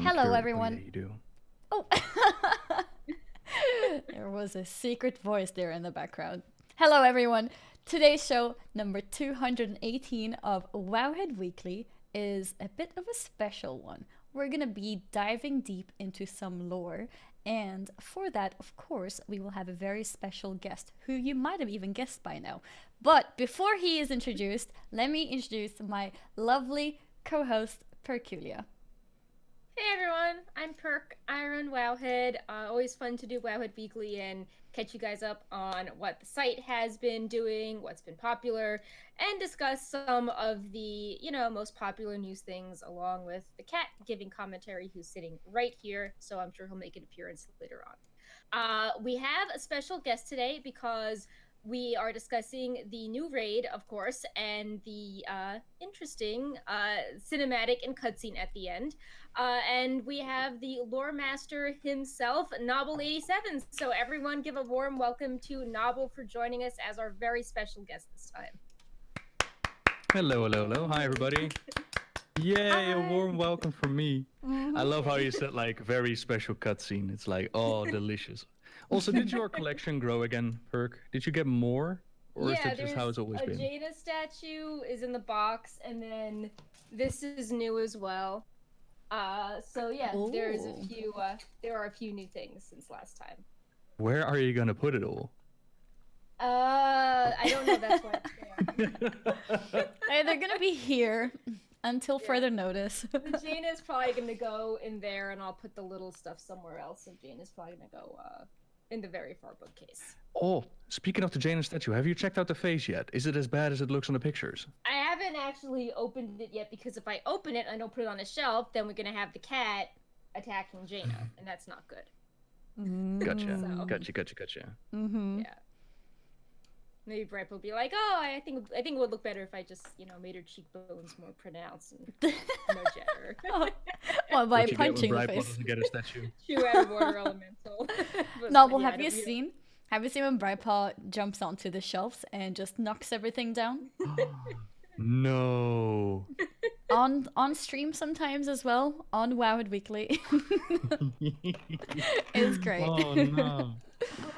Hello, curious. everyone. Yeah, you do. Oh, there was a secret voice there in the background. Hello, everyone. Today's show, number 218 of Wowhead Weekly, is a bit of a special one. We're going to be diving deep into some lore, and for that, of course, we will have a very special guest who you might have even guessed by now. But before he is introduced, let me introduce my lovely co host, Perculia. Hey everyone, I'm Perk. I run Wowhead. Always fun to do Wowhead Weekly and catch you guys up on what the site has been doing, what's been popular, and discuss some of the, most popular news things along with the cat giving commentary who's sitting right here, so I'm sure he'll make an appearance later on. We have a special guest today because we are discussing the new raid, of course, and the interesting cinematic and cutscene at the end. And we have the lore master himself, Nobbel87. So everyone give a warm welcome to Nobbel for joining us as our very special guest this time. Hello. Hi, everybody. Yay, Hi. a warm welcome from me. I love how you said, very special cutscene. It's like, oh, delicious. Also, did your collection grow again, Perk? Did you get more? Or is it just how it's always been? A Jaina statue is in the box, and then this is new as well. Ooh. There are a few new things since last time. Where are you gonna put it all? I don't know. That's why it's there. Hey, they're gonna be here until further notice. The Jaina's probably gonna go in there, and I'll put the little stuff somewhere else. And Jaina's probably gonna go in the very far bookcase. Oh, speaking of the Jaina statue, have you checked out the face yet? Is it as bad as it looks on the pictures? I haven't actually opened it yet because if I open it and I don't put it on a shelf, then we're gonna have the cat attacking Jaina, and that's not good. Gotcha. So- Gotcha. Mm-hmm. Yeah. Maybe Brett will be like, "Oh, I think it would look better if I just, made her cheekbones more pronounced and no jetter." Well, by What you get when punching the Brightbot face. doesn't get a statue. Chew out of water elemental. Novel, have you seen? Have you seen when Brightpaw jumps onto the shelves and just knocks everything down? No. On stream sometimes as well, on Wowhead Weekly. It's great. Oh no.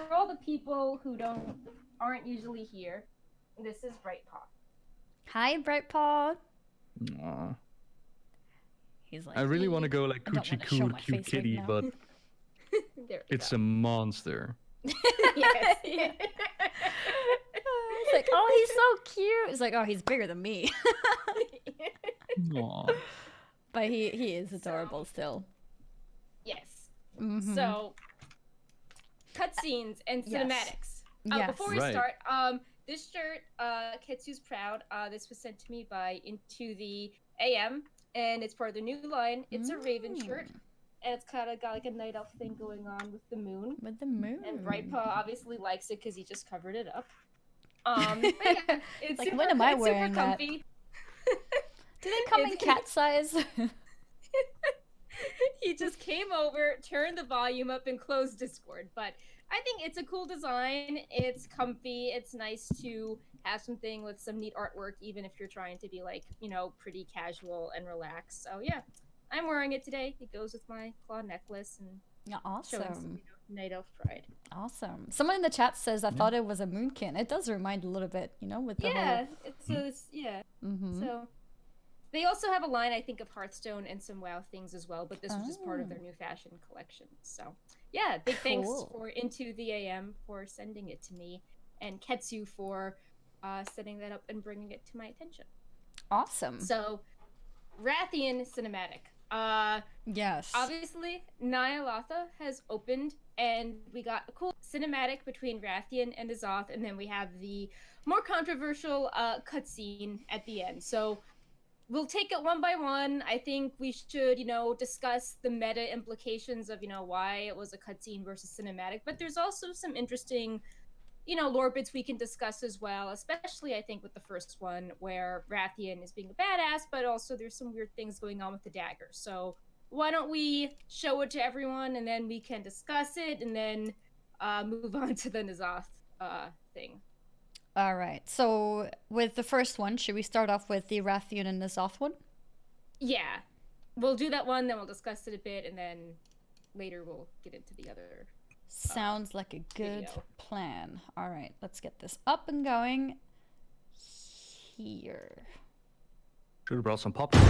For all the people who aren't usually here, this is Brightpaw. Hi, Brightpaw. Aw. He's like, I really want to go like I don't coochie wanna show cool my cute face right kitty, now. but There we it's go. a monster. Yes. Yeah. It's like, oh, he's so cute. It's like, oh, he's bigger than me. Aw. But he is adorable still. Yes. Mhm. So, cutscenes and Yes. cinematics. Yes. Before we Right. start, this shirt, Ketsu's Proud, this was sent to me by Into the AM, and it's part of the new line. It's a Raven shirt, and it's kind of got like a night elf thing going on with the moon. With the moon. And Brightpaw obviously likes it because he just covered it up. But yeah, it's Like, super, when am I it's wearing super that? comfy. Do they come in cat size? He just came over, turned the volume up, and closed Discord. But I think it's a cool design. It's comfy. It's nice to have something with some neat artwork, even if you're trying to be like, pretty casual and relaxed. So yeah, I'm wearing it today. It goes with my claw necklace and Yeah, showing some awesome. night elf pride. Awesome. Someone in the chat says I thought it was a moonkin. It does remind a little bit, with the Yeah, whole. yeah. Mm-hmm. So they also have a line, I think, of Hearthstone and some WoW things as well, but this was just part of their new fashion collection. So yeah, big thanks Cool. for Into the AM for sending it to me, and Ketsu for setting that up and bringing it to my attention. Awesome. So, Rathian cinematic. Yes. Obviously, Ny'alotha has opened, and we got a cool cinematic between Rathian and Azoth, and then we have the more controversial cutscene at the end. So, we'll take it one by one. I think we should, discuss the meta implications of, why it was a cutscene versus cinematic, but there's also some interesting lore bits we can discuss as well, especially I think with the first one where Rathian is being a badass, but also there's some weird things going on with the dagger. So why don't we show it to everyone and then we can discuss it and then move on to the N'Zoth thing. All right. So with the first one, should we start off with the Rathian and N'Zoth one? Yeah. we'll do that one, then we'll discuss it a bit, and then later we'll get into the other. Sounds like a good video. plan. All right, let's get this up and going here. Should have brought some popcorn.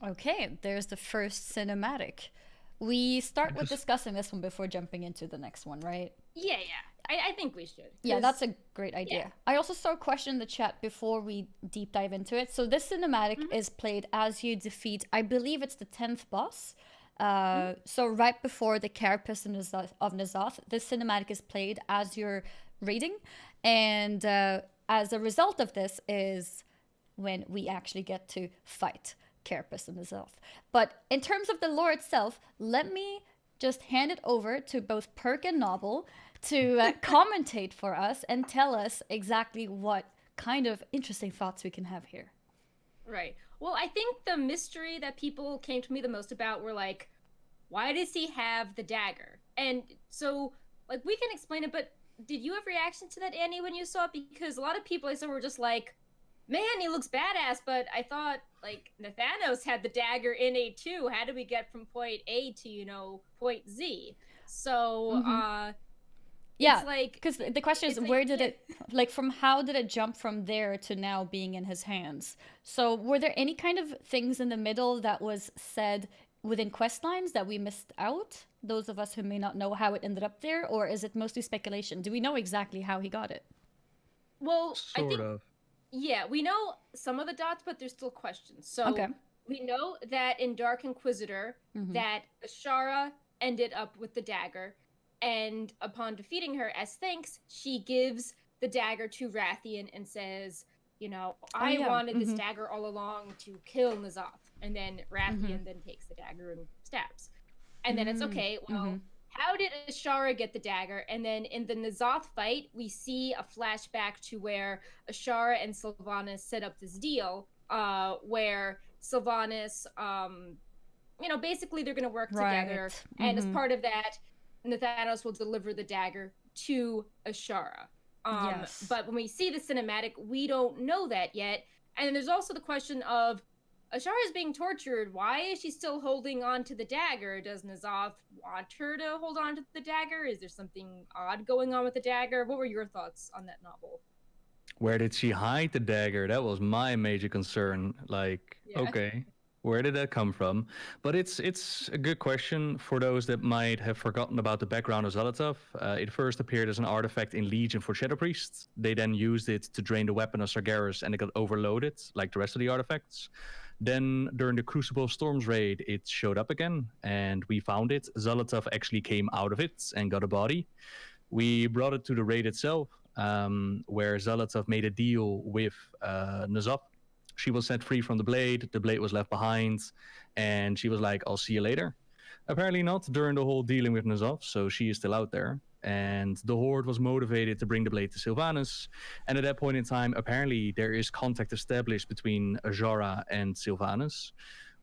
Okay, there's the first cinematic. We start with discussing this one before jumping into the next one, right? Yeah. I think we should. Yeah, that's a great idea. Yeah. I also saw a question in the chat before we deep dive into it. So this cinematic is played as you defeat, I believe it's the 10th boss. So right before the Carapace of Nezhat, this cinematic is played as you're raiding. And as a result of this is when we actually get to fight Carapace of Nezhat. But in terms of the lore itself, let me just hand it over to both Perk and Nobbel to commentate for us and tell us exactly what kind of interesting thoughts we can have here. Right. Well, I think the mystery that people came to me the most about were like, why does he have the dagger? And so, like, we can explain it, but did you have reaction to that, Annie, when you saw it? Because a lot of people I saw were just like, man, he looks badass, but I thought, like, Nathanos had the dagger in A2. How do we get from point A to, point Z? So, yeah, like, because the question is, where did it, like, how did it jump from there to now being in his hands? So were there any kind of things in the middle that was said within quest lines that we missed out? Those of us who may not know how it ended up there, or is it mostly speculation? Do we know exactly how he got it? Well, Sort of. Yeah, we know some of the dots, but there's still questions. So we know that in Dark Inquisitor, that Ashara ended up with the dagger, and upon defeating her, as thanks, she gives the dagger to Rathian and says, I wanted this dagger all along to kill Nezhat. And then Rathian then takes the dagger and stabs. And then it's okay, well, how did Ashara get the dagger? And then in the Nezhat fight, we see a flashback to where Ashara and Sylvanas set up this deal, where Sylvanas, basically they're going to work together. And as part of that, Nathanos will deliver the dagger to Ashara. But when we see the cinematic, we don't know that yet. And then there's also the question of, Ashara is being tortured. Why is she still holding on to the dagger? Does Nezhat want her to hold on to the dagger? Is there something odd going on with the dagger? What were your thoughts on that novel? Where did she hide the dagger? That was my major concern. Okay, where did that come from? But it's a good question for those that might have forgotten about the background of Ny'alotha. It first appeared as an artifact in Legion for Shadow Priests. They then used it to drain the weapon of Sargeras, and it got overloaded, like the rest of the artifacts. Then, during the Crucible of Storms raid, it showed up again, and we found it. Ny'alotha actually came out of it and got a body. We brought it to the raid itself, where Ny'alotha made a deal with Nezhat. She was set free from the blade was left behind, and she was like, I'll see you later. Apparently not during the whole dealing with Nezhat, so she is still out there. And the Horde was motivated to bring the blade to Sylvanas. And at that point in time, apparently there is contact established between Ashara and Sylvanas.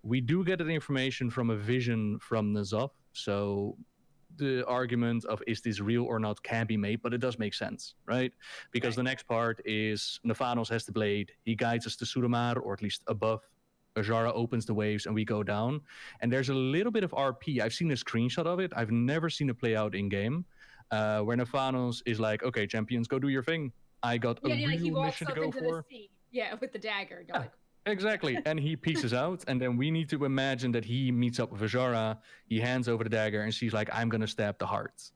We do get that information from a vision from Nezhat, so the argument of is this real or not can be made, but it does make sense, right? Because the next part is Nathanos has the blade. He guides us to Suramar, or at least above. Ashara opens the waves and we go down. And there's a little bit of RP. I've seen a screenshot of it. I've never seen it play out in game. Where Nathanos is like, okay, champions, go do your thing. I got a real mission to go for. Yeah, with the dagger. Exactly. And he pieces out, and then we need to imagine that he meets up with Azara, he hands over the dagger, and she's like, I'm going to stab the heart.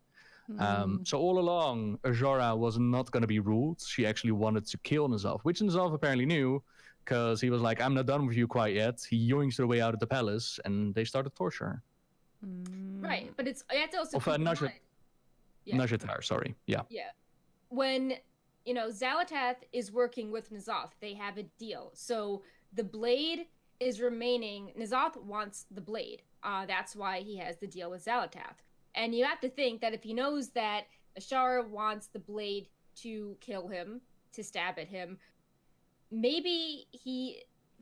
So all along, Azara was not going to be ruled. She actually wanted to kill N'Zoth, which N'Zoth apparently knew, because he was like, I'm not done with you quite yet. He yoinks her way out of the palace, and they started torture. Right, but it's you have to also keep in mind. Nezhat, sorry. Yeah. Yeah. When, Ny'alotha is working with N'Zoth, they have a deal. So the blade is remaining. N'Zoth wants the blade. That's why he has the deal with Ny'alotha. And you have to think that if he knows that Azara wants the blade to kill him, to stab at him, maybe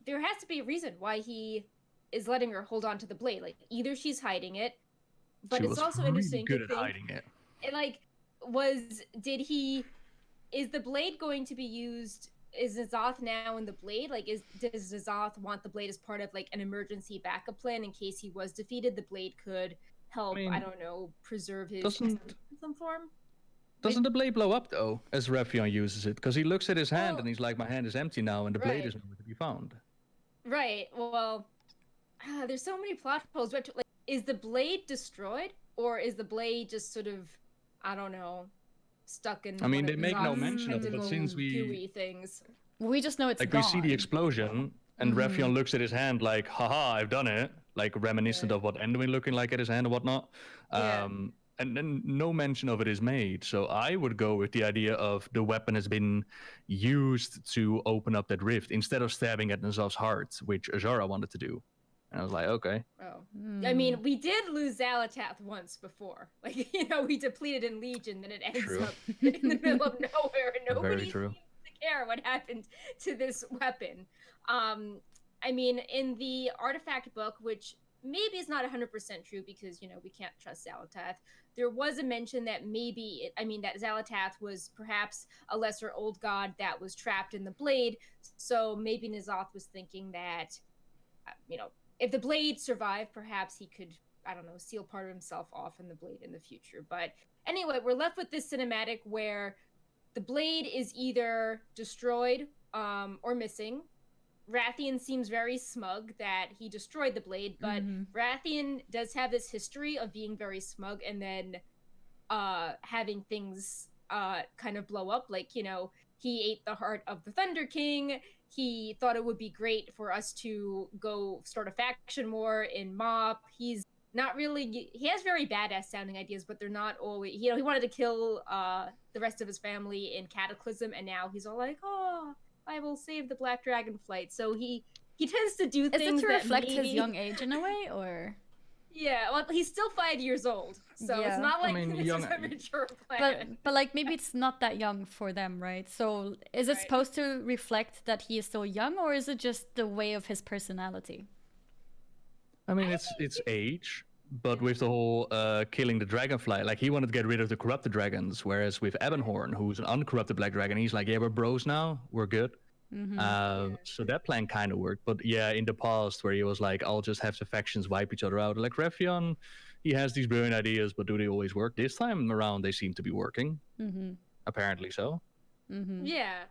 there has to be a reason why he is letting her hold on to the blade. Like, either she's hiding it, but it's also interesting to think, hiding it. Is the blade going to be used? Is N'Zoth now in the blade? Like, does N'Zoth want the blade as part of like an emergency backup plan in case he was defeated? The blade could help, I don't know, preserve his in some form. Doesn't the blade blow up though, as Raffion uses it? Because he looks at his hand and he's like, my hand is empty now, and the blade is nowhere to be found. Right. Well, there's so many plot holes. Like, is the blade destroyed, or is the blade just sort of, I don't know, stuck in? I mean, they make no mention of it, but since gooey things, we just know it's like gone. We see the explosion, and Raffion looks at his hand like, haha, I've done it, like reminiscent of what Enduin looking like at his hand and whatnot. And then no mention of it is made. So I would go with the idea of the weapon has been used to open up that rift instead of stabbing at N'Zoth's heart, which Azara wanted to do. And I was like, okay. Oh. I mean, we did lose Ny'alotha once before. Like, we depleted in Legion, then it ends up in the middle of nowhere, and nobody seems to care what happened to this weapon. I mean, in the artifact book, which maybe is not 100% true because, we can't trust Ny'alotha, there was a mention that that Ny'alotha was perhaps a lesser old god that was trapped in the blade. So maybe N'Zoth was thinking that, if the blade survived, perhaps he could, I don't know, seal part of himself off in the blade in the future. But anyway, we're left with this cinematic where the blade is either destroyed or missing. Rathian seems very smug that he destroyed the blade, but Rathian does have this history of being very smug and then having things kind of blow up. Like, he ate the heart of the Thunder King. He thought it would be great for us to go start a faction war in Mop. He's not really, he has very badass sounding ideas, but they're not always, he wanted to kill the rest of his family in Cataclysm, and now he's all like, oh, I will save the Black Dragon flight. So he tends to do things. Is it to reflect his young age in a way, or? Yeah, well, he's still 5 years old, so it's not like this is a mature plan. But like maybe it's not that young for them, right? So is it supposed to reflect that he is still young, or is it just the way of his personality? I mean, it's age, but with the whole killing the dragonfly, like he wanted to get rid of the corrupted dragons, whereas with Ebonhorn, who's an uncorrupted black dragon, he's like, yeah, we're bros now, we're good. So that plan kind of worked, but yeah, in the past where he was like, I'll just have the factions wipe each other out, like Raffion, he has these brilliant ideas, but do they always work? This time around they seem to be working. Apparently so. Yeah,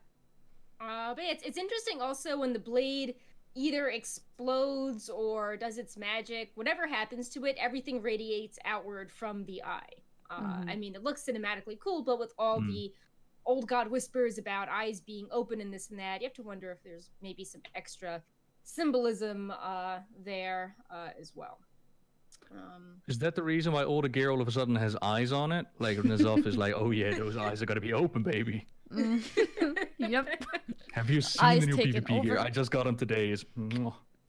but it's interesting also when the blade either explodes or does its magic, whatever happens to it, everything radiates outward from the eye. I mean, it looks cinematically cool, but with all the old god whispers about eyes being open and this and that, you have to wonder if there's maybe some extra symbolism there as well. Is that the reason why all the gear all of a sudden has eyes on it? Like N'Zoth is like, oh yeah, those eyes are gonna be open, baby. Yep. Have you seen Eyes the new taken PvP gear? over. I just got them today.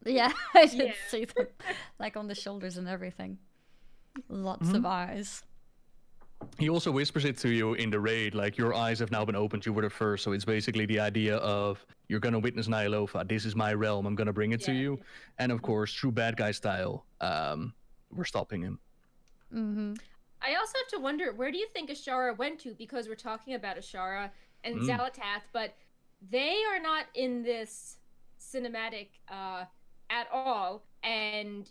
Yeah, I did see them, like on the shoulders and everything. Lots of eyes. He also whispers it to you in the raid, like your eyes have now been opened, you were the first. So it's basically the idea of you're gonna witness Ny'alotha. This is my realm. I'm gonna bring it to you. And of course, true bad guy style, we're stopping him. I also have to wonder, where do you think Azara went to? Because we're talking about Azara and Ny'alotha, but they are not in this cinematic at all. And,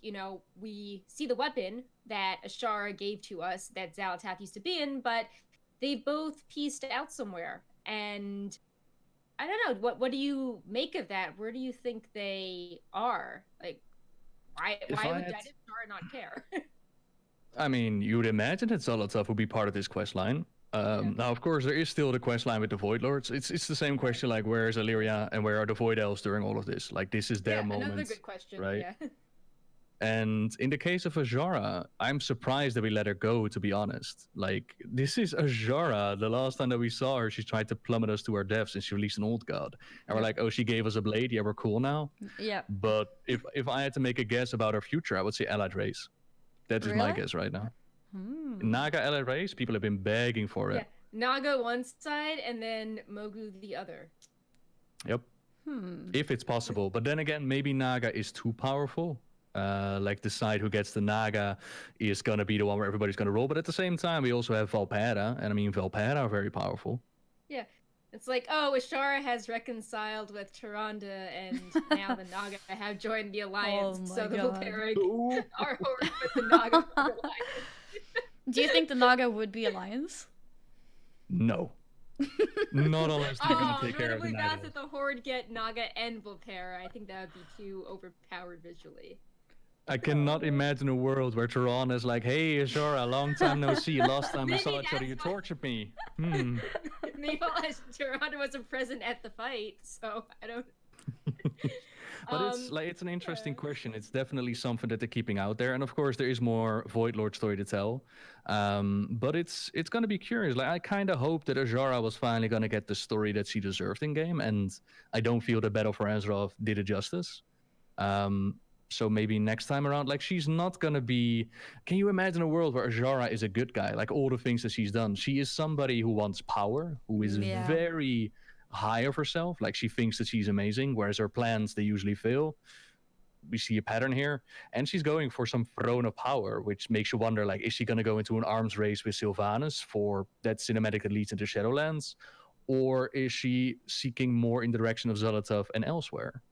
we see the weapon that Azara gave to us that Ny'alotha used to be in, but they both pieced out somewhere. And I don't know. What do you make of that? Where do you think they are? Like, why would Ny'alotha not care? I mean, you would imagine that Ny'alotha would be part of this quest line. Now, of course, there is still the quest line with the Void Lords. It's the same question, like, where is Illyria and where are the Void Elves during all of this? Like, this is their moment. Another good question, right? Yeah. And in the case of Azara, I'm surprised that we let her go, to be honest. Like, this is Azara. The last time that we saw her, she tried to plummet us to our deaths and she released an old god. And we're like, oh, she gave us a blade. Yeah, we're cool now. Yeah. But if I had to make a guess about her future, I would say allied race. That is my guess right now. Naga allied race, people have been begging for it. Yeah. Naga one side and then Mogu the other. Yep. If it's possible. But then again, maybe Naga is too powerful. Like the side who gets the Naga is gonna be the one where everybody's gonna roll. But at the same time, we also have Valpera, and I mean Valpera are very powerful. Yeah, it's like, oh, Ashara has reconciled with Tyrande, and now the Naga have joined the alliance. So the Valpera are horde with the Naga alliance. Do you think the Naga would be alliance? No. Not unless they're gonna take care of the Naga. That's if the horde get Naga and Valpera. I think that would be too overpowered visually. I cannot imagine a world where Tehran is like, hey, Azara, long time no see. Last time we saw each other, you tortured me. Maybe Tyrande wasn't present at the fight, so I don't... But it's an interesting question. It's definitely something that they're keeping out there. And of course, there is more Void Lord story to tell. But it's going to be curious. Like, I kind of hope that Azara was finally going to get the story that she deserved in game. And I don't feel the Battle for Azeroth did it justice. So maybe next time around, like, she's not going to be... Can you imagine a world where Azara is a good guy? Like, all the things that she's done. She is somebody who wants power, who is very high of herself. Like, she thinks that she's amazing, whereas her plans, they usually fail. We see a pattern here. And she's going for some throne of power, which makes you wonder, like, is she going to go into an arms race with Sylvanas for that cinematic that leads into Shadowlands? Or is she seeking more in the direction of Ny'alotha and elsewhere?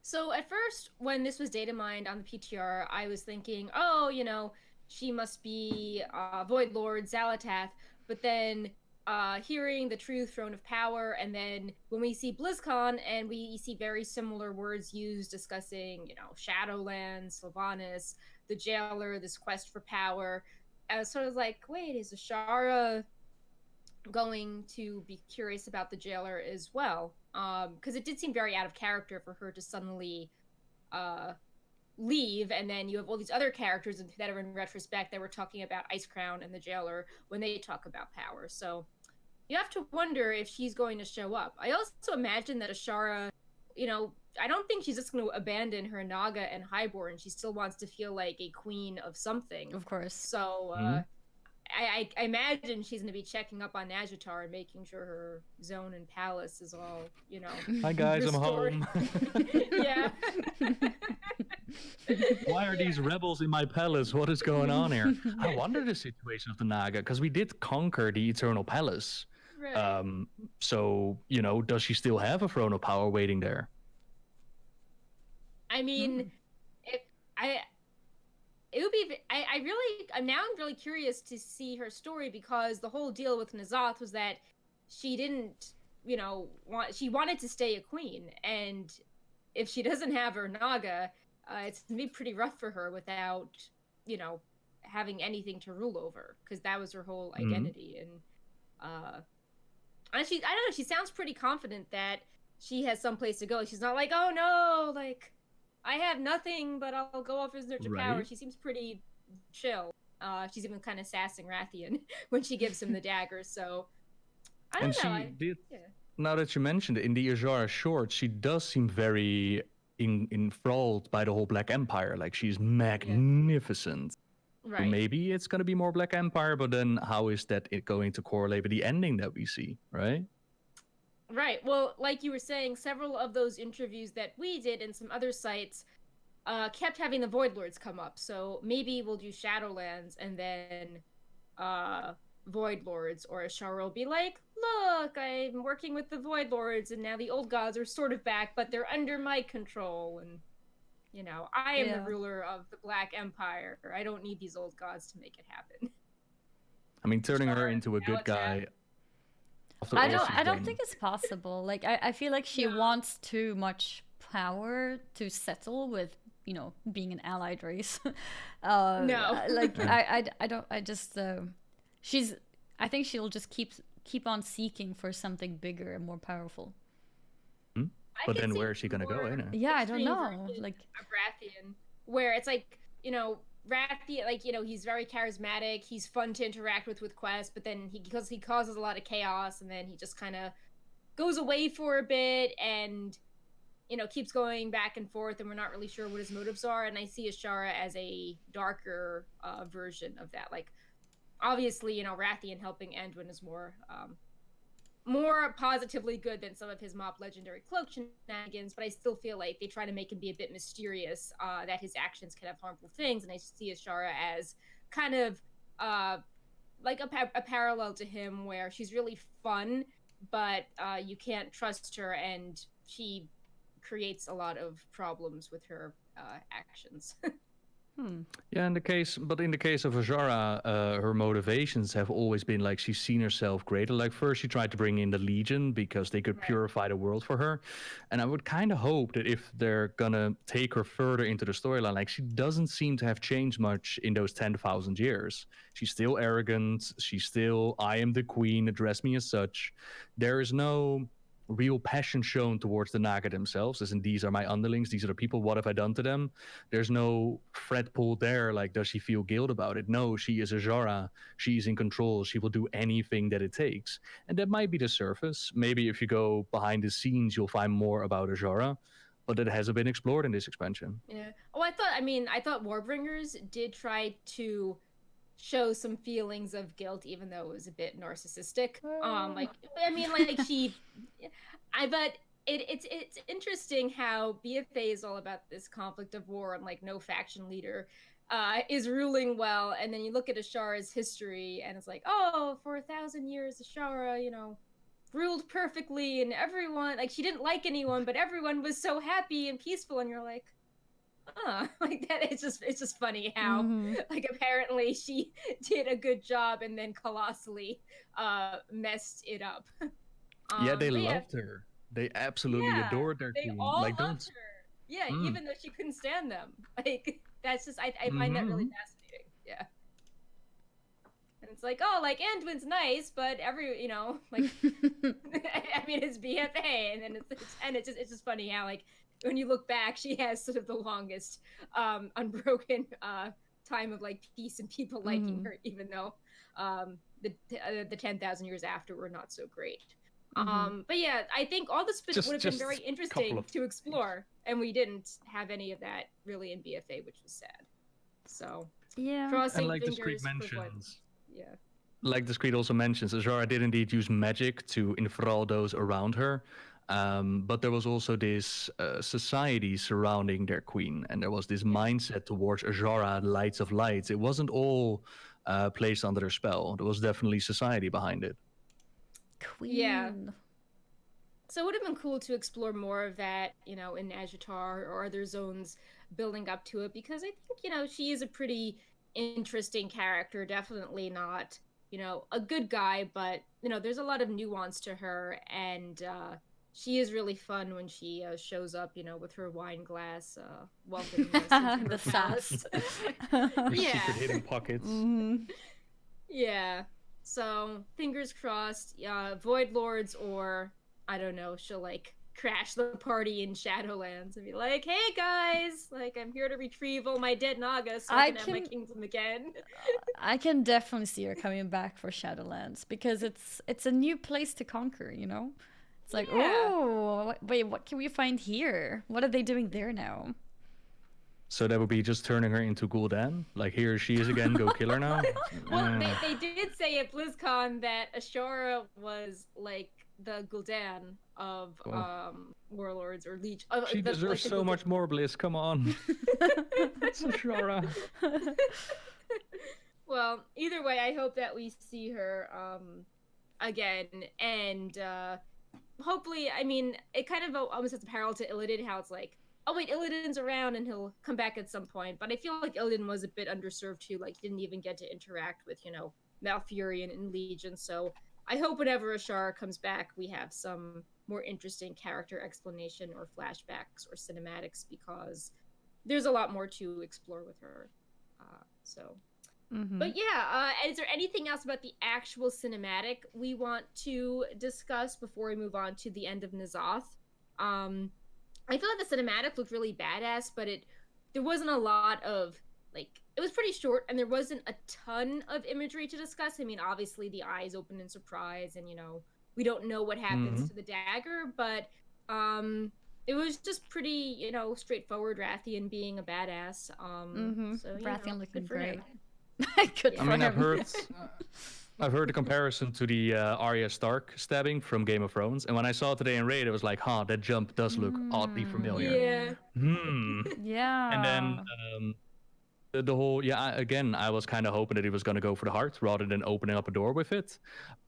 So at first, when this was data mined on the PTR, I was thinking, oh, you know, she must be Void Lord Ny'alotha. But then hearing the true Throne of Power, and then when we see BlizzCon and we see very similar words used discussing, you know, Shadowlands, Sylvanas, the Jailer, this quest for power, I was sort of like, wait, is Azara going to be curious about the Jailer as well? Because it did seem very out of character for her to suddenly leave, and then you have all these other characters that are in retrospect that were talking about Icecrown and the Jailer when they talk about power. So you have to wonder if she's going to show up. I also imagine that Azara, you know, I don't think she's just going to abandon her Naga and Highborn. She still wants to feel like a queen of something. Of course. So I imagine she's going to be checking up on Nezhat and making sure her zone and palace is all, you know. Hi guys, restored. I'm home. Yeah. Why are these rebels in my palace? What is going on here? I wonder the situation of the Naga, because we did conquer the Eternal Palace. Right. So, you know, does she still have a throne of power waiting there? I mean, it would be. I'm really curious to see her story, because the whole deal with Nezhat was that she didn't, you know, she wanted to stay a queen, and if she doesn't have her Naga, it's gonna be pretty rough for her without, you know, having anything to rule over, because that was her whole identity. And she, I don't know, she sounds pretty confident that she has someplace to go. She's not like, oh no, like, I have nothing, but I'll go off as nurture power. She seems pretty chill. She's even kind of sassing Rathian when she gives him the dagger. So I don't know. Now that you mentioned it, in the Azara short, she does seem very enthralled by the whole Black Empire. Like, she's magnificent. Right. So maybe it's going to be more Black Empire, but then how is that going to correlate with the ending that we see, right? Right. Well, like you were saying, several of those interviews that we did and some other sites kept having the Void Lords come up. So maybe we'll do Shadowlands and then Void Lords, or Azara will be like, look, I'm working with the Void Lords, and now the old gods are sort of back, but they're under my control, and, you know, I am the ruler of the Black Empire. I don't need these old gods to make it happen. I mean, turning her into a good guy... After I all don't. she's I don't done. think it's possible. Like I feel like she wants too much power to settle with, being an allied race. No. Like I don't. I just. She's. I think she'll just keep on seeking for something bigger and more powerful. Hmm? I But could then see where's she gonna go, more ain't it? Yeah, I don't extreme know. version Like of Rathian, where it's like, Rathian, like, he's very charismatic, he's fun to interact with quests, but then because he causes a lot of chaos, and then he just kind of goes away for a bit, and keeps going back and forth, and we're not really sure what his motives are. And I see Ashara as a darker version of that. Like, obviously, Rathian helping Anduin is more positively good than some of his Mop Legendary Cloak shenanigans, but I still feel like they try to make him be a bit mysterious, that his actions can have harmful things, and I see Ashara as kind of like a parallel to him, where she's really fun, but you can't trust her, and she creates a lot of problems with her actions. Yeah, in the case of Azara, her motivations have always been like she's seen herself greater. Like first, she tried to bring in the Legion because they could Right. purify the world for her, and I would kind of hope that if they're gonna take her further into the storyline, like she doesn't seem to have changed much in those 10,000 years. She's still arrogant. She's still, I am the queen. Address me as such. There is no real passion shown towards the Naga themselves, as in these are my underlings, these are the people, what have I done to them? There's no threat pulled there, like does she feel guilt about it? No, she is Azara, she's in control, she will do anything that it takes. And that might be the surface. Maybe if you go behind the scenes, you'll find more about Azara, but it hasn't been explored in this expansion. Yeah. Oh, I thought Warbringers did try to show some feelings of guilt, even though it was a bit narcissistic. Like, I mean, like but it's interesting how BFA is all about this conflict of war, and like no faction leader is ruling well, and then you look at Ashara's history, and it's like, oh, for 1,000 years, Ashara, ruled perfectly, and everyone, like, she didn't like anyone, but everyone was so happy and peaceful, and you're like, like that. It's just funny how like apparently she did a good job and then colossally messed it up. Yeah, they loved her. They absolutely adored their they queen. all Like, loved don't. her. Yeah, even though she couldn't stand them. Like, that's just, I find that really fascinating. Yeah. And it's like, oh, like Anduin's nice, but like I mean, it's BFA, and then it's just funny how, like, when you look back, she has sort of the longest unbroken time of like peace and people liking her, even though the 10,000 years after were not so great. But yeah, I think all this would have been very interesting to explore, and we didn't have any of that really in BFA, which was sad. So yeah, crossing And like the fingers script for what. mentions, Yeah. like the screen also mentions, Azara did indeed use magic to enthrall those around her. But there was also this society surrounding their queen, and there was this mindset towards Azara, Lights of Lights. It wasn't all placed under their spell. There was definitely society behind it. queen. Yeah. So it would have been cool to explore more of that, in Agitar or other zones building up to it, because I think, she is a pretty interesting character. Definitely not, a good guy, but, there's a lot of nuance to her, and she is really fun when she shows up, with her wine glass, welcoming us into her palace. Secret hidden pockets. Yeah. So fingers crossed, Void Lords, or I don't know, she'll like crash the party in Shadowlands and be like, "Hey guys, like I'm here to retrieve all my dead Nagas so I can have my kingdom again." I can definitely see her coming back for Shadowlands, because it's a new place to conquer. It's like, oh, wait, what can we find here? What are they doing there now? So that would be just turning her into Gul'dan? Like, here she is again, go kill her now? Well, they did say at BlizzCon that Ashara was like the Gul'dan of warlords or leech. She deserves so much more, Blizz, come on. It's Ashara. Well, either way, I hope that we see her again, and hopefully, I mean, it kind of almost has a parallel to Illidan, how it's like, oh wait, Illidan's around and he'll come back at some point. But I feel like Illidan was a bit underserved too. Like, didn't even get to interact with, Malfurion and Legion. So I hope whenever Ashara comes back, we have some more interesting character explanation or flashbacks or cinematics, because there's a lot more to explore with her. But yeah, is there anything else about the actual cinematic we want to discuss before we move on to the end of N'alotha? I feel like the cinematic looked really badass, but there wasn't a lot of, like, it was pretty short, and there wasn't a ton of imagery to discuss. I mean, obviously the eyes open in surprise, and, you know, we don't know what happens to the dagger, but it was just pretty, you know, straightforward. Rathian being a badass. So, Rathian looking great. Him. Good for him. I've heard the comparison to the Arya Stark stabbing from Game of Thrones, and when I saw it today in Raid, it was like, that jump does look oddly familiar. Yeah. Yeah. And then the whole, again, I was kind of hoping that he was going to go for the heart rather than opening up a door with it,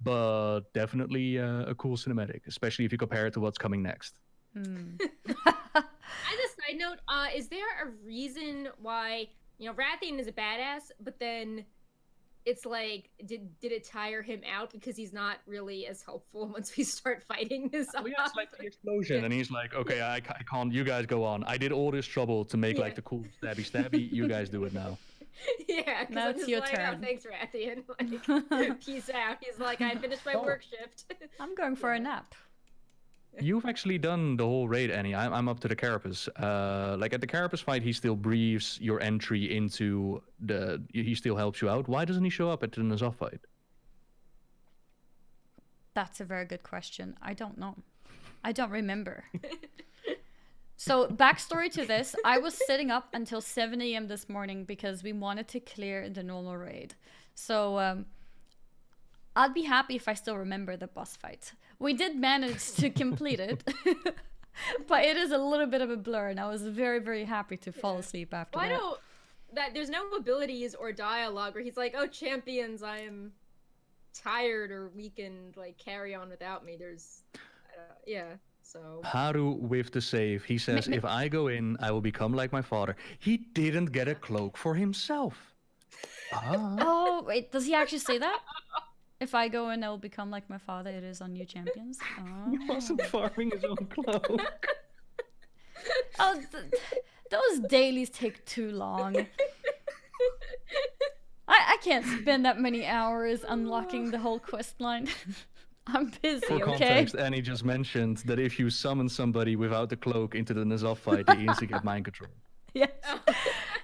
but definitely a cool cinematic, especially if you compare it to what's coming next. As a side note, is there a reason why, you know, Rathian is a badass, but then it's like, did it tire him out because he's not really as helpful once we start fighting this? It's like the explosion, and he's like, okay, I can't. You guys go on. I did all this trouble to make like the cool stabby. You guys do it now. Yeah, now it's your turn. Oh, thanks, Rathian. Like, peace out. He's like, I finished my work shift. I'm going for a nap. You've actually done the whole raid, Annie. I'm up to the Carapace. Like at the Carapace fight, he still breathes your entry into he still helps you out. Why doesn't he show up at the N'alotha fight? That's a very good question. I don't know. I don't remember. So backstory to this, I was sitting up until 7 a.m. this morning because we wanted to clear the normal raid. So I'd be happy if I still remember the boss fight. We did manage to complete it, but it is a little bit of a blur, and I was very, very happy to fall asleep after that. There's no abilities or dialogue where he's like, oh, champions, I am tired or weakened, like, carry on without me. There's, so. Haru with the save, he says, if I go in, I will become like my father. He didn't get a cloak for himself. Oh, wait, does he actually say that? If I go in, I will become like my father. It is on new champions. He wasn't farming his own cloak. Those dailies take too long. I can't spend that many hours unlocking the whole quest line. I'm busy, For context, Annie just mentioned that if you summon somebody without the cloak into the N'alotha fight, they instantly get mind control. Yes.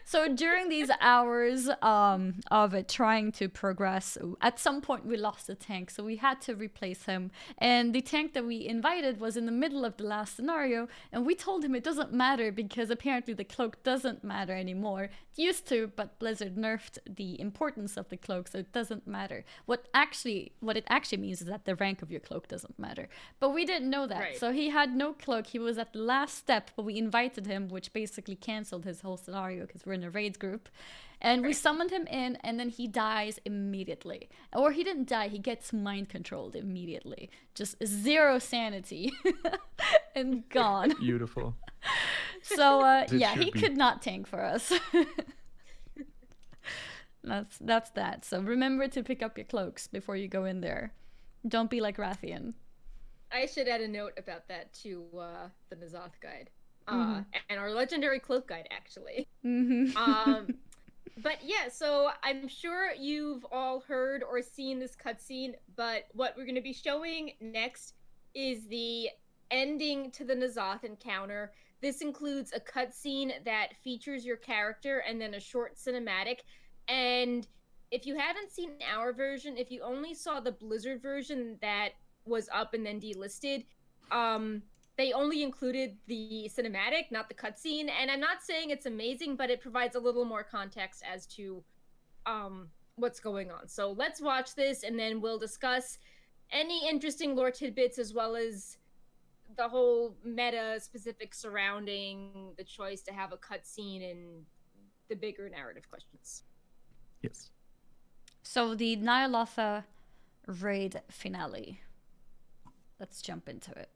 So during these hours of it trying to progress, at some point we lost a tank, so we had to replace him. And the tank that we invited was in the middle of the last scenario, and we told him it doesn't matter because apparently the cloak doesn't matter anymore. It used to, but Blizzard nerfed the importance of the cloak, so it doesn't matter. What it actually means is that the rank of your cloak doesn't matter. But we didn't know that, so he had no cloak. He was at the last step, but we invited him, which basically canceled his whole scenario because we're in a raids group, and we summoned him in, and then he dies immediately. Or he didn't die, he gets mind controlled immediately. Just 0 sanity and gone. Beautiful. So he could not tank for us. That's that. So remember to pick up your cloaks before you go in there. Don't be like Rathian. I should add a note about that to the N'alotha guide. And our legendary cloak guide, actually. But yeah, so I'm sure you've all heard or seen this cutscene, but what we're going to be showing next is the ending to the N'alotha encounter. This includes a cutscene that features your character and then a short cinematic. And if you haven't seen our version, if you only saw the Blizzard version that was up and then delisted, they only included the cinematic, not the cutscene. And I'm not saying it's amazing, but it provides a little more context as to what's going on. So let's watch this, and then we'll discuss any interesting lore tidbits, as well as the whole meta specific surrounding the choice to have a cutscene and the bigger narrative questions. Yes. So the Ny'alotha raid finale. Let's jump into it.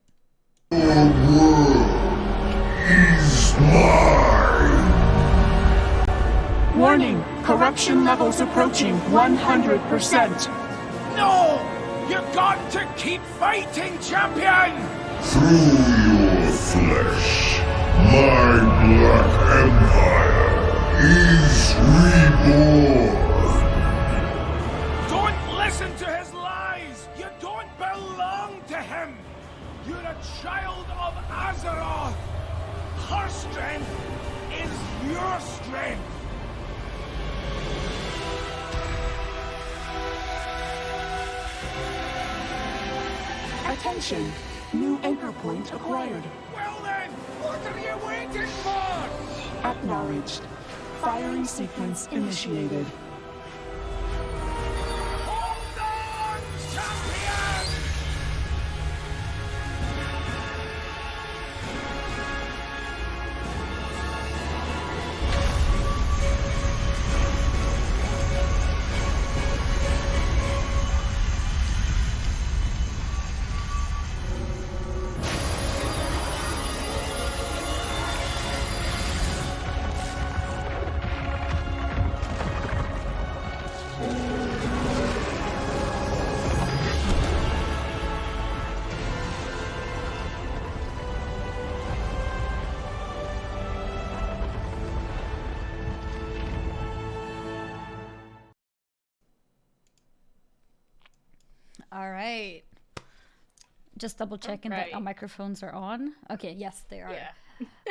Warning, corruption levels approaching 100%. No! You've got to keep fighting, champion! Through your flesh, my Black Empire is reborn. Don't listen to his lies! You don't belong to him! You're a child of Azeroth! Her strength is your strength! Attention! New anchor point acquired. Well then, what are you waiting for? Acknowledged. Firing sequence initiated. Hold on, champion! All right. Just double checking that our microphones are on. Okay, yes, they are. Yeah.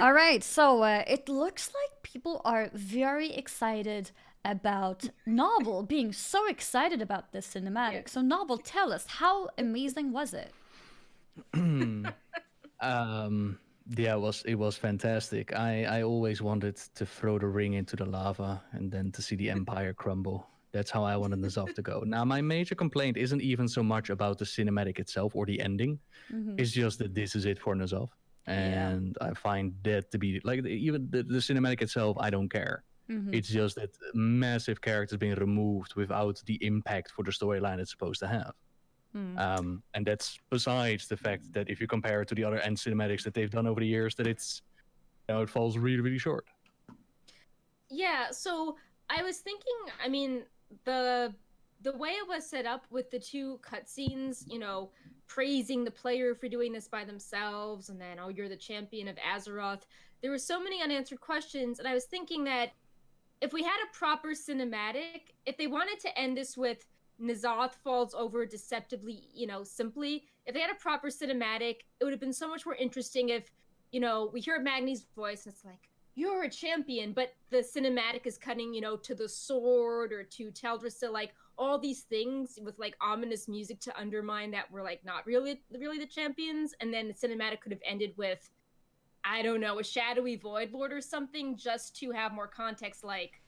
All right, so it looks like people are very excited about Nobbel, being so excited about this cinematic. Yeah. So Nobbel, tell us, how amazing was it? Yeah, it was fantastic. I always wanted to throw the ring into the lava and then to see the empire crumble. That's how I wanted Nezhat to go. Now, my major complaint isn't even so much about the cinematic itself or the ending. It's just that this is it for Nezhat. And I find that to be, like, even the cinematic itself, I don't care. It's just that massive characters being removed without the impact for the storyline it's supposed to have. And that's besides the fact that if you compare it to the other end cinematics that they've done over the years, that it's, it falls really, really short. Yeah, so I was thinking, I mean, the way it was set up with the two cutscenes, praising the player for doing this by themselves, and then, oh, you're the champion of Azeroth. There were so many unanswered questions, and I was thinking that if we had a proper cinematic, if they wanted to end this with Nezhat falls over deceptively, simply, if they had a proper cinematic, it would have been so much more interesting if, we hear Magni's voice and it's like, you're a champion, but the cinematic is cutting, to the sword or to Teldrassil, like all these things with like ominous music to undermine that we're like not really the champions, and then the cinematic could have ended with, I don't know, a shadowy void lord or something, just to have more context, like,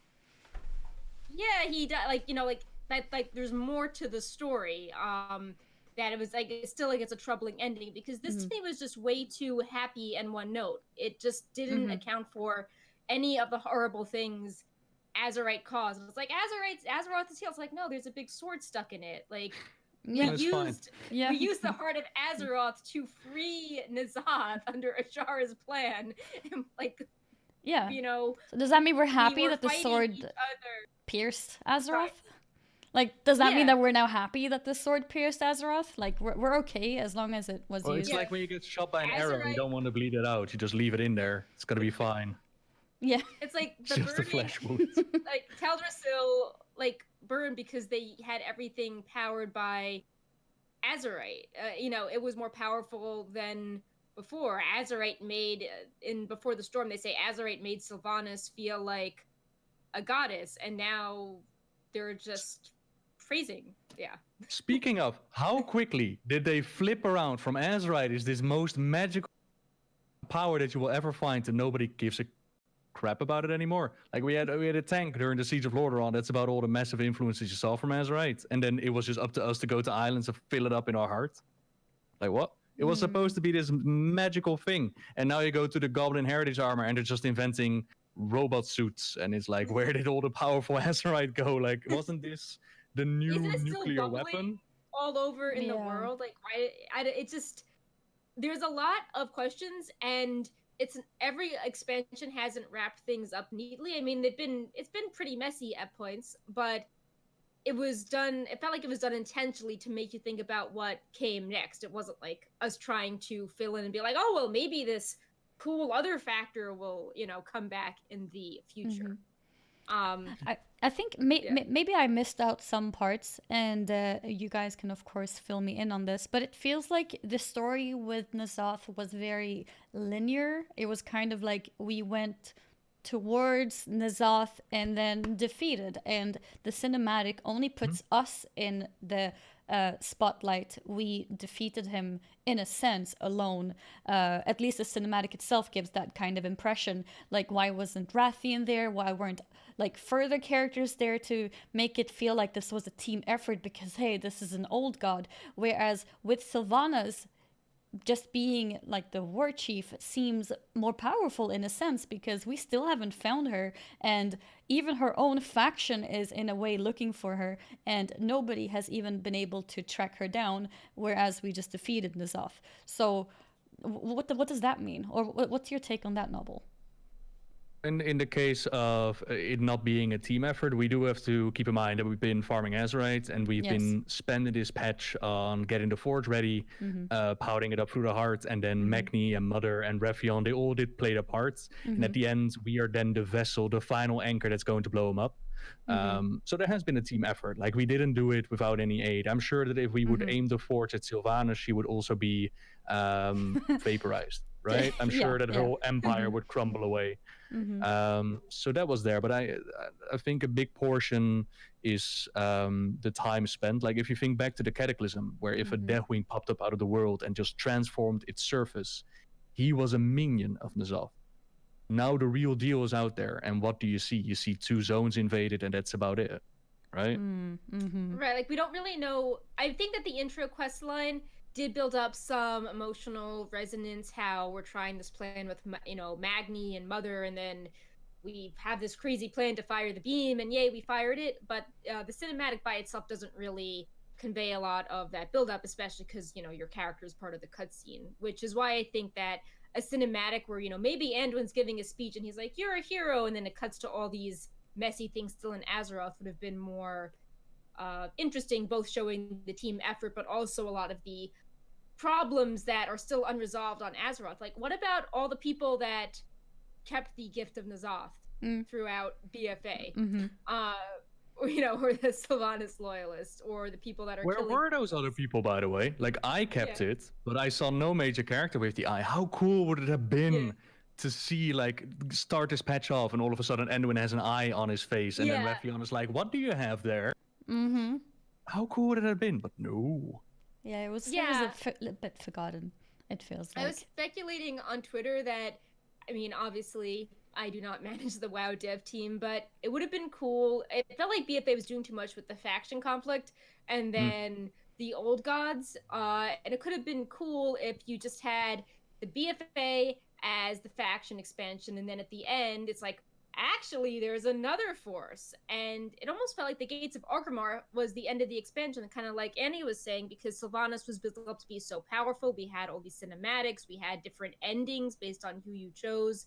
yeah, he died, like, like that, like there's more to the story. That it was like, it's still like it's a troubling ending, because this to me was just way too happy and one note. It just didn't account for any of the horrible things Azerite caused. It's like Azeroth is healed. It's like, no, there's a big sword stuck in it. Like, we used the heart of Azeroth to free Nezhat under Ashara's plan. And like, So does that mean we're happy that the sword pierced Azeroth? Sorry. Like, does that mean that we're now happy that the sword pierced Azeroth? Like, we're okay as long as it was used. It's like when you get shot by an arrow, you don't want to bleed it out. You just leave it in there. It's gonna be fine. Yeah. It's like the Just a flesh wound. like Teldrassil, like burned because they had everything powered by Azerite. It was more powerful than before. Azerite made Before the Storm, they say Azerite made Sylvanas feel like a goddess, and now they're just praising. Yeah. Speaking of, how quickly did they flip around from Azerite is this most magical power that you will ever find, and nobody gives a crap about it anymore. Like, we had a tank during the Siege of Lordaeron. That's about all the massive influences you saw from Azerite, and then it was just up to us to go to islands and fill it up in our heart. Like, what? It was supposed to be this magical thing, and now you go to the Goblin Heritage armor and they're just inventing robot suits, and it's like, where did all the powerful Azerite go? Like, wasn't this the new nuclear weapon all over in the world? Like, it just, there's a lot of questions, and every expansion hasn't wrapped things up neatly. I mean, it's been pretty messy at points, but it was done. It felt like it was done intentionally to make you think about what came next. It wasn't like us trying to fill in and be like, oh well, maybe this cool other factor will come back in the future. I think maybe I missed out some parts, and you guys can of course fill me in on this. But it feels like the story with N'alotha was very linear. It was kind of like we went towards N'alotha and then defeated, and the cinematic only puts us in the spotlight. We defeated him in a sense alone. At least the cinematic itself gives that kind of impression. Like, why wasn't Rathian there? Why weren't like further characters there to make it feel like this was a team effort? Because hey, this is an old god. Whereas with Sylvanas, just being like the war chief seems more powerful in a sense, because we still haven't found her, and even her own faction is in a way looking for her, and nobody has even been able to track her down, whereas we just defeated N'alotha. So what does that mean, or what's your take on that, Nobbel? In the case of it not being a team effort, we do have to keep in mind that we've been farming Azerites, and we've been spending this patch on getting the forge ready, powering it up through the heart, and then Magni and Mother and Revyon, they all did play their parts. And at the end, we are then the vessel, the final anchor that's going to blow them up. So there has been a team effort. Like, we didn't do it without any aid. I'm sure that if we would aim the forge at Sylvanas, she would also be vaporized, right? I'm sure that her whole empire would crumble away. So that was there, but I think a big portion is the time spent. Like, if you think back to the Cataclysm, where if a Deathwing popped up out of the world and just transformed its surface, he was a minion of N'alotha. Now the real deal is out there, and what do you see? You see 2 zones invaded, and that's about it, right? Right, like we don't really know. I think that the intro quest line did build up some emotional resonance, how we're trying this plan with Magni and Mother, and then we have this crazy plan to fire the beam, and yay, we fired it. But the cinematic by itself doesn't really convey a lot of that build up, especially because your character is part of the cutscene, which is why I think that a cinematic where maybe Anduin's giving a speech and he's like, you're a hero, and then it cuts to all these messy things still in Azeroth would have been more interesting, both showing the team effort but also a lot of the problems that are still unresolved on Azeroth. Like, what about all the people that kept the gift of N'alotha throughout BFA? Or the Sylvanas loyalists, or the people that are Where were those other people, by the way? Like, I kept it, but I saw no major character with the eye. How cool would it have been to see, like, start this patch off and all of a sudden Anduin has an eye on his face, and then Revyon is like, what do you have there? How cool would it have been? But no. Yeah, it was a bit forgotten, it feels like. I was speculating on Twitter that, I mean, obviously I do not manage the WoW dev team, but it would have been cool. It felt like BFA was doing too much with the faction conflict and then the old gods. And it could have been cool if you just had the BFA as the faction expansion, and then at the end, it's like, actually, there's another force. And it almost felt like the Gates of Orgrimmar was the end of the expansion, kind of like Annie was saying, because Sylvanas was built up to be so powerful. We had all these cinematics. We had different endings based on who you chose.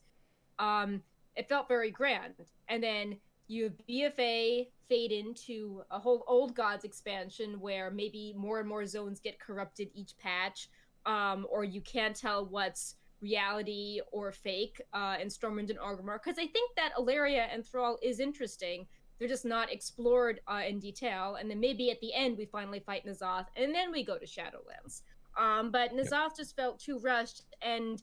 It felt very grand. And then you have BFA fade into a whole Old Gods expansion where maybe more and more zones get corrupted each patch, or you can't tell what's reality or fake in Stormwind and Orgrimmar, because I think that Ilaria and Thrall is interesting. They're just not explored in detail, and then maybe at the end we finally fight N'alotha, and then we go to Shadowlands. But N'alotha just felt too rushed, and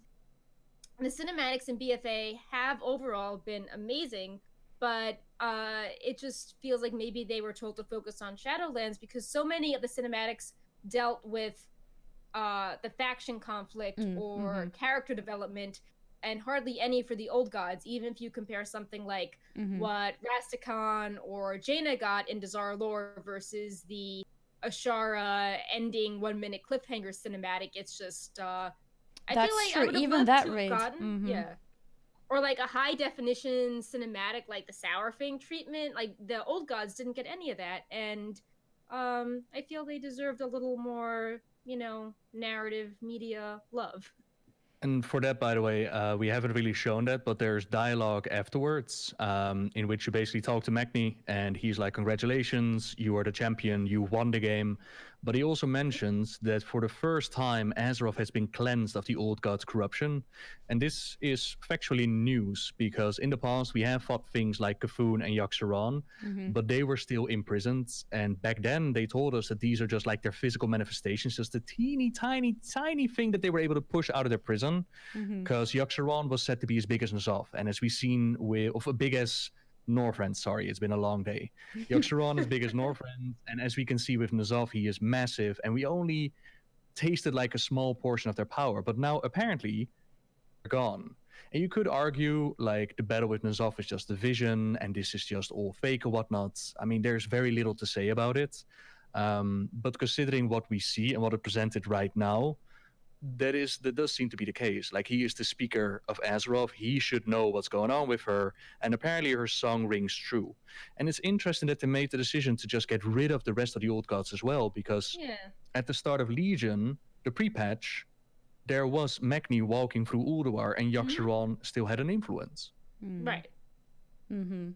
the cinematics in BFA have overall been amazing, but it just feels like maybe they were told to focus on Shadowlands because so many of the cinematics dealt with the faction conflict or character development, and hardly any for the old gods, even if you compare something like what Rastakhan or Jaina got in Dazar lore versus the Ashara ending 1-minute cliffhanger cinematic. It's just I That's feel like true. I would have Even loved that to have rate. gotten, or like a high definition cinematic like the Sourfang treatment. Like, the old gods didn't get any of that, and I feel they deserved a little more narrative media love. And for that, by the way, we haven't really shown that, but there's dialogue afterwards in which you basically talk to Magni, and he's like, "Congratulations, you are the champion, you won the game." But he also mentions that for the first time, Azeroth has been cleansed of the old god's corruption. And this is factually news, because in the past we have fought things like Cthulhu and Yogg-Saron, but they were still imprisoned. And back then they told us that these are just like their physical manifestations, just a teeny, tiny, tiny thing that they were able to push out of their prison. Because Yogg-Saron was said to be as big as N'Zoth. And as we've seen of big as Northrend, sorry, it's been a long day. Yogg-Saron is big as Northrend, and as we can see with N'Zoth, he is massive, and we only tasted like a small portion of their power, but now apparently they're gone. And you could argue like the battle with N'Zoth is just a vision, and this is just all fake or whatnot. I mean, there's very little to say about it, but considering what we see and what is presented right now, that does seem to be the case. Like, he is the speaker of Azeroth. He should know what's going on with her, and apparently her song rings true. And it's interesting that they made the decision to just get rid of the rest of the old gods as well, because at the start of Legion, the pre-patch, there was Magni walking through Ulduar, and Yogg-Saron still had an influence. Right. And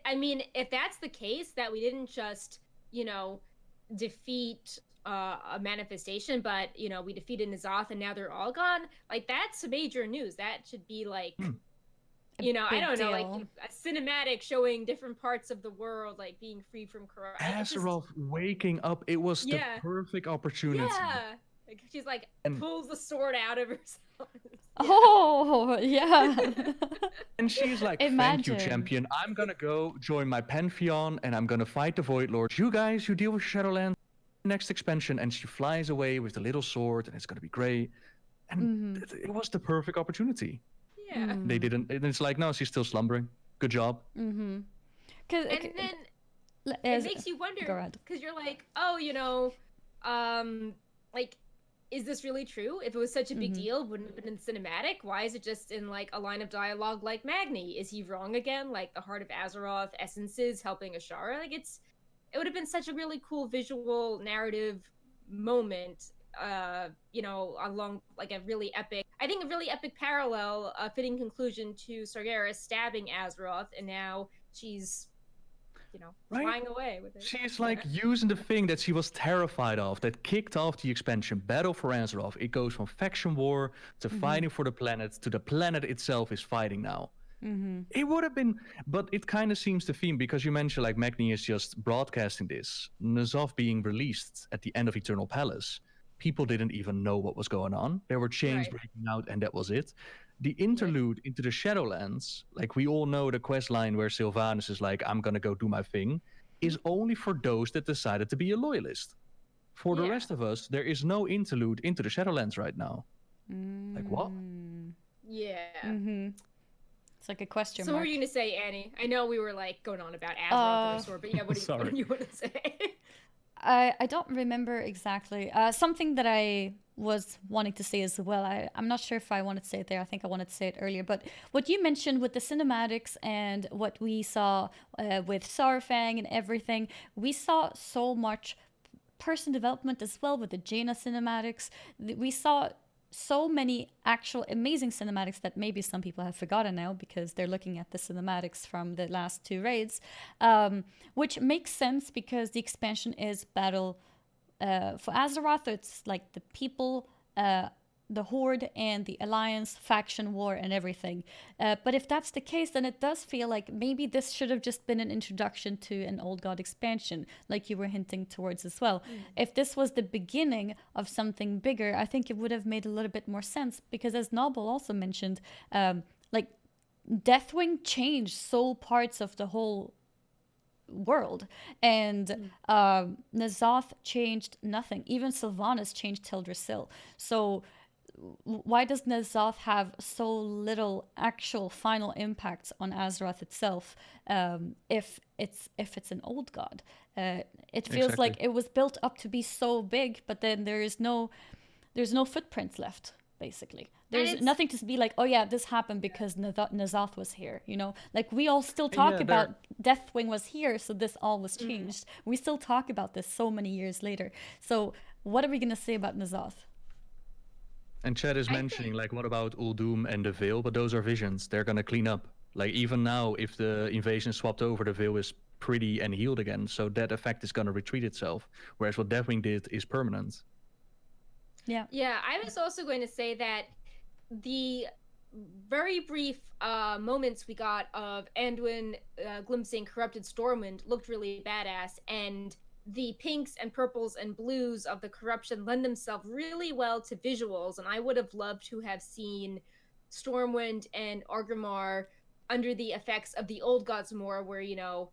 I mean, if that's the case, that we didn't just, defeat a manifestation, but we defeated N'Zoth and now they're all gone, like, that's major news. That should be like I don't know, like a cinematic showing different parts of the world like being free from corruption. Azeroth waking up, it was the perfect opportunity. Like, she's like pulls the sword out of herself. And she's like, "Thank you, champion. I'm gonna go join my pantheon and I'm gonna fight the Void Lords. You guys, you deal with Shadowlands next expansion." And she flies away with the little sword, and it's gonna be great. And it was the perfect opportunity. They didn't, and it's like, no, she's still slumbering. Good job. And then it makes you wonder, because you're like, like, is this really true? If it was such a big deal, wouldn't it have been in cinematic? Why is it just in like a line of dialogue like Magni? Is he wrong again? Like, the Heart of Azeroth essences helping Ashara? Like, it would have been such a really cool visual narrative moment, along like a really epic parallel, fitting conclusion to Sargeras stabbing Azeroth, and now she's flying away with it. She's like using the thing that she was terrified of, that kicked off the expansion, Battle for Azeroth. It goes from faction war to fighting for the planet to the planet itself is fighting now. It would have been, but it kind of seems the theme, because you mentioned like Magni is just broadcasting this. N'Zoth being released at the end of Eternal Palace, people didn't even know what was going on. There were chains breaking out, and that was it. The interlude into the Shadowlands, like we all know the quest line where Sylvanas is like, "I'm gonna go do my thing," is only for those that decided to be a loyalist. For the rest of us, there is no interlude into the Shadowlands right now. Like, what? It's like a question mark. So what were you gonna say, Annie? I know we were like going on about Azeroth or but what do you want to say? I don't remember exactly. Something that I was wanting to say as well. I'm not sure if I wanted to say it there. I think I wanted to say it earlier. But what you mentioned with the cinematics and what we saw with Saurfang and everything, we saw so much person development as well with the Jaina cinematics. We saw so many actual amazing cinematics that maybe some people have forgotten now because they're looking at the cinematics from the last two raids, which makes sense because the expansion is battle for Azeroth. It's like the people, the Horde and the Alliance, faction war and everything. But if that's the case, then it does feel like maybe this should have just been an introduction to an Old God expansion, like you were hinting towards as well. If this was the beginning of something bigger, I think it would have made a little bit more sense, because as Nobbel also mentioned, like Deathwing changed soul parts of the whole world, and N'Zoth changed nothing. Even Sylvanas changed Teldrassil. So why does N'Zoth have so little actual final impact on Azeroth itself, if it's an old god? It feels like it was built up to be so big, but then there's no footprints left. Basically, there's nothing to be like, oh yeah, this happened because N'Zoth was here. Like we all still talk about Deathwing was here, so this all was changed. We still talk about this so many years later. So what are we gonna say about N'Zoth? And Chad is I mentioning, think- like, what about Uldum and the Veil? But those are visions. They're gonna clean up. Like, even now, if the invasion swapped over, the Veil is pretty and healed again. So that effect is gonna retreat itself. Whereas what Deathwing did is permanent. Yeah. Yeah, I was also going to say that the very brief moments we got of Anduin glimpsing corrupted Stormwind looked really badass, and the pinks and purples and blues of the corruption lend themselves really well to visuals, and I would have loved to have seen Stormwind and Orgrimmar under the effects of the old gods more, where, you know,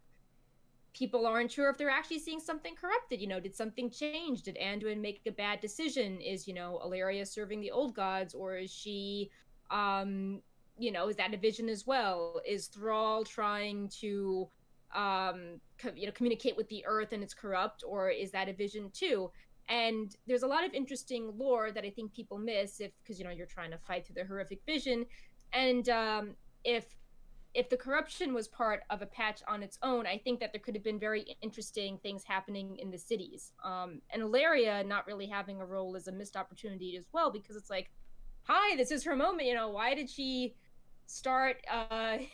people aren't sure if they're actually seeing something corrupted. You know, did something change? Did Anduin make a bad decision? Is, you know, Ilaria serving the old gods, or is she, you know, is that a vision as well? Is Thrall trying to, you know, communicate with the earth and it's corrupt, or is that a vision too? And there's a lot of interesting lore that I think people miss because, you know, you're trying to fight through the horrific vision, and if the corruption was part of a patch on its own, I think that there could have been very interesting things happening in the cities. And Ilaria not really having a role is a missed opportunity as well, because it's like, hi, this is her moment. You know, why did she start?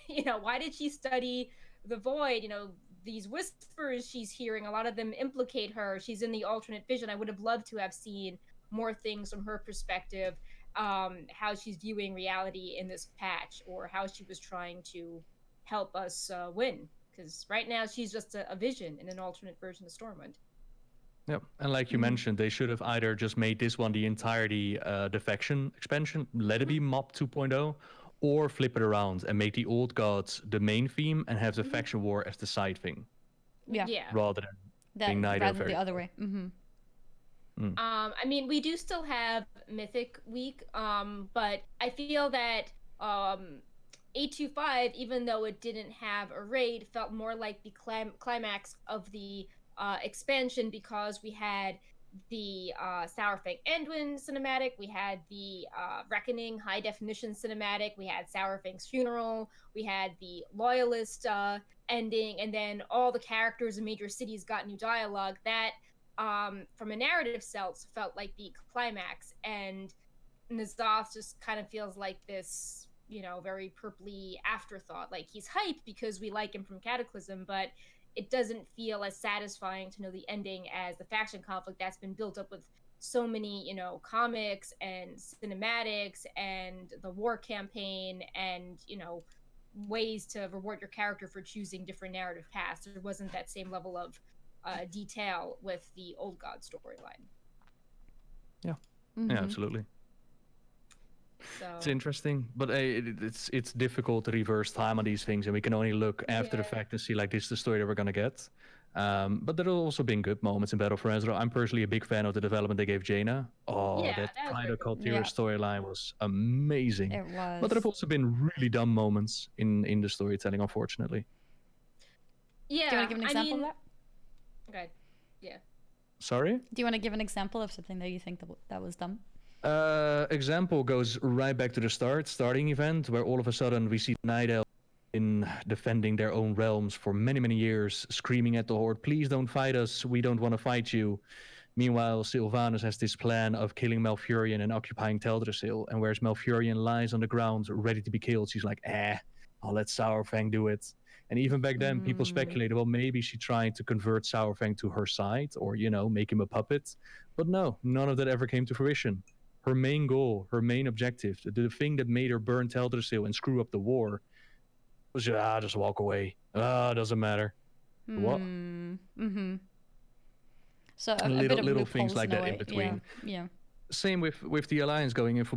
You know, why did she study the void? You know, these whispers she's hearing, a lot of them implicate her. She's in the alternate vision. I would have loved to have seen more things from her perspective, how she's viewing reality in this patch, or how she was trying to help us win. Because right now she's just a vision in an alternate version of Stormwind. Yep. And like you mentioned, they should have either just made this one the entirety defection expansion, let it be Mob 2.0, or flip it around and make the old gods the main theme and have the faction war as the side thing. Yeah. Rather than being neither. Rather than the other way. Mm-hmm. I mean, we do still have Mythic Week, but I feel that 825, even though it didn't have a raid, felt more like the climax of the expansion, because we had the Sourfang Anduin cinematic, we had the Reckoning high definition cinematic, we had Sourfang's funeral, we had the Loyalist ending, and then all the characters in major cities got new dialogue. That from a narrative sense felt like the climax, and N'Zoth just kind of feels like this, you know, very purpley afterthought. Like, he's hyped because we like him from Cataclysm, but it doesn't feel as satisfying to know the ending as the faction conflict that's been built up with so many, you know, comics and cinematics and the war campaign and, you know, ways to reward your character for choosing different narrative paths. There wasn't that same level of detail with the old god storyline. Yeah. Mm-hmm. Yeah, absolutely. So It's interesting, but it's difficult to reverse time on these things, and we can only look after the fact and see, like, this is the story that we're gonna get. But there have also been good moments in Battle for Azeroth. I'm personally a big fan of the development they gave Jaina. Oh, Yeah, that that was kind very of cool. Kaltir Yeah. storyline was amazing. It was. But there have also been really dumb moments in the storytelling, unfortunately. yeah, Do you want to give an example I mean, of that? Okay. Yeah. Sorry? Do you want to give an example of something that you think that was dumb? Example goes right back to the starting event, where all of a sudden we see Night Elves in defending their own realms for many, many years, screaming at the Horde, please don't fight us, we don't want to fight you. Meanwhile, Sylvanas has this plan of killing Malfurion and occupying Teldrassil, and whereas Malfurion lies on the ground ready to be killed, she's like, I'll let Sourfang do it. And even back then, people speculated, well, maybe she tried to convert Sourfang to her side, or, you know, make him a puppet. But no, none of that ever came to fruition. Her main goal, her main objective, the thing that made her burn Teldrassil and screw up the war, was just walk away. Doesn't matter. What? Mm-hmm. So a Little- bit of little things loopholes like in a that in way. between. Yeah. Same with the Alliance going in for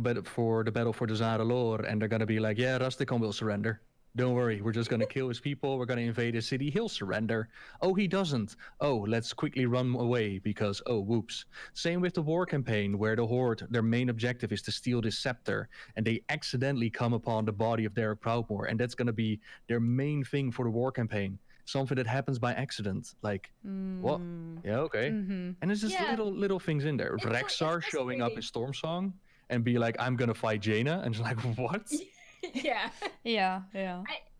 the battle for the Ny'alotha, and they're gonna be like, yeah, Rastakhan will surrender. Don't worry, we're just gonna kill his people, we're gonna invade his city, he'll surrender. Oh, he doesn't. Oh, let's quickly run away because, oh, whoops. Same with the war campaign, where the Horde, their main objective is to steal this scepter, and they accidentally come upon the body of Derek Proudmoore, and that's gonna be their main thing for the war campaign. Something that happens by accident. Like, what? Yeah, okay. Mm-hmm. And it's just Yeah. little things in there. It's Rexar showing up frustrating. in Stormsong and be like, I'm gonna fight Jaina, and it's like, what? Yeah. Yeah.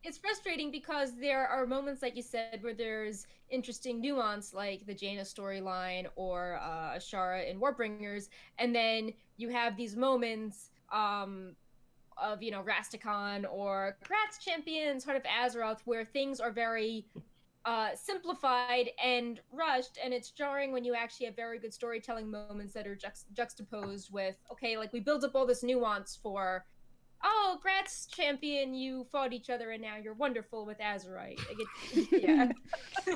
it's frustrating because there are moments, like you said, where there's interesting nuance, like the Jaina storyline or Ashara in Warbringers, and then you have these moments of Rastakhan or Gratz Champions, Heart of Azeroth, where things are very simplified and rushed, and it's jarring when you actually have very good storytelling moments that are juxtaposed with, okay, like we build up all this nuance for, oh, Gratz Champion, you fought each other and now you're wonderful with Azerite. Like yeah.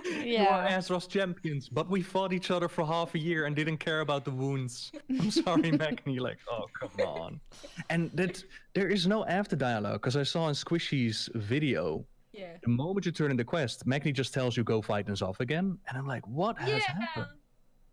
You are Azeroth's champions, but we fought each other for half a year and didn't care about the wounds. I'm sorry, Magni. Like, oh, come on. And that there is no after dialogue, because I saw in Squishy's video, Yeah. the moment you turn in the quest, Magni just tells you go fight N'Zoth again, and I'm like, what has happened?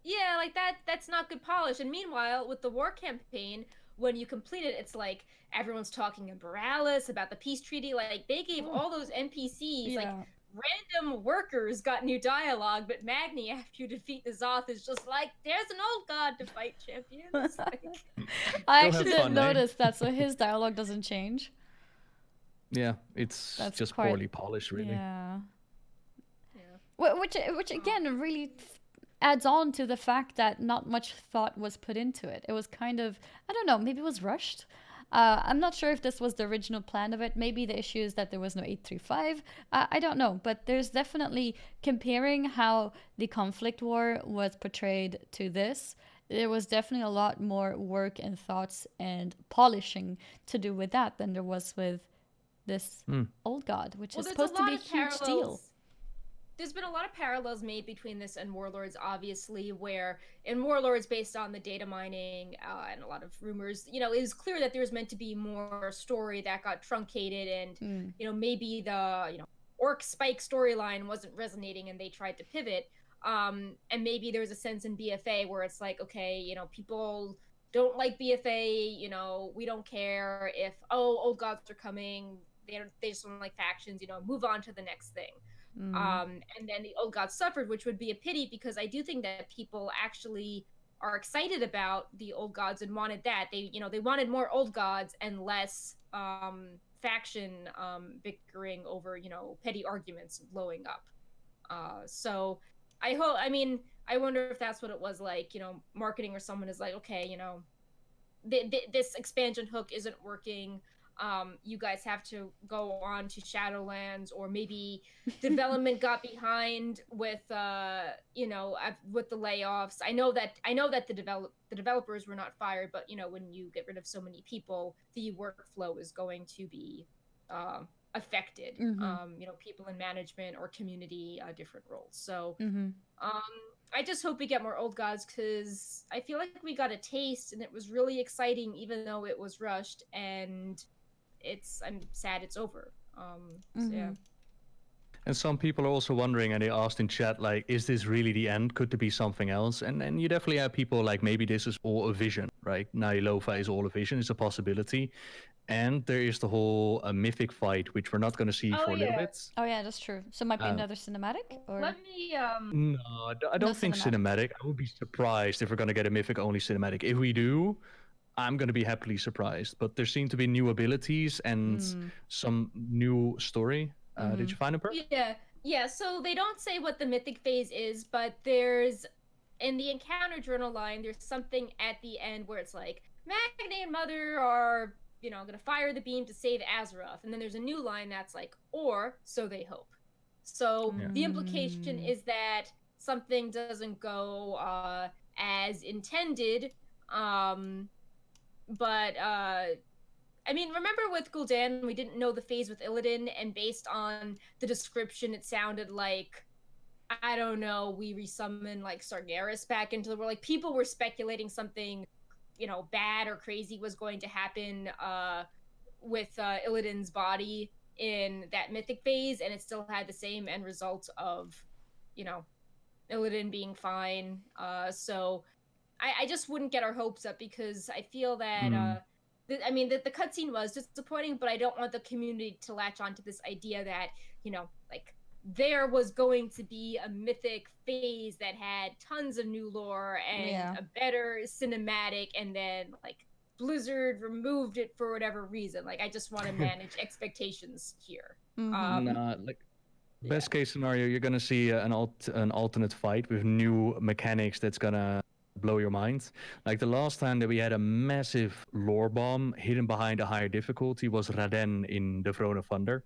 Yeah, like that's not good polish. And meanwhile, with the war campaign, when you complete it, it's like everyone's talking in Borealis about the peace treaty. Like they gave all those NPCs like random workers got new dialogue, but Magni, after you defeat N'Zoth, is just like, there's an old god to fight, champions. Like, I actually didn't notice that, so his dialogue doesn't change. Yeah, it's just poorly polished, really. Yeah. Which again really adds on to the fact that not much thought was put into it. It was kind of, I don't know, maybe it was rushed. I'm not sure if this was the original plan of it. Maybe the issue is that there was no 835. I don't know, but there's definitely, comparing how the conflict war was portrayed to this, there was definitely a lot more work and thoughts and polishing to do with that than there was with this old god, which is supposed to be a huge deal. There's been a lot of parallels made between this and Warlords, obviously, where in Warlords, based on the data mining and a lot of rumors, it was clear that there was meant to be more story that got truncated, and maybe the orc spike storyline wasn't resonating and they tried to pivot. And maybe there was a sense in BFA where it's like, okay, people don't like BFA, we don't care if old gods are coming, they just don't like factions, move on to the next thing. And then the old gods suffered, which would be a pity, because I do think that people actually are excited about the old gods and wanted that. They wanted more old gods and less faction bickering over petty arguments blowing up. So I wonder if that's what it was like, marketing, or someone is like, okay, this expansion hook isn't working. You guys have to go on to Shadowlands, or maybe development got behind with with the layoffs. I know that the developers were not fired, but when you get rid of so many people, the workflow is going to be affected. People in management or community, different roles. So I just hope we get more old gods, because I feel like we got a taste and it was really exciting, even though it was rushed, and I'm sad it's over. So yeah. And some people are also wondering, and they asked in chat, like, is this really the end? Could there be something else? And you definitely have people like, maybe this is all a vision, right? Ny'alotha is all a vision, it's a possibility. And there is the whole mythic fight, which we're not going to see for a little bit. Oh yeah, that's true. So it might be another cinematic? Or? Let me No, I don't think cinematic. I would be surprised if we're going to get a mythic only cinematic. If we do, I'm going to be happily surprised. But there seem to be new abilities and some new story. Did you find a person? Yeah. So they don't say what the mythic phase is, but there's, in the encounter journal line, there's something at the end where it's like, Magni and Mother are, going to fire the beam to save Azeroth. And then there's a new line that's like, or so they hope. So the implication is that something doesn't go as intended. Remember with Gul'dan, we didn't know the phase with Illidan, and based on the description, it sounded like, I don't know, we resummon like Sargeras back into the world. Like, people were speculating something, bad or crazy was going to happen with Illidan's body in that mythic phase, and it still had the same end result of, Illidan being fine. So I just wouldn't get our hopes up, because I feel that the cutscene was disappointing, but I don't want the community to latch onto this idea that, there was going to be a mythic phase that had tons of new lore and a better cinematic, and then, Blizzard removed it for whatever reason. I just want to manage expectations here. Nah, like best case scenario, you're gonna see an alternate fight with new mechanics that's gonna blow your mind. Like the last time that we had a massive lore bomb hidden behind a higher difficulty was Raden in the Throne of Thunder,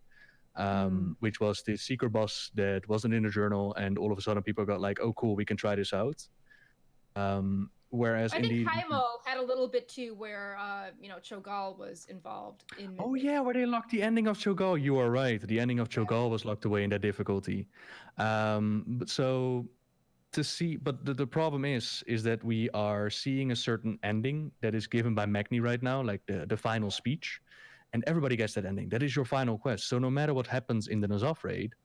which was the secret boss that wasn't in the journal, and all of a sudden people got like, "Oh, cool, we can try this out." Whereas I think indeed, Kaimo had a little bit too, where Cho'Gall was involved in. oh Mythic. yeah, where they locked the ending of Cho'Gall. You are right. The ending of Cho'Gall was locked away in that difficulty. But so to see, but the problem is that we are seeing a certain ending that is given by Magni right now, like the final speech, and everybody gets that ending. That is your final quest. So no matter what happens in the N'Zoth raid,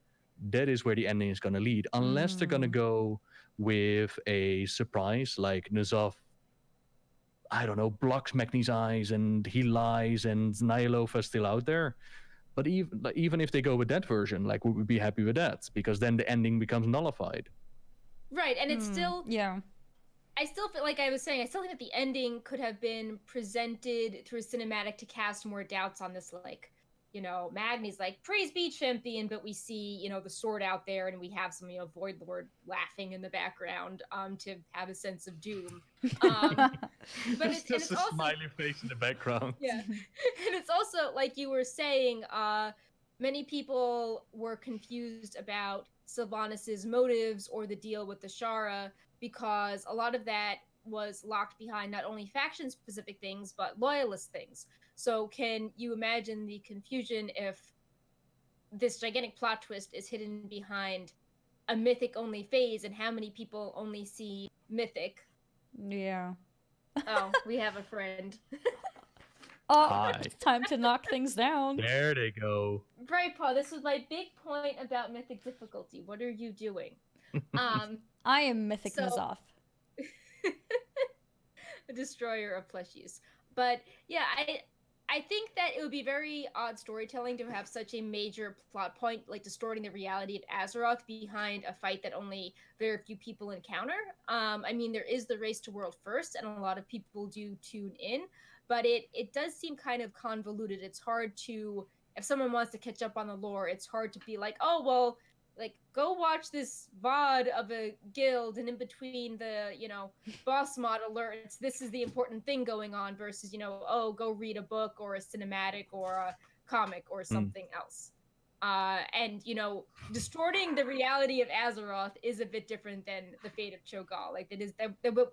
that is where the ending is going to lead, unless they're going to go with a surprise like N'Zoth, I don't know, blocks Magni's eyes and he lies and Ny'alotha is still out there. But even if they go with that version, like, would we be happy with that? Because then the ending becomes nullified. Right, and it's still. Yeah. I still feel like I was saying. I still think that the ending could have been presented through a cinematic to cast more doubts on this, like. Magni's like, praise be champion, but we see, the sword out there and we have some, Void Lord laughing in the background to have a sense of doom. But it's just a also, smiley face in the background. Yeah. And it's also, like you were saying, many people were confused about Sylvanas' motives or the deal with the Shara, because a lot of that was locked behind not only faction-specific things, but loyalist things. So can you imagine the confusion if this gigantic plot twist is hidden behind a Mythic-only phase, and how many people only see Mythic? Yeah. Oh, we have a friend. It's time to knock things down. There they go. Right, Paul, this was my big point about Mythic difficulty. What are you doing? I am Mythic N'Zoth. A destroyer of plushies. But yeah, I think that it would be very odd storytelling to have such a major plot point, like distorting the reality of Azeroth behind a fight that only very few people encounter. I mean, there is the race to world first, and a lot of people do tune in, but it does seem kind of convoluted. It's hard to, if someone wants to catch up on the lore, it's hard to be like, oh, well, like, go watch this VOD of a guild, and in between the, boss mod alerts, this is the important thing going on, versus, oh, go read a book or a cinematic or a comic or something else. And, distorting the reality of Azeroth is a bit different than the fate of Cho'Gall. Like,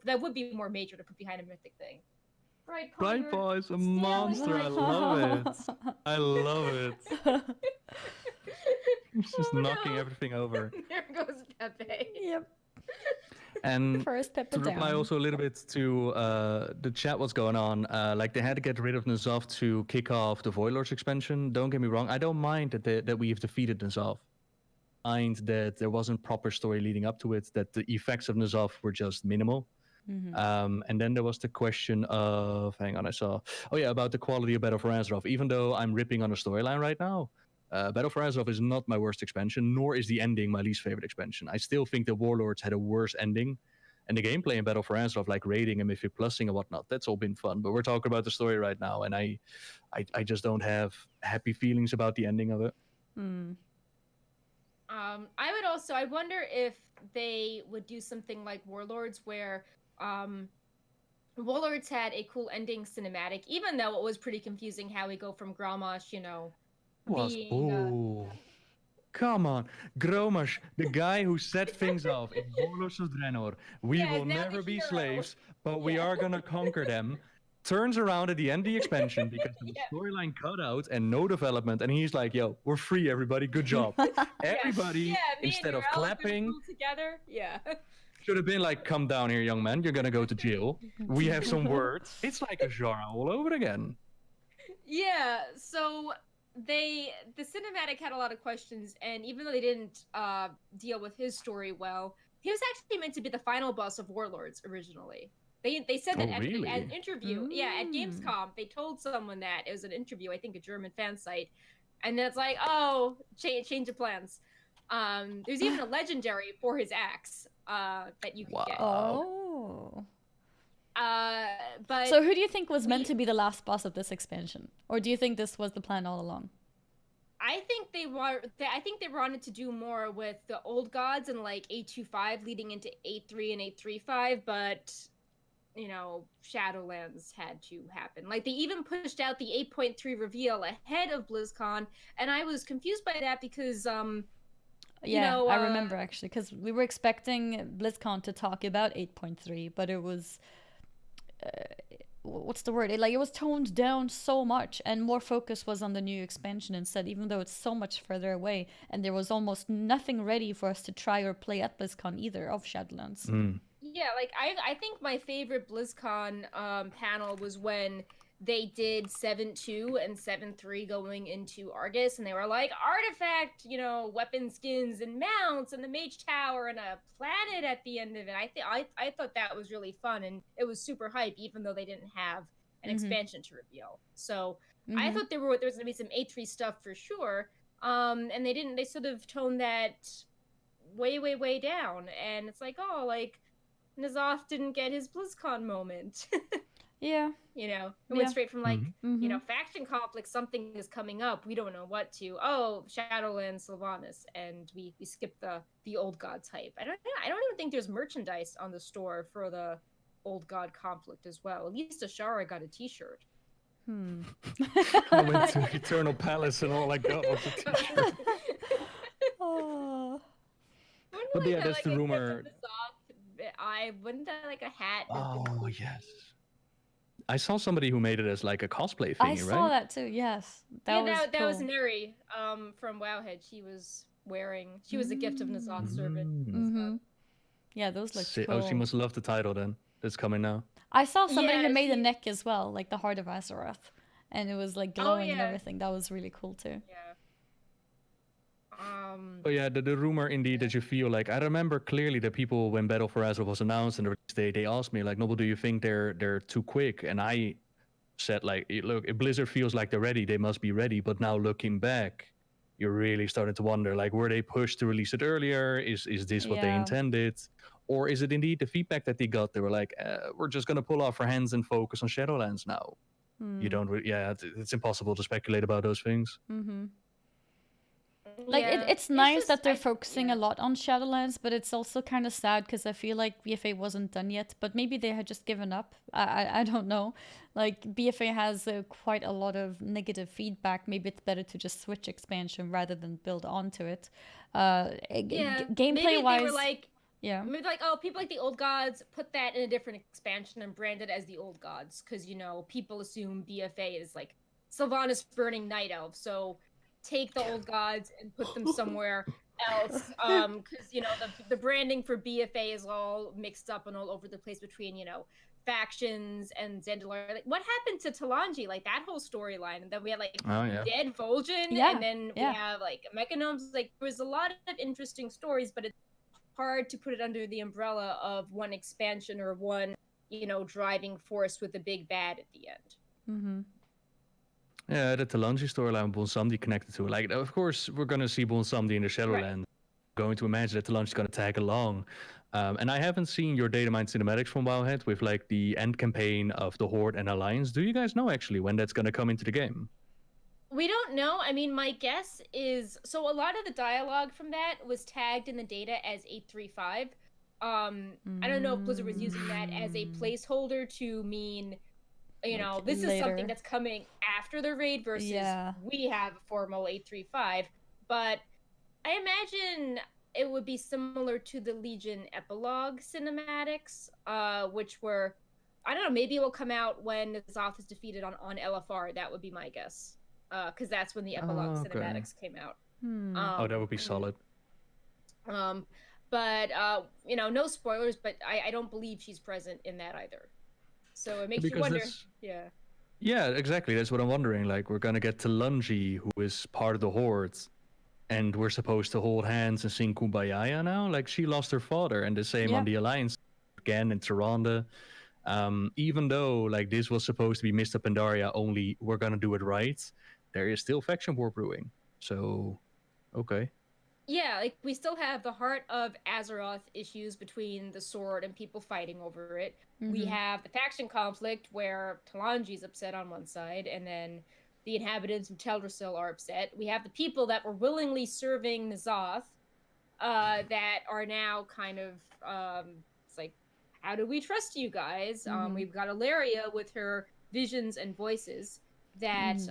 that would be more major to put behind a Mythic thing. Right, Paul, Right, Paul is a monster. I love it. I love it. He's just knocking everything over. There goes Pepe. Yep. And First Pepe to reply down. also a little bit to the chat, what's going on, like they had to get rid of N'Zoth to kick off the Void Lords expansion. Don't get me wrong, I don't mind that we have defeated N'Zoth. I mind that there wasn't proper story leading up to it, that the effects of N'Zoth were just minimal. And then there was the question of, about the quality of Battle for Azeroth. Even though I'm ripping on the storyline right now, Battle for Azeroth is not my worst expansion, nor is the ending my least favorite expansion. I still think the Warlords had a worse ending, and the gameplay in Battle for Azeroth, like raiding and Mythic Plusing and whatnot, that's all been fun. But we're talking about the story right now, and I just don't have happy feelings about the ending of it. I wonder if they would do something like Warlords, where Warlords had a cool ending cinematic, even though it was pretty confusing how we go from Grommash, Come on, Gromash, the guy who set things off in Warlords of Draenor. We will never be slaves, but we are gonna conquer them. Turns around at the end of the expansion because the storyline cut out and no development, and he's like, "Yo, we're free, everybody. Good job." Everybody, instead of clapping, together, should have been like, "Come down here, young man. You're gonna go to jail. We have some words." It's like a genre all over again. Yeah. So the cinematic had a lot of questions, and even though they didn't deal with his story well, he was actually meant to be the final boss of Warlords originally. They said that at an interview. Yeah, at Gamescom, they told someone that. It was an interview, I think a German fan site, and then it's like, oh, change of plans. There's even a legendary for his axe that you can get. Oh. But so who do you think was meant to be the last boss of this expansion? Or do you think this was the plan all along? I think I think they wanted to do more with the old gods and like 825 leading into 83 and 835, but Shadowlands had to happen. Like they even pushed out the 8.3 reveal ahead of BlizzCon, and I was confused by that because Yeah, I remember actually, because we were expecting BlizzCon to talk about 8.3, but it was what's the word? It was toned down so much, and more focus was on the new expansion instead, even though it's so much further away, and there was almost nothing ready for us to try or play at BlizzCon either of Shadowlands. Yeah, like I think my favorite BlizzCon panel was when they did 7.2 and 7.3 going into Argus, and they were like artifact, weapon skins and mounts and the mage tower and a planet at the end of it. I thought that was really fun, and it was super hype, even though they didn't have an expansion to reveal. So I thought there was gonna be some 8.3 stuff for sure. And they didn't. They sort of toned that way down, and it's like, oh, like N'alotha didn't get his BlizzCon moment. Yeah. It went straight from like, faction conflict, something is coming up, we don't know what to. Oh, Shadowlands, Sylvanas, and we skipped the old gods hype. I don't even think there's merchandise on the store for the old god conflict as well. At least Ashara got a t-shirt. I went to Eternal Palace and all I got was a t-shirt. Oh. But yeah, that's the rumor. Wouldn't that like a hat? Oh yes. I saw somebody who made it as like a cosplay thingy, right? I saw that too. Yes, that was Neri from Wowhead. She was a gift of Ny'alotha Serpent. Yeah, those look cool. Oh, she must love the title then. That's coming now. I saw somebody who made a neck as well, like the Heart of Azeroth, and it was like glowing and everything. That was really cool too. Yeah. But yeah, the rumor indeed that you feel like, I remember clearly that people, when Battle for Azeroth was announced and they asked me like, Nobbel, do you think they're too quick? And I said like, look, if Blizzard feels like they're ready, they must be ready. But now looking back, you're really starting to wonder, like, were they pushed to release it earlier? Is this what they intended? Or is it indeed the feedback that they got? They were like, we're just going to pull off our hands and focus on Shadowlands now. You don't it's impossible to speculate about those things. Like it's nice that they're focusing a lot on Shadowlands, but it's also kind of sad because I feel like BFA wasn't done yet. But maybe they had just given up. I don't know. Like BFA has quite a lot of negative feedback. Maybe it's better to just switch expansion rather than build onto it. Gameplay wise, they were like, maybe like, oh, people like the old gods, put that in a different expansion and brand it as the old gods, because people assume BFA is like Sylvanas burning night elf, so take the old gods and put them somewhere else, because the branding for BFA is all mixed up and all over the place between factions and Zendikar. Like, what happened to Talanji? Like that whole storyline, and then we had like dead Vol'jin, and then we have like Mechanomes. Like there was a lot of interesting stories, but it's hard to put it under the umbrella of one expansion or one driving force with a big bad at the end. Yeah, the Talanji storyline with Bonsamdi connected to it. Like, of course, we're going to see Bonsamdi in the Shadowlands. Right. Going to imagine that Talanji's going to tag along. And I haven't seen your data mine cinematics from Wowhead with like the end campaign of the Horde and Alliance. Do you guys know actually when that's going to come into the game? We don't know. I mean, my guess is, so a lot of the dialogue from that was tagged in the data as 835. I don't know if Blizzard was using that as a placeholder to mean, this is something that's coming after the raid versus we have a formal 835. But I imagine it would be similar to the Legion epilogue cinematics, which were, I don't know, maybe it will come out when N'alotha is defeated on LFR. That would be my guess. Because that's when the epilogue cinematics came out. That would be solid. But no spoilers, but I don't believe she's present in that either. So it makes you wonder. Yeah, exactly. That's what I'm wondering. Like, we're gonna get Talanji, who is part of the Horde, and we're supposed to hold hands and sing Kumbaya now. Like, she lost her father, and the same on the Alliance again in Tyrande. Even though like this was supposed to be Mr. Pandaria, only we're gonna do it right. There is still faction war brewing. So, okay. Yeah, like we still have the Heart of Azeroth issues between the Sword and people fighting over it. We have the faction conflict where Talanji's upset on one side, and then the inhabitants of Teldrassil are upset. We have the people that were willingly serving N'alotha that are now kind of it's like, how do we trust you guys? We've got Ilaria with her visions and voices that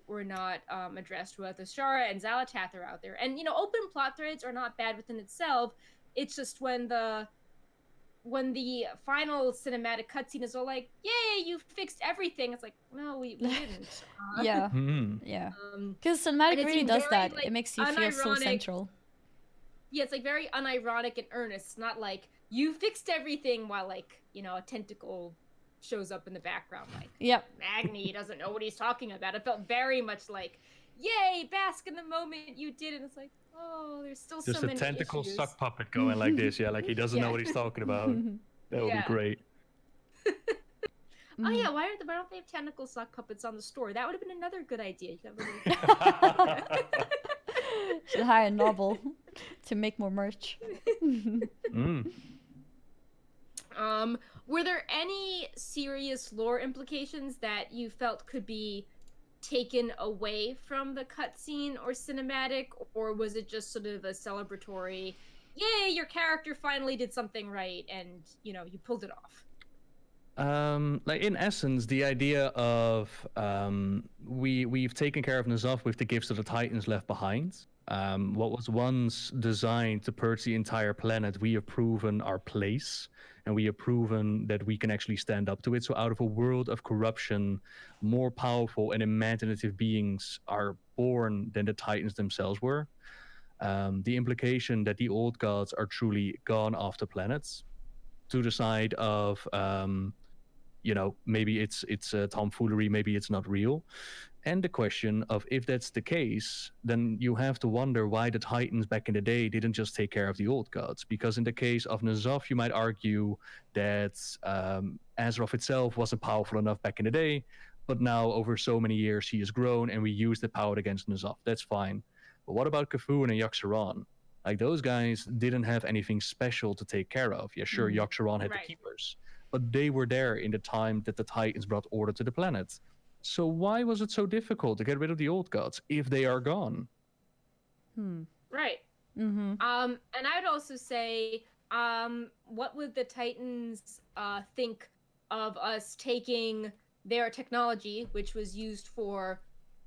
were not addressed with Ashara and Xalatath are out there. And open plot threads are not bad within itself. It's just when the final cinematic cutscene is all like, yay, you fixed everything. It's like, no, we didn't. Yeah. Yeah. Because cinematic really does that. Like, it makes you feel so central. Yeah, it's like very unironic and earnest. It's not like you fixed everything while like, a tentacle shows up in the background. Like, yep. Magni doesn't know what he's talking about. It felt very much like, yay, bask in the moment you did. And it's like, oh, there's still so many Just a tentacle issues. suck puppet going like this. Yeah, like he doesn't know what he's talking about. That would be great. Oh yeah, why don't they have tentacle sock puppets on the store? That would have been another good idea. You could should hire Nobbel to make more merch. Were there any serious lore implications that you felt could be taken away from the cutscene or cinematic, or was it just sort of a celebratory, yay, your character finally did something right, and you pulled it off? Like in essence, the idea of we've taken care of N'alotha with the gifts of the Titans left behind. What was once designed to purge the entire planet, we have proven our place, and we have proven that we can actually stand up to it. So out of a world of corruption, more powerful and imaginative beings are born than the Titans themselves were. The implication that the old gods are truly gone off the planets, to the side of maybe it's tomfoolery, maybe it's not real. And the question of, if that's the case, then you have to wonder why the Titans back in the day didn't just take care of the old gods. Because in the case of N'alotha, you might argue that Azeroth itself wasn't powerful enough back in the day, but now over so many years he has grown and we use the power against N'alotha. That's fine. But what about K'Vuun and Yogg-Saron? Like, those guys didn't have anything special to take care of. Yeah, sure, Yogg-Saron had the Keepers, but they were there in the time that the Titans brought order to the planet. So why was it so difficult to get rid of the old gods if they are gone? Right. And I would also say, what would the Titans think of us taking their technology, which was used for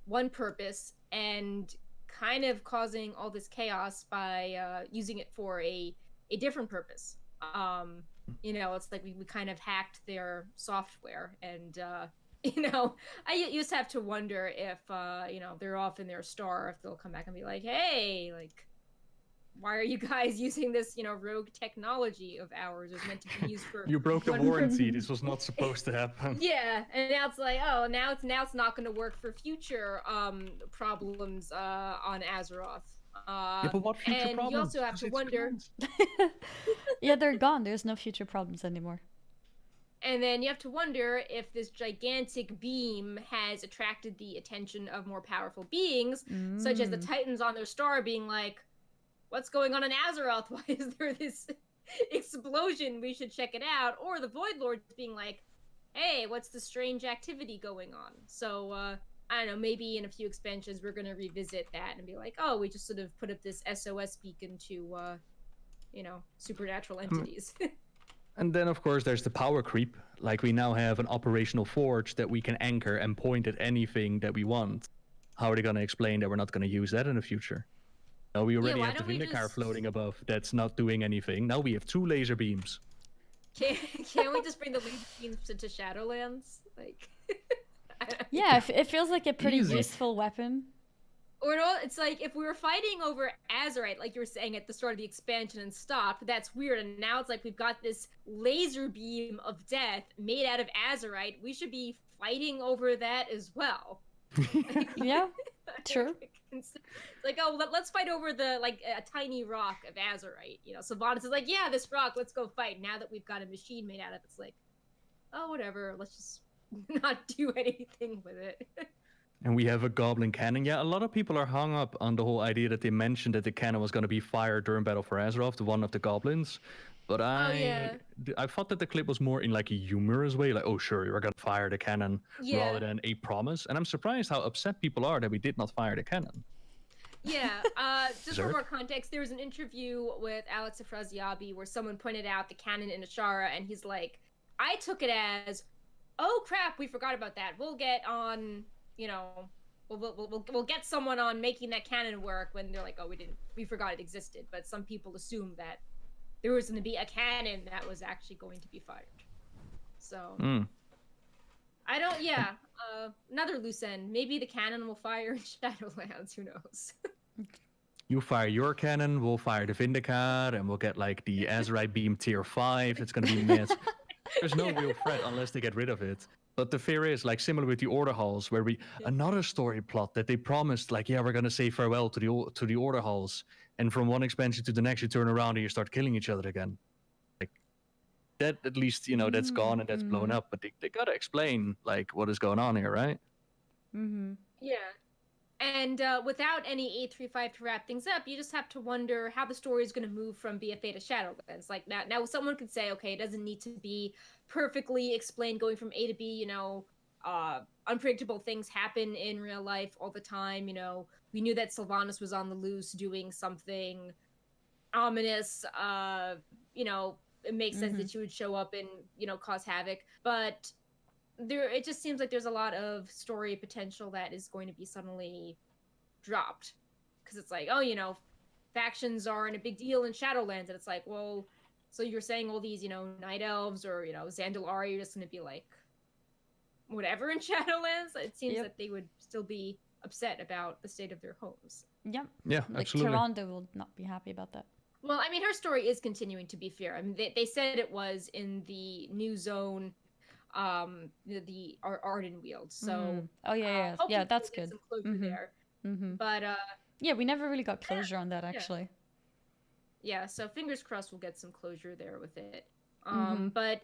one purpose, and kind of causing all this chaos by using it for a different purpose? It's like we kind of hacked their software, and I just have to wonder if they're off in their star, if they'll come back and be like, hey, like, why are you guys using this rogue technology of ours? It was meant to be used for you broke the warranty. This was not supposed to happen. Yeah, and now it's like, oh, now it's not going to work for future problems on Azeroth. Yeah, but what future and problems? You also have to wonder. Yeah, they're gone. There's no future problems anymore. And then you have to wonder if this gigantic beam has attracted the attention of more powerful beings, such as the Titans on their star being like, what's going on in Azeroth? Why is there this explosion? We should check it out. Or the Void Lords being like, hey, what's the strange activity going on? So, I don't know, maybe in a few expansions we're going to revisit that and be like, oh, we just sort of put up this SOS beacon to, supernatural entities. And then, of course, there's the power creep. Like, we now have an operational forge that we can anchor and point at anything that we want. How are they going to explain that we're not going to use that in the future? Now, we already have the Vindicar floating above that's not doing anything. Now we have 2 laser beams. Can't we just bring the laser beams to Shadowlands? Like, yeah, it feels like a pretty useful weapon. Or it's like, if we were fighting over Azerite, like you were saying at the start of the expansion, and stopped, that's weird. And now it's like we've got this laser beam of death made out of Azerite. We should be fighting over that as well. Yeah, true. It's like, oh, let's fight over a tiny rock of Azerite. Sylvanas is like, yeah, this rock, let's go fight. Now that we've got a machine made out of it, it's like, oh, whatever, let's just not do anything with it. And we have a Goblin Cannon. Yeah, a lot of people are hung up on the whole idea that they mentioned that the cannon was going to be fired during Battle for Azeroth, one of the goblins. But yeah. I thought that the clip was more in like a humorous way, like, oh sure, you're gonna fire the cannon, rather than a promise. And I'm surprised how upset people are that we did not fire the cannon. Yeah, just for more context, there was an interview with Alex Afrasiabi where someone pointed out the cannon in Ashara, and he's like, I took it as, oh crap, we forgot about that. We'll get on, you know, we'll get someone on making that cannon work, when they're like, oh, we forgot it existed. But some people assume that there was going to be a cannon that was actually going to be fired. So, I don't, another loose end. Maybe the cannon will fire in Shadowlands, who knows? You fire your cannon, we'll fire the Vindicat, and we'll get like the Azerite Beam tier 5. It's going to be mid. There's no real threat unless they get rid of it. But the fear is, like, similar with the Order Halls, where another story plot that they promised, like, yeah, we're going to say farewell to the Order Halls. And from one expansion to the next, you turn around and you start killing each other again. Like, that, at least, you know, that's gone and that's blown up. But they got to explain, like, what is going on here, right? Yeah. And without any 835 to wrap things up, you just have to wonder how the story is going to move from BFA to Shadowlands. Like, now someone could say, okay, it doesn't need to be perfectly explained going from A to B, you know, unpredictable things happen in real life all the time. You know, we knew that Sylvanas was on the loose doing something ominous. You know, it makes sense that she would show up and, you know, cause havoc. But it just seems like there's a lot of story potential that is going to be suddenly dropped, because it's like, oh, you know, factions aren't a big deal in Shadowlands, and it's like, well, so you're saying all these, you know, night elves or, you know, Zandalari are just going to be like whatever in Shadowlands? It seems that they would still be upset about the state of their homes. Yep. Yeah, like absolutely. Tyrande will not be happy about that. Well, I mean, her story is continuing, to be fair. I mean, they said it was in the new zone, the Arden Wield. So yeah, that's good. Some closure there. But yeah, we never really got closure on that, actually. Yeah, so fingers crossed we'll get some closure there with it. But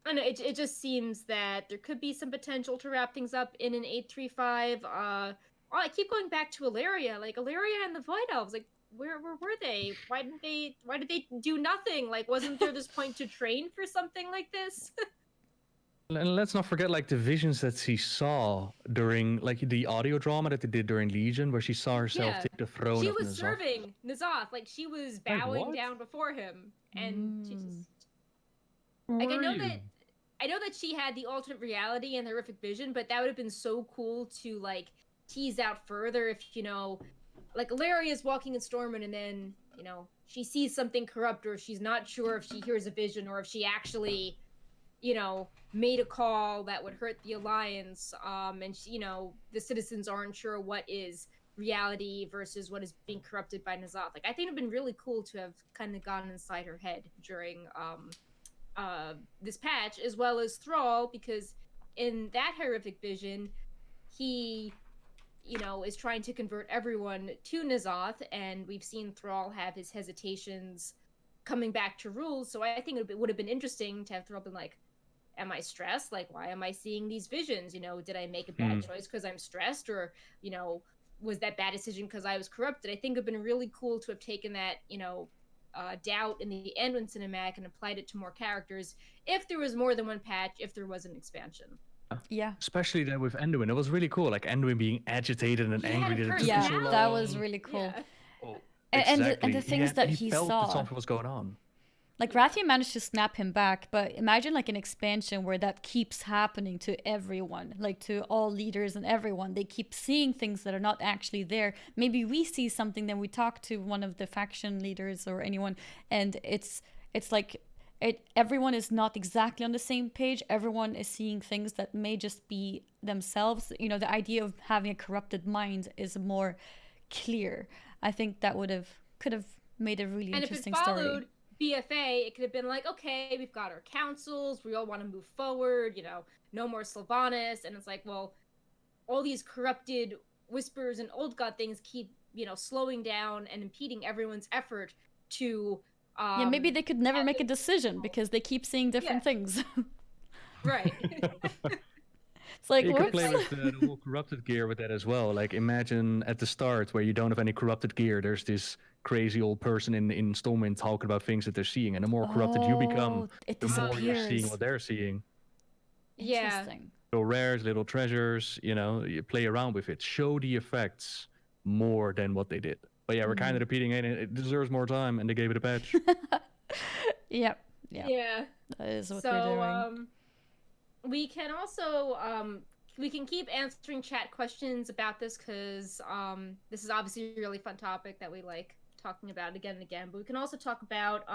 I don't know, it just seems that there could be some potential to wrap things up in an 835. I keep going back to Ilaria, like Ilaria and the Void Elves, like where were they? Why did they do nothing? Like, wasn't there this point to train for something like this? And let's not forget, like, the visions that she saw during, like, the audio drama that they did during Legion, where she saw herself take the throne of Nezhat. She was serving Nezhat, like, she was bowing down before him, and she just... Like, I know that she had the alternate reality and the horrific vision, but that would have been so cool to, like, tease out further if, you know, like, Ilaria is walking in Stormwind, and then, you know, she sees something corrupt, or she's not sure if she hears a vision, or if she actually... you know, made a call that would hurt the Alliance, and, you know, the citizens aren't sure what is reality versus what is being corrupted by Nezhat. Like, I think it would have been really cool to have kind of gone inside her head during this patch, as well as Thrall, because in that horrific vision, he, you know, is trying to convert everyone to Nezhat, and we've seen Thrall have his hesitations coming back to rule, so I think it would have been interesting to have Thrall been like, am I stressed? Like, why am I seeing these visions? You know, did I make a bad choice because I'm stressed? Or, you know, was that bad decision because I was corrupted? I think it would have been really cool to have taken that, you know, doubt in the Anduin cinematic and applied it to more characters if there was more than one patch, if there was an expansion. Yeah. Especially that with Anduin. It was really cool. Like, Anduin being agitated and angry that it took so long. That was really cool. Yeah. Oh, and the things that he felt saw. that something was going on. Like, Rathian managed to snap him back, but imagine, like, an expansion where that keeps happening to everyone, like, to all leaders and everyone. They keep seeing things that are not actually there. Maybe we see something, then we talk to one of the faction leaders or anyone, and it's like everyone is not exactly on the same page. Everyone is seeing things that may just be themselves. You know, the idea of having a corrupted mind is more clear. I think that could have made a really interesting story. BFA, it could have been like, okay, we've got our councils, we all want to move forward, you know, no more Sylvanas, and it's like, well, all these corrupted whispers and old god things keep, you know, slowing down and impeding everyone's effort to maybe they could never make a decision because they keep seeing different things. Right. It's like, You could whoops. play with the whole corrupted gear with that as well. Like imagine at the start where you don't have any corrupted gear, there's this crazy old person in Stormwind talking about things that they're seeing, and the more corrupted you become, Oh, it the more you're seeing disappears. what they're seeing. Yeah. Interesting. Little rares, little treasures, you play around with it. Show the effects more than what they did. But yeah, we're kind of repeating it. It deserves more time, and they gave it a patch. Yep. Yeah. That is what they're doing. We can also we can keep answering chat questions about this because this is obviously a really fun topic that we like talking about again and again. But we can also talk about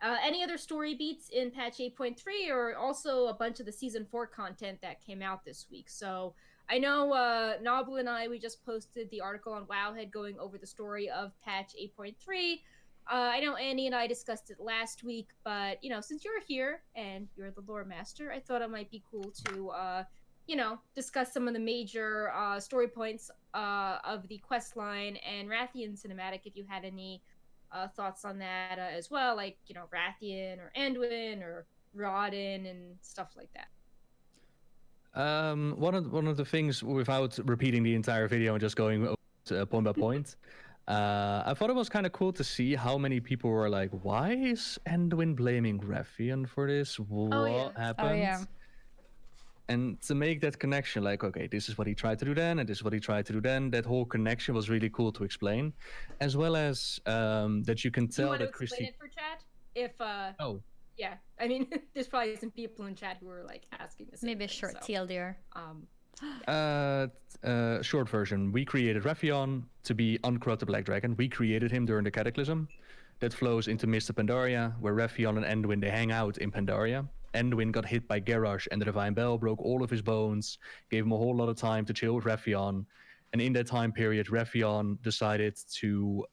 any other story beats in patch 8.3 or also a bunch of the season 4 content that came out this week. So I know Nobbel and we just posted the article on Wowhead going over the story of patch 8.3. I know Annie and I discussed it last week, but since you're here and you're the lore master, I thought it might be cool to discuss some of the major story points of the quest line and Rathian cinematic. If you had any thoughts on that as well, like Rathian or Anduin or Rodden and stuff like that. One of the things, without repeating the entire video and just going point by point. I thought it was kind of cool to see how many people were like, why is Anduin blaming Rathian for this? What happened? Oh, yeah. And to make that connection, like, okay, this is what he tried to do then, and this is what he tried to do then, that whole connection was really cool to explain. As well as that you can tell do you that want to explain it for chat? Oh. Yeah, I mean, there's probably some people in chat who are like asking this. Maybe a short TLDR. Short version. We created Rathian to be uncorrupted Black Dragon. We created him during the Cataclysm. That flows into Mist of Pandaria, where Rathian and Anduin, they hang out in Pandaria. Anduin got hit by Garrosh and the Divine Bell, broke all of his bones, gave him a whole lot of time to chill with Rathian. And in that time period, Rathian decided to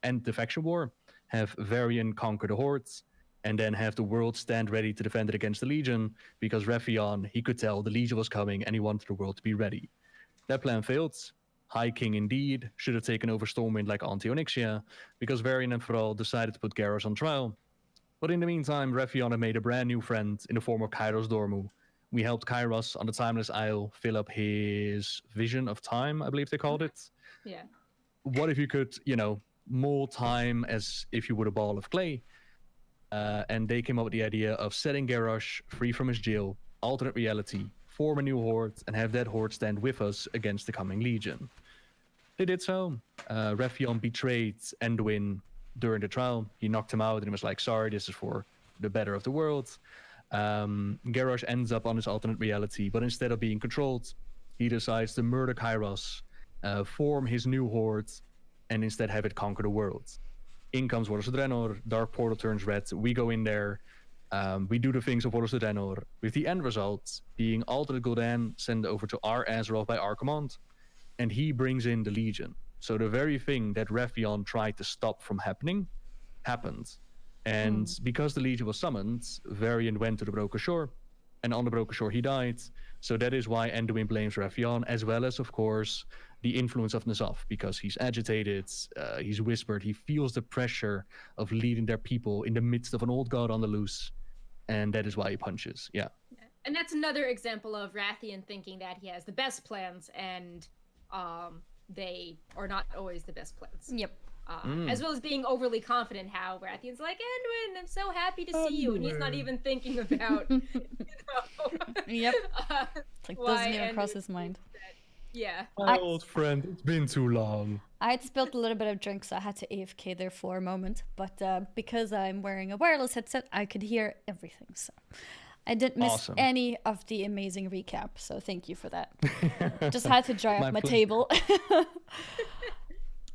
end the faction war, have Varian conquer the Hordes, and then have the world stand ready to defend it against the Legion, because Rathian, he could tell the Legion was coming and he wanted the world to be ready. That plan failed. High King indeed should have taken over Stormwind like Anti-Onyxia, because Varian and Thrall decided to put Garrosh on trial. But in the meantime, Rathian had made a brand new friend in the form of Kairos Dormu. We helped Kairos on the Timeless Isle fill up his vision of time, I believe they called it. Yeah. What if you could, mold time as if you would a ball of clay? And they came up with the idea of setting Garrosh free from his jail, alternate reality, form a new horde, and have that horde stand with us against the coming Legion. They did so. Rathian betrayed Anduin during the trial. He knocked him out and he was like, sorry, this is for the better of the world. Garrosh ends up on his alternate reality, but instead of being controlled, he decides to murder Kairos, form his new horde, and instead have it conquer the world. In comes Warlords of Draenor, Dark Portal turns red, we go in there, we do the things of Warlords of Draenor, with the end result being alternate Gul'dan sent over to our Azeroth by our command, and he brings in the Legion. So the very thing that Rathian tried to stop from happening, happened. And because the Legion was summoned, Varian went to the Broken Shore, and on the Broken Shore he died. So that is why Anduin blames Rathian, as well as, of course, the influence of Nezhat, because he's agitated, he's whispered, he feels the pressure of leading their people in the midst of an old god on the loose, and that is why he punches. Yeah. And that's another example of Rathian thinking that he has the best plans, and they are not always the best plans. Yep. As well as being overly confident, how Rathian's like, Anduin, I'm so happy to see you, and he's not even thinking about, Yep. It's like doesn't even cross his mind. Yeah. My old friend, it's been too long. I had spilled a little bit of drink, so I had to AFK there for a moment. But because I'm wearing a wireless headset, I could hear everything. So I didn't miss any of the amazing recap. So thank you for that. Just had to dry up my table.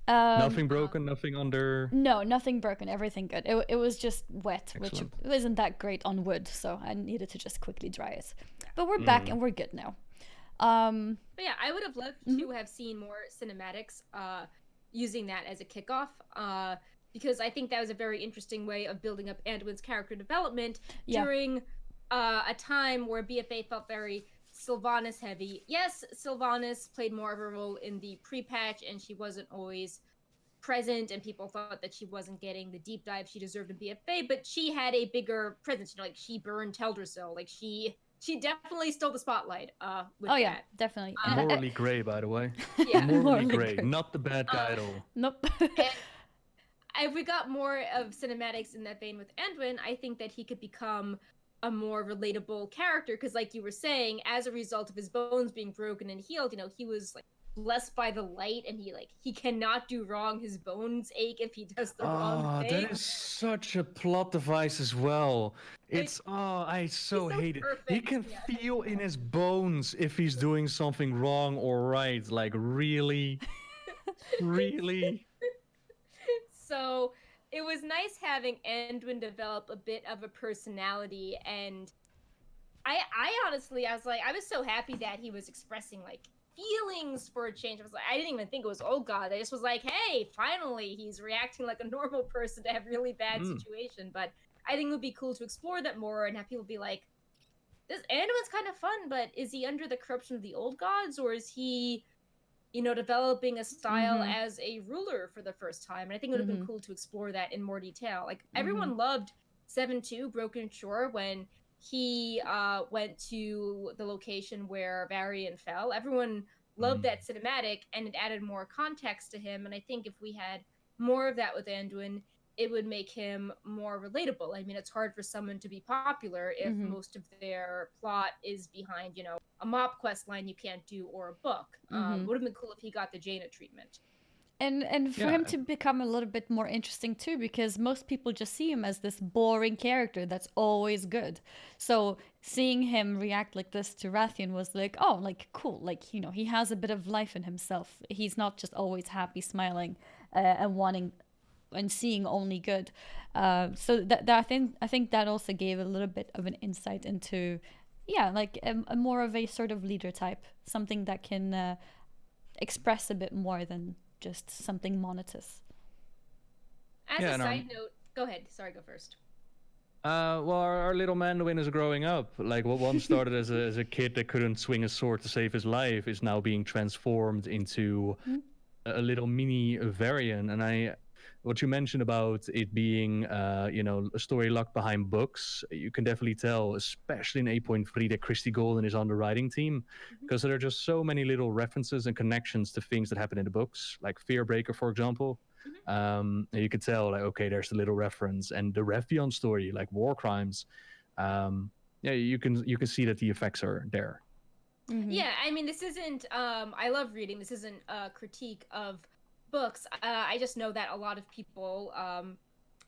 Nothing broken, nothing under? No, nothing broken, everything good. It was just wet, Excellent. which isn't that great on wood, so I needed to just quickly dry it. But we're back and we're good now. But yeah, I would have loved to have seen more cinematics using that as a kickoff, because I think that was a very interesting way of building up Anduin's character development during a time where BFA felt very Sylvanas heavy. Yes, Sylvanas played more of a role in the pre-patch, and she wasn't always present, and people thought that she wasn't getting the deep dive she deserved in BFA, but she had a bigger presence. Like, she burned Teldrassil, like, she she definitely stole the spotlight. With Oh yeah, that. definitely. Morally gray, by the way. Yeah. Morally Morally gray, gray. not the bad guy at all. Nope. And if we got more of cinematics in that vein with Anduin, I think that he could become a more relatable character because, like you were saying, as a result of his bones being broken and healed, you know, he was like blessed by the light, and he cannot do wrong. His bones ache if he does the wrong thing. That is such a plot device as well. It's I so hate it. He perfect, can yeah. feel in his bones if he's doing something wrong or right. Like really, really. So it was nice having Anduin develop a bit of a personality, and I honestly, I was so happy that he was expressing like feelings for a change. I was like, I didn't even think it was old god. I just was like, hey, finally he's reacting like a normal person to have really bad situation. But I think it would be cool to explore that more and have people be like, this Anduin's kind of fun, but is he under the corruption of the old gods, or is he, you know, developing a style as a ruler for the first time? And I think it would have been cool to explore that in more detail. Like everyone loved 7-2 Broken Shore when he went to the location where Varian fell. Everyone loved that cinematic, and it added more context to him. And I think if we had more of that with Anduin, it would make him more relatable. I mean, it's hard for someone to be popular if most of their plot is behind, you know, a mop quest line you can't do or a book. Would have been cool if he got the Jaina treatment. And for him to become a little bit more interesting too, because most people just see him as this boring character that's always good. So seeing him react like this to Rathian was like, oh, like cool, like, you know, he has a bit of life in himself. He's not just always happy, smiling, and wanting and seeing only good. So that I think that also gave a little bit of an insight into, like a more of a sort of leader type, something that can express a bit more than just something monotonous. As a side note, go ahead. Sorry, go first. Well, our little Manduin is growing up. Like what once started as a kid that couldn't swing a sword to save his life is now being transformed into a little mini Varian. And what you mentioned about it being, you know, a story locked behind books, you can definitely tell, especially in 8.3, that Christy Golden is on the writing team, because there are just so many little references and connections to things that happen in the books, like Fearbreaker, for example. You could tell, like, okay, there's a little reference, and the Revbion story, like war crimes. You can see that the effects are there. Yeah, I mean, this isn't. I love reading. This isn't a critique of books. I just know that a lot of people,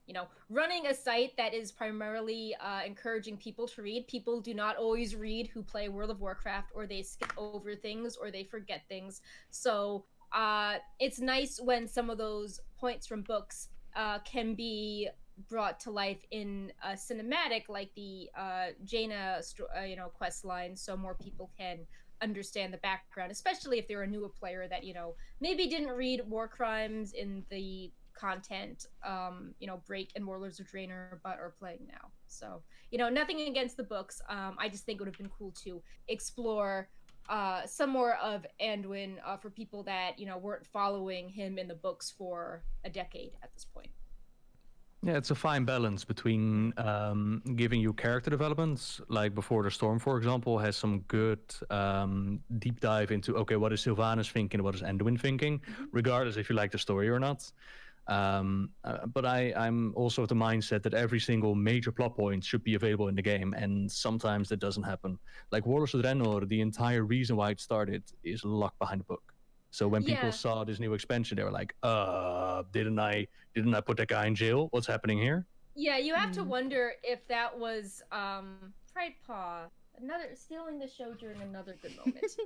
you know, running a site that is primarily encouraging people to read, people do not always read who play World of Warcraft, or they skip over things, or they forget things. So it's nice when some of those points from books can be brought to life in a cinematic, like the Jaina, quest line, so more people can understand the background, especially if they're a newer player that, you know, maybe didn't read War Crimes in the content, Break and Warlords of Draenor, but are playing now. So, you know, nothing against the books. I just think it would have been cool to explore some more of Anduin for people that, you know, weren't following him in the books for a decade at this point. Yeah, it's a fine balance between giving you character developments, like Before the Storm, for example, has some good deep dive into, okay, what is Sylvanas thinking, what is Anduin thinking, regardless if you like the story or not. But I'm also of the mindset that every single major plot point should be available in the game, and sometimes that doesn't happen. Like Warlords of Draenor, the entire reason why it started is locked behind the book. So when people saw this new expansion, they were like, didn't I put that guy in jail? What's happening here? Yeah, you have to wonder if that was Pride Paw, another stealing the show during another good moment.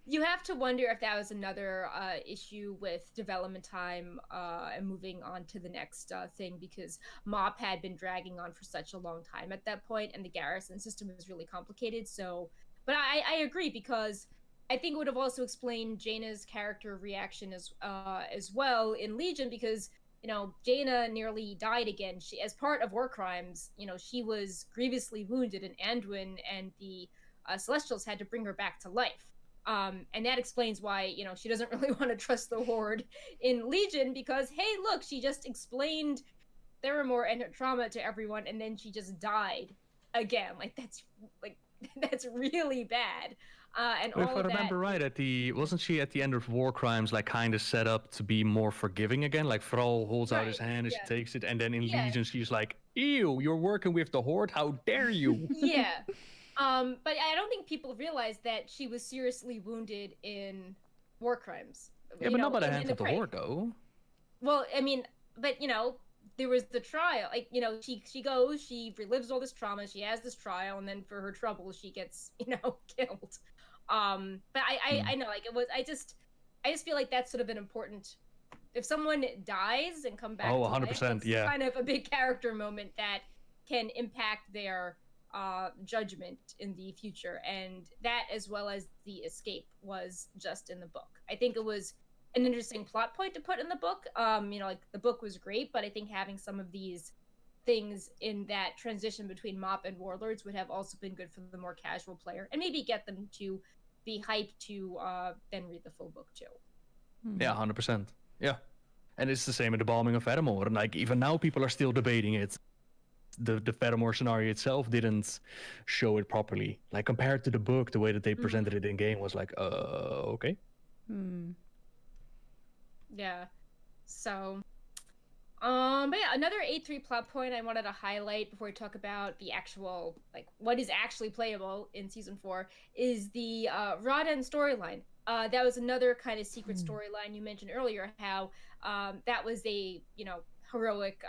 You have to wonder if that was another issue with development time and moving on to the next thing, because MoP had been dragging on for such a long time at that point, and the garrison system was really complicated. So, but I agree, because I think it would have also explained Jaina's character reaction as well in Legion, because, you know, Jaina nearly died again. She, as part of war crimes, you know, she was grievously wounded, and Anduin and the Celestials had to bring her back to life. And that explains why, you know, she doesn't really want to trust the Horde in Legion, because, hey, look, she just explained Theramore and her trauma to everyone, and then she just died again. That's really bad. And If all I of that. remember right, wasn't she at the end of War Crimes like kind of set up to be more forgiving again? Like Thrall holds out his Right, hand and yeah. she takes it, and then in Yeah. Legion she's like, "Ew, you're working with the Horde? How dare you!" Yeah. But I don't think people realize that she was seriously wounded in War Crimes. Yeah, but not by the hands of the Prey. Horde, though. Well, I mean, but there was the trial. Like, she goes, she relives all this trauma, she has this trial, and then for her trouble, she gets, killed. But I know, like, I just feel like that's sort of an important. If someone dies and come back to 100%, life, it's yeah. kind of a big character moment that can impact their judgment in the future, and that, as well as the escape, was just in the book. I think it was an interesting plot point to put in the book. Like, the book was great, but I think having some of these things in that transition between Mop and Warlords would have also been good for the more casual player, and maybe get them to be hyped to then read the full book too. Yeah, 100%. Yeah, and it's the same with the bombing of Fedamore, and like even now people are still debating it. The Fedamore scenario itself didn't show it properly. Like compared to the book, the way that they presented it in game was like, okay. Yeah. So, but yeah, another 8-3 plot point I wanted to highlight before we talk about the actual, like, what is actually playable in Season 4 is the Raden storyline. That was another kind of secret storyline you mentioned earlier, how that was a, heroic,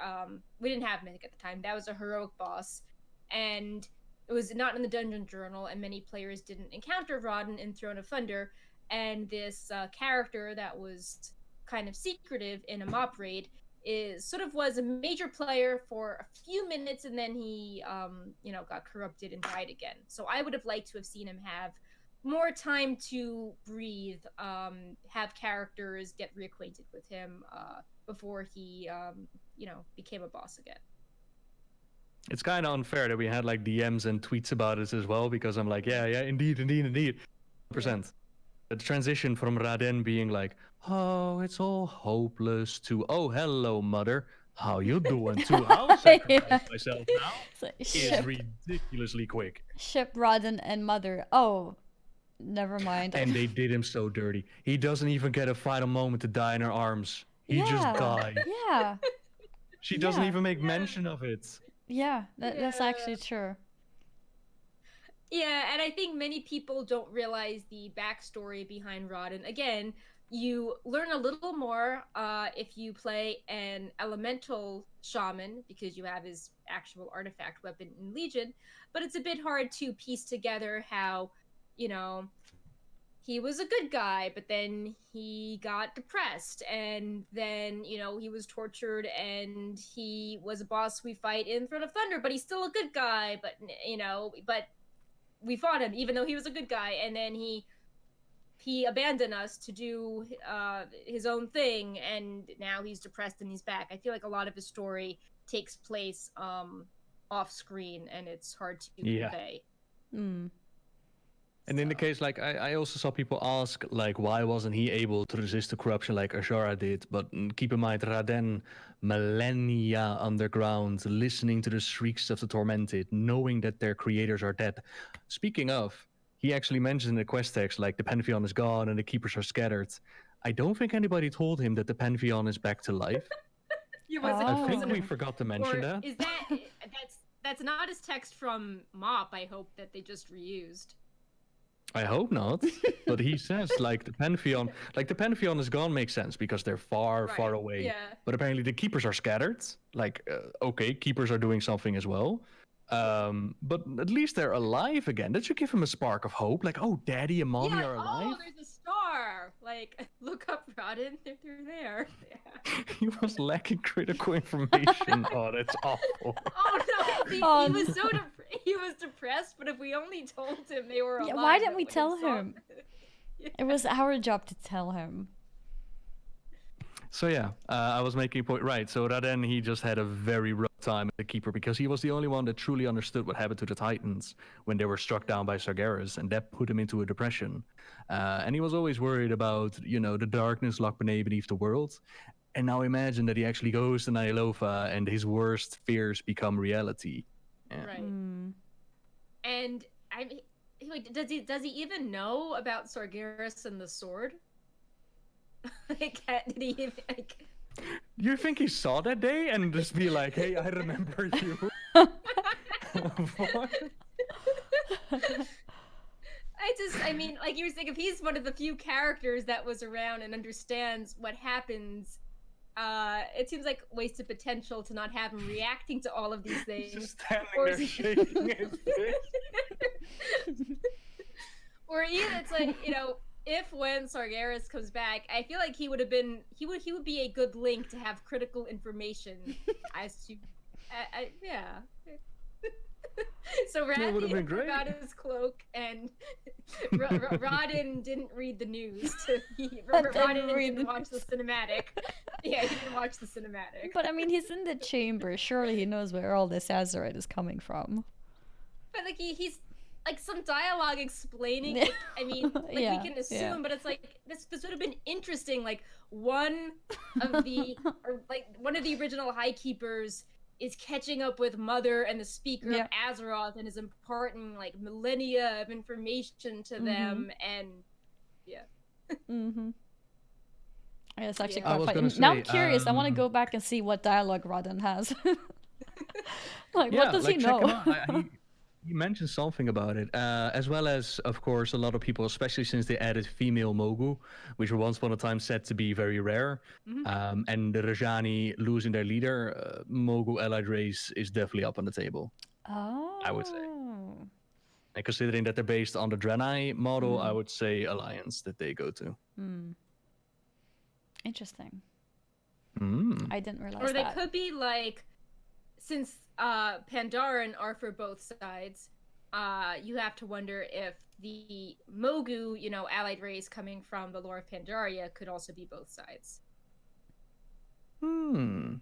we didn't have Mythic at the time, that was a heroic boss, and it was not in the Dungeon Journal, and many players didn't encounter Raden in Throne of Thunder, and this character that was kind of secretive in a Mop raid was a major player for a few minutes, and then he got corrupted and died again. So I would have liked to have seen him have more time to breathe, have characters get reacquainted with him before he became a boss again. It's kind of unfair that we had like DMs and tweets about it as well, because I'm like, yeah, indeed, 100%. The transition from Raden being like, oh, it's all hopeless, to, oh, hello, mother, how you doing too? I'll sacrifice myself now, is ridiculously quick. Ship Raden and Mother. Oh, never mind. And they did him so dirty. He doesn't even get a final moment to die in her arms. He just dies. Yeah. She doesn't even make mention of it. Yeah, that's actually true. Yeah, and I think many people don't realize the backstory behind Raden. Again, you learn a little more if you play an elemental shaman, because you have his actual artifact weapon in Legion, but it's a bit hard to piece together how, he was a good guy, but then he got depressed, and then, he was tortured, and he was a boss we fight in Throne of Thunder, but he's still a good guy, but, but we fought him even though he was a good guy, and then he abandoned us to do his own thing, and now he's depressed and he's back. I feel like a lot of his story takes place off screen, and it's hard to convey. And in the case, like, I also saw people ask, like, why wasn't he able to resist the corruption like Azshara did? But keep in mind, Raden, millennia underground, listening to the shrieks of the tormented, knowing that their creators are dead. Speaking of, he actually mentioned in the quest text, like, the Pantheon is gone and the keepers are scattered. I don't think anybody told him that the Pantheon is back to life. I think we forgot to mention that. Is that's not his text from Mop, I hope, that they just reused. I hope not, but he says like the Pantheon is gone makes sense because they're far away. Yeah. But apparently the keepers are scattered. Like, okay, keepers are doing something as well. But at least they're alive again. That should give him a spark of hope. Like, oh, Daddy and Mommy are alive. Oh, there's a star. Like, look up, Raden. They're there. Yeah. He was lacking critical information. Oh, that's awful. Oh no, he was he was depressed. But if we only told him they were alive, why didn't we tell him? It was our job to tell him. So yeah, I was making a point. Right, so Raden, he just had a very rough time as a keeper because he was the only one that truly understood what happened to the Titans when they were struck down by Sargeras, and that put him into a depression. And he was always worried about, the darkness locked beneath the world. And now imagine that he actually goes to Ny'alotha and his worst fears become reality. Yeah. Right. And wait, does he even know about Sargeras and the sword? Like, did he even like? You think he saw that day and just be like, "Hey, I remember you." What? I mean, like you were saying, if he's one of the few characters that was around and understands what happens, it seems like wasted potential to not have him reacting to all of these things. Just standing Or there is he- shaking his fist. Or even it's like, if when Sargeras comes back, I feel like he would be a good link to have critical information as to, yeah. So That would've been Rathian great. forgot his cloak, and Rodin didn't read the news. Rodin didn't watch the cinematic. Yeah, he didn't watch the cinematic. But I mean, he's in the chamber. Surely he knows where all this Azerite is coming from. But like he's like some dialogue explaining. Like, I mean, like Yeah, we can assume, yeah. but it's like this would have been interesting. Like one of the original High Keepers is catching up with Mother and the Speaker Yeah. of Azeroth and is imparting like millennia of information to them, and yeah. Mm-hmm. Yeah, it's actually Yeah. I quite was funny. gonna Now I'm say, curious. I want to go back and see what dialogue Rodin has. Like, Yeah, what does he like, check him know? out. He mentioned something about it, as well as, of course, a lot of people, especially since they added female Mogu, which were once upon a time said to be very rare, and the Rajani losing their leader, Mogu allied race is definitely up on the table. Oh. I would say. And considering that they're based on the Draenei model, I would say Alliance that they go to. Interesting. Mm. I didn't realize Or they that. could be like, since Pandaren are for both sides, you have to wonder if the Mogu, allied race coming from the lore of Pandaria, could also be both sides. Can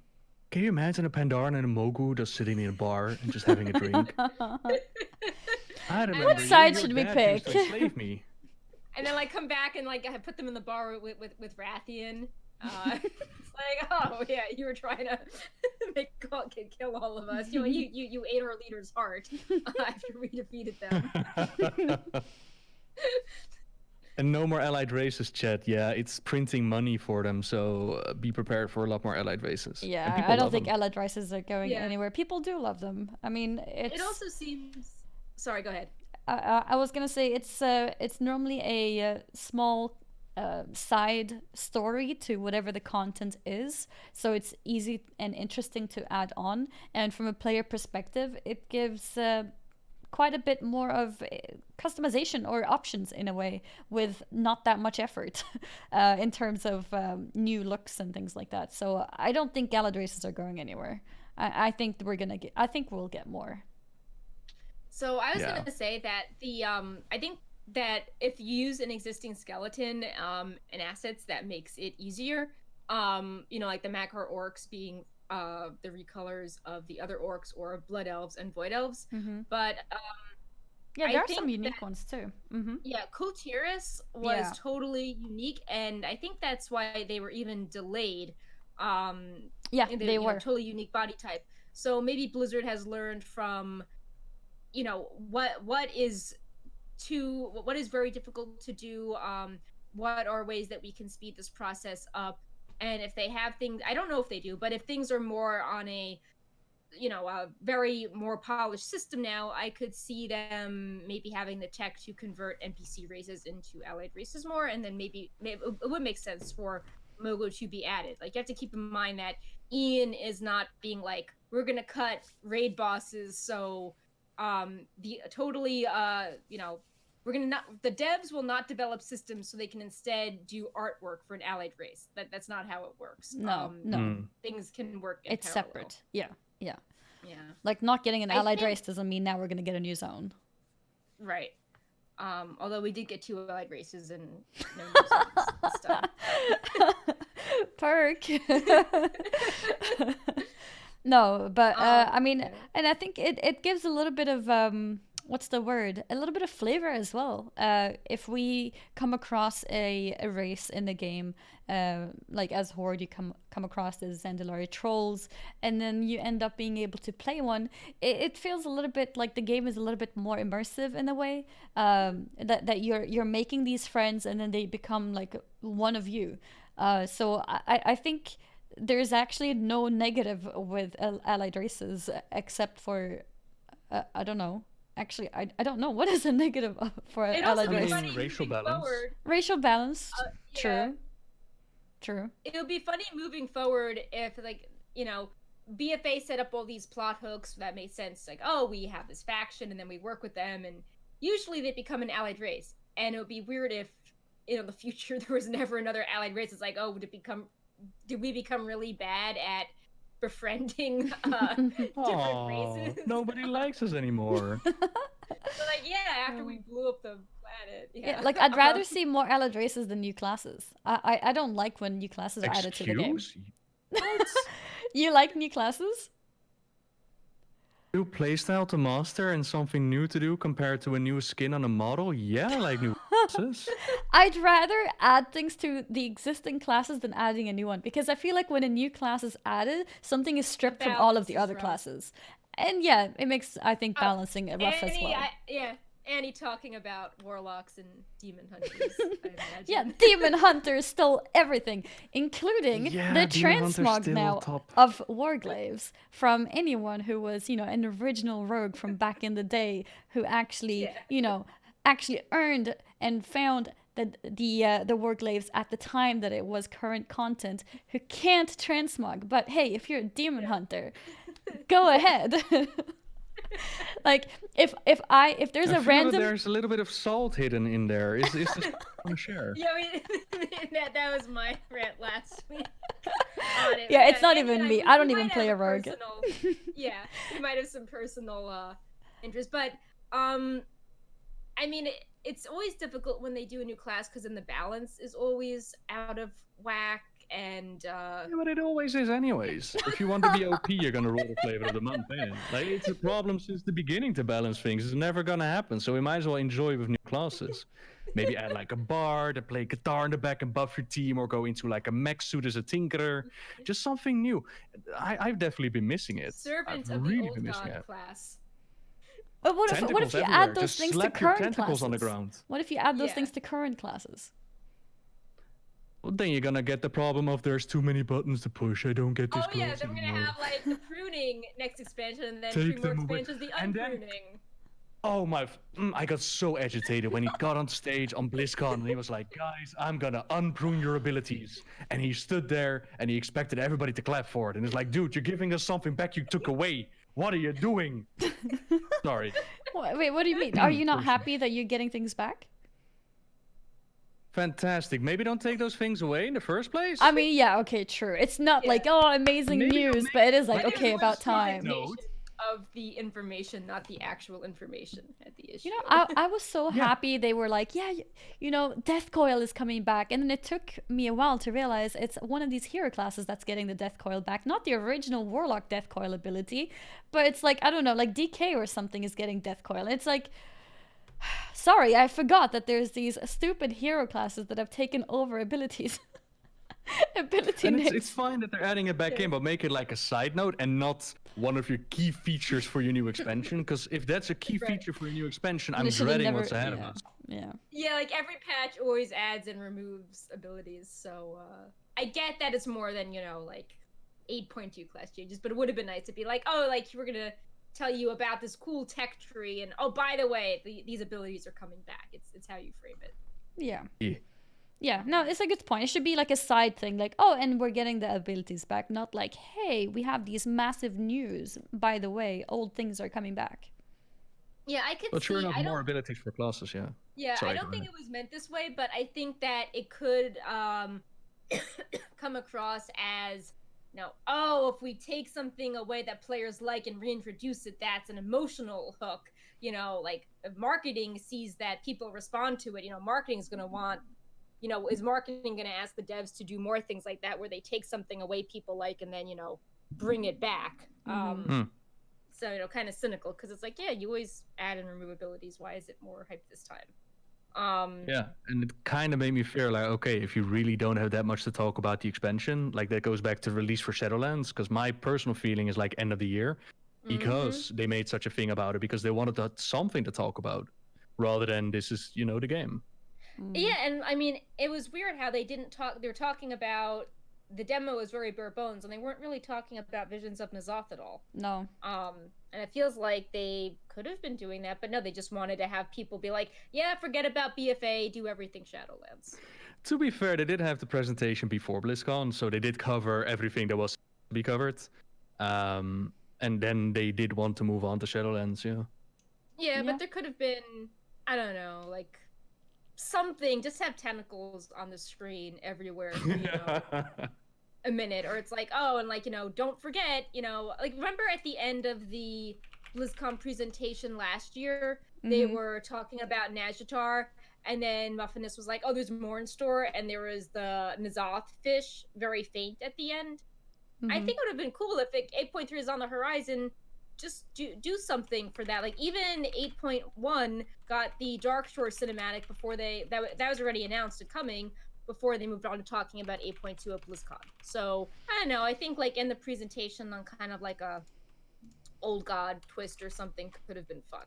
you imagine a Pandaren and a Mogu just sitting in a bar and just having a drink? I remember What you, side your should we dad used to pick? enslave me. And then like come back and like put them in the bar with Rathian. It's like, oh yeah, you were trying to kill all of us. You ate our leader's heart after we defeated them. And no more allied races, chat. Yeah, it's printing money for them, so be prepared for a lot more allied races. And Yeah, people I don't love think them. allied races are going Yeah. anywhere. People do love them. I mean, it's. It also seems. Sorry, go ahead. I was gonna say it's normally a small side story to whatever the content is, so it's easy and interesting to add on. And from a player perspective, it gives quite a bit more of customization or options in a way, with not that much effort in terms of new looks and things like that. So I don't think allied races are going anywhere. I think I think we'll get more. So I was Yeah. gonna say that I think that if you use an existing skeleton and assets, that makes it easier. Like the Makar orcs being the recolors of the other orcs or blood elves and void elves. But Yeah, I there are some think unique ones too. yeah, Kultiris was Yeah. totally unique, and I think that's why they were even delayed. Yeah, And they you know, were. totally unique body type. So maybe Blizzard has learned from, what is very difficult to do. What are ways that we can speed this process up? And if they have things, I don't know if they do, but if things are more on a very more polished system now, I could see them maybe having the tech to convert NPC races into allied races more, and then maybe it would make sense for Mogo to be added. Like, you have to keep in mind that Ian is not being like, we're gonna cut raid bosses, so we're gonna not, the devs will not develop systems so they can instead do artwork for an allied race. That's not how it works. No. Things can work in It's parallel. separate. Yeah. Yeah. Like, not getting an I allied think- race doesn't mean now we're gonna get a new zone. Right. Although we did get 2 allied races and no new zones this time. Perk. No, but I mean, yeah. and I think it gives a little bit of what's the word? A little bit of flavor as well. If we come across a race in the game, like as Horde, you come across the Zandalari trolls, and then you end up being able to play one. It feels a little bit like the game is a little bit more immersive in a way. That you're making these friends, and then they become like one of you. So I think there's actually no negative with allied races except for I don't know. Actually, I don't know what is a negative for allied race. Racial balance. Racial balance. Yeah. True. It would be funny moving forward if, like, you know, BFA set up all these plot hooks that made sense. Like, oh, we have this faction, and then we work with them, and usually they become an allied race. And it would be weird if, in the future, there was never another allied race. It's like, oh, did we become really bad at befriending different races? Nobody likes us anymore. So, like, yeah, after we blew up the planet. Yeah, like I'd rather see more allied races than new classes. I don't like when new classes are added to the game. You like new classes? New playstyle to master and something new to do compared to a new skin on a model? Yeah, I like new classes. I'd rather add things to the existing classes than adding a new one, because I feel like when a new class is added, something is stripped from all of the other classes. And yeah, it makes, I think, balancing rough as well. Annie talking about warlocks and demon hunters, I imagine. Yeah, demon hunters stole everything, including the transmog now of warglaves from anyone who was, an original rogue from back in the day who actually, actually earned and found the warglaves at the time that it was current content, who can't transmog. But hey, if you're a demon hunter, go ahead. Like if there's a random, there's a little bit of salt hidden in there. Is this want to share? Yeah, that was my rant last week. Yeah, it's not even me. I don't even play a rogue. Yeah, you might have some personal interest, but I mean, it's always difficult when they do a new class because then the balance is always out of whack. And yeah, but it always is anyways. If you want to be OP, you're gonna roll the flavor of the month in. Like, it's a problem since the beginning to balance things. It's never gonna happen, so we might as well enjoy with new classes. Maybe add like a bard, and play guitar in the back and buff your team, or go into like a mech suit as a tinkerer. Just something new. I've definitely been missing it. Servant I've of really the old been missing god it. class. But what if you add those Just things to slap your current tentacles classes? on the ground. What if you add those things to current classes? Well, then you're gonna get the problem of there's too many buttons to push. I don't get this. Oh yeah, then we're gonna have like the pruning next expansion, and then Take 3 more them away. expansions, the And then- unpruning. Oh my! I got so agitated when he got on stage on BlizzCon and he was like, "Guys, I'm gonna unprune your abilities." And he stood there and he expected everybody to clap for it. And it's like, "Dude, you're giving us something back you took away. What are you doing?" Sorry. Wait, what do you mean? Are you not happy that you're getting things back? Fantastic. Maybe don't take those things away in the first place. I mean, yeah, okay, true. It's not like, oh, amazing news, but it is like, okay, about time. Of the information, not the actual information at the issue. I was so happy they were like, yeah, Death Coil is coming back. And then it took me a while to realize it's one of these hero classes that's getting the Death Coil back. Not the original Warlock Death Coil ability, but it's like, I don't know, like DK or something is getting Death Coil. And it's like, sorry, I forgot that there's these stupid hero classes that have taken over abilities. And it's fine that they're adding it back in, but make it like a side note and not one of your key features for your new expansion. Because if that's a key feature for your new expansion, I'm dreading what's ahead of us. Yeah, like every patch always adds and removes abilities. So I get that it's more than, like 8.2 class changes, but it would have been nice to be like, oh, like we're gonna tell you about this cool tech tree, and oh, by the way, these abilities are coming back. It's how you frame it. Yeah, no, it's a good point. It should be like a side thing, like, oh, and we're getting the abilities back, not like, hey, we have these massive news. By the way, old things are coming back. Yeah, I could But see. sure enough, more abilities for classes, yeah. Yeah, Sorry, I don't think it was meant this way, but I think that it could come across as, if we take something away that players like and reintroduce it, that's an emotional hook. Like if marketing sees that people respond to it, marketing's going to want, is marketing going to ask the devs to do more things like that where they take something away people like and then, bring it back? So, kind of cynical, because it's like, yeah, you always add and remove abilities. Why is it more hype this time? Yeah, and it kind of made me feel like, okay, if you really don't have that much to talk about the expansion, like that goes back to release for Shadowlands, because my personal feeling is like end of the year, because they made such a thing about it, because they wanted something to talk about, rather than this is, the game. Yeah, and I mean, it was weird how they didn't talk. They were talking about the demo was very bare bones, and they weren't really talking about Visions of N'alotha at all. No. And it feels like they could have been doing that, but no, they just wanted to have people be like, yeah, forget about BFA, do everything Shadowlands. To be fair, they did have the presentation before BlizzCon, so they did cover everything that was to be covered. And then they did want to move on to Shadowlands, Yeah, but there could have been, I don't know, like something, just have tentacles on the screen everywhere for, a minute, or it's like, oh, and like, don't forget, like, remember at the end of the BlizzCon presentation last year, they were talking about Nezhat, and then Muffiness was like, oh, there's more in store, and there was the Nezhat fish, very faint at the end. I think it would have been cool if 8.3 is on the horizon, just do something for that. Like, even 8.1 got the Dark Shore cinematic before that was already announced and coming, before they moved on to talking about 8.2 at BlizzCon. So, I don't know, I think like in the presentation on kind of like a old god twist or something could have been fun.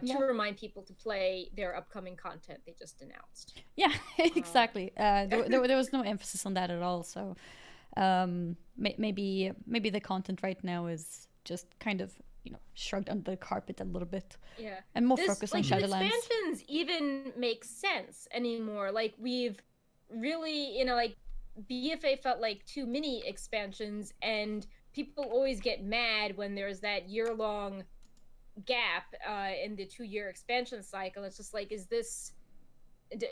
To remind people to play their upcoming content they just announced. Yeah, exactly. There was no emphasis on that at all. So maybe the content right now is just kind of shrugged under the carpet a little bit. Yeah, and more focused on Shadowlands. Expansions even make sense anymore. Like, we've really, like, BFA felt like too many expansions, and people always get mad when there's that year-long gap in the 2-year expansion cycle. It's just like,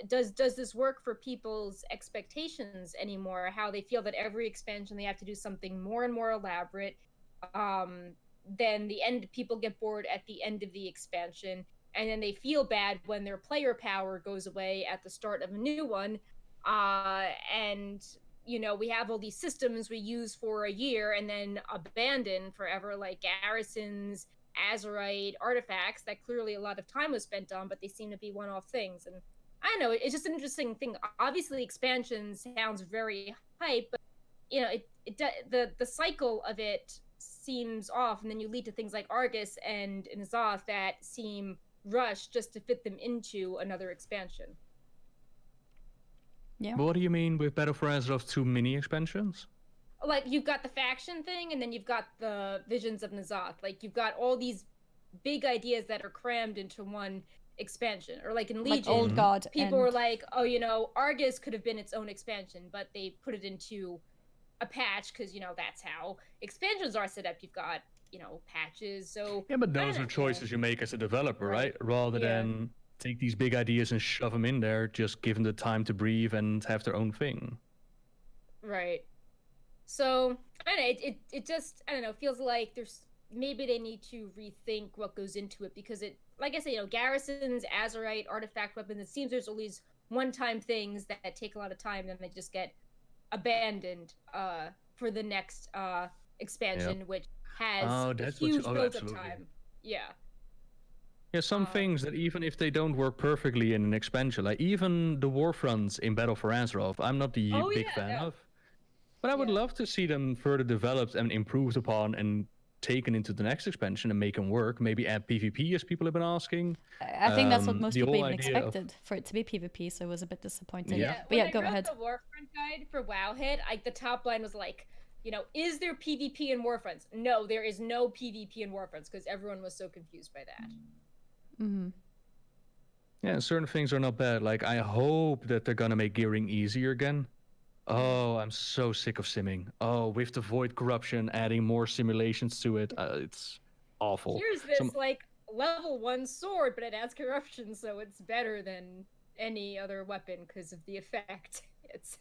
does this work for people's expectations anymore? How they feel that every expansion they have to do something more and more elaborate. Then people get bored at the end of the expansion, and then they feel bad when their player power goes away at the start of a new one. And we have all these systems we use for a year and then abandon forever, like garrisons, Azerite, artifacts that clearly a lot of time was spent on, but they seem to be one-off things. And I don't know, it's just an interesting thing. Obviously, expansion sounds very hype, but the cycle of it seems off, and then you lead to things like Argus and N'alotha that seem rushed just to fit them into another expansion. Yeah. What do you mean with Battle for Azeroth 2 mini expansions? Like, you've got the faction thing, and then you've got the Visions of N'alotha. Like, you've got all these big ideas that are crammed into one expansion. Or like in Legion, like Old God, people were like, oh, Argus could have been its own expansion, but they put it into a patch because, that's how expansions are set up. You've got, patches. So yeah, but those are choices you make as a developer, right? Rather than take these big ideas and shove them in there, just give them the time to breathe and have their own thing. Right. So, I don't know, it just, I don't know, feels like maybe they need to rethink what goes into it, because it, like I say, garrisons, Azerite, artifact weapons, it seems there's all these one-time things that take a lot of time, and they just get abandoned for the next expansion, which has a huge build-up time. Yeah. Yeah, some things that even if they don't work perfectly in an expansion, like even the war fronts in Battle for Azeroth, I'm not the big fan of. But I would love to see them further developed and improved upon and taken into the next expansion and make them work. Maybe add PvP, as people have been asking. I think that's what most people even expected, for it to be PvP, so it was a bit disappointing. Yeah. But go ahead. The Warfront guide for Wowhead, like, the top line was like, is there PvP in Warfronts? No, there is no PvP in Warfronts, because everyone was so confused by that. Mm-hmm. Yeah, certain things are not bad. Like, I hope that they're gonna make gearing easier again. Oh, I'm so sick of simming. Oh, with the void corruption, adding more simulations to it, it's awful. Here's this level 1 sword, but it adds corruption, so it's better than any other weapon because of the effect. It's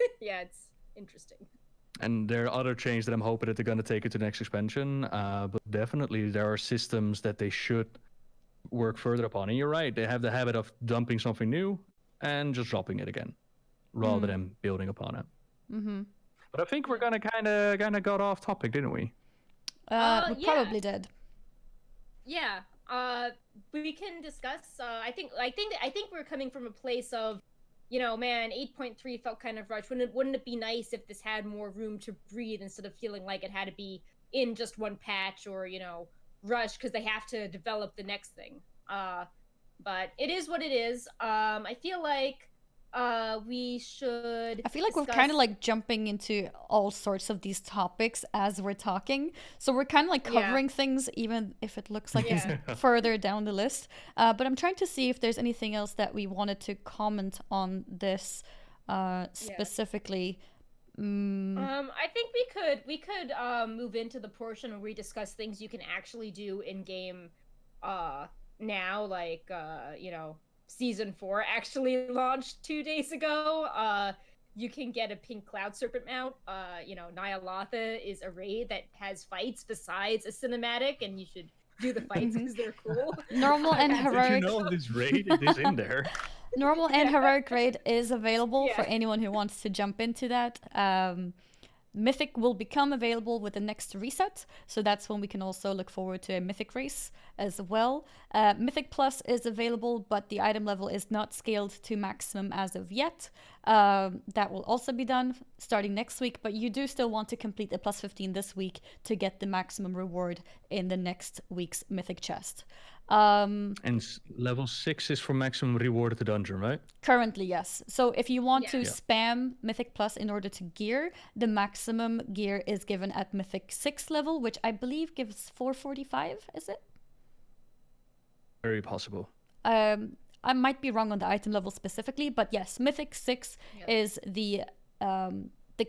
interesting. And there are other changes that I'm hoping that they're gonna take it to the next expansion. But definitely there are systems that they should work further upon. And you're right, they have the habit of dumping something new and just dropping it again, rather than building upon it. Mm-hmm. But I think we're gonna kind of got off topic, didn't we? We probably did. Yeah. We can discuss. I think we're coming from a place of, man, 8.3 felt kind of rushed. Wouldn't it be nice if this had more room to breathe instead of feeling like it had to be in just one patch or rush because they have to develop the next thing. But it is what it is. I feel like we should. I feel like we're kind of like jumping into all sorts of these topics as we're talking. So we're kind of like covering things, even if it looks like it's further down the list. But I'm trying to see if there's anything else that we wanted to comment on this specifically. I think we could move into the portion where we discuss things you can actually do in game now, like Season 4 actually launched 2 days ago. You can get a pink cloud serpent mount. Ny'alotha is a raid that has fights besides a cinematic, and you should do the fights because they're cool. Normal and heroic. Did you know this raid is in there? Normal and heroic raid is available for anyone who wants to jump into that. Mythic will become available with the next reset, so that's when we can also look forward to a Mythic race as well. Mythic Plus is available, but the item level is not scaled to maximum as of yet. That will also be done starting next week, but you do still want to complete the plus 15 this week to get the maximum reward in the next week's Mythic chest. And level 6 is for maximum reward at the dungeon, right? Currently, yes. So if you want to spam Mythic Plus in order to gear, the maximum gear is given at Mythic 6 level, which I believe gives 445, is it? Very possible. I might be wrong on the item level specifically, but yes, Mythic 6 is the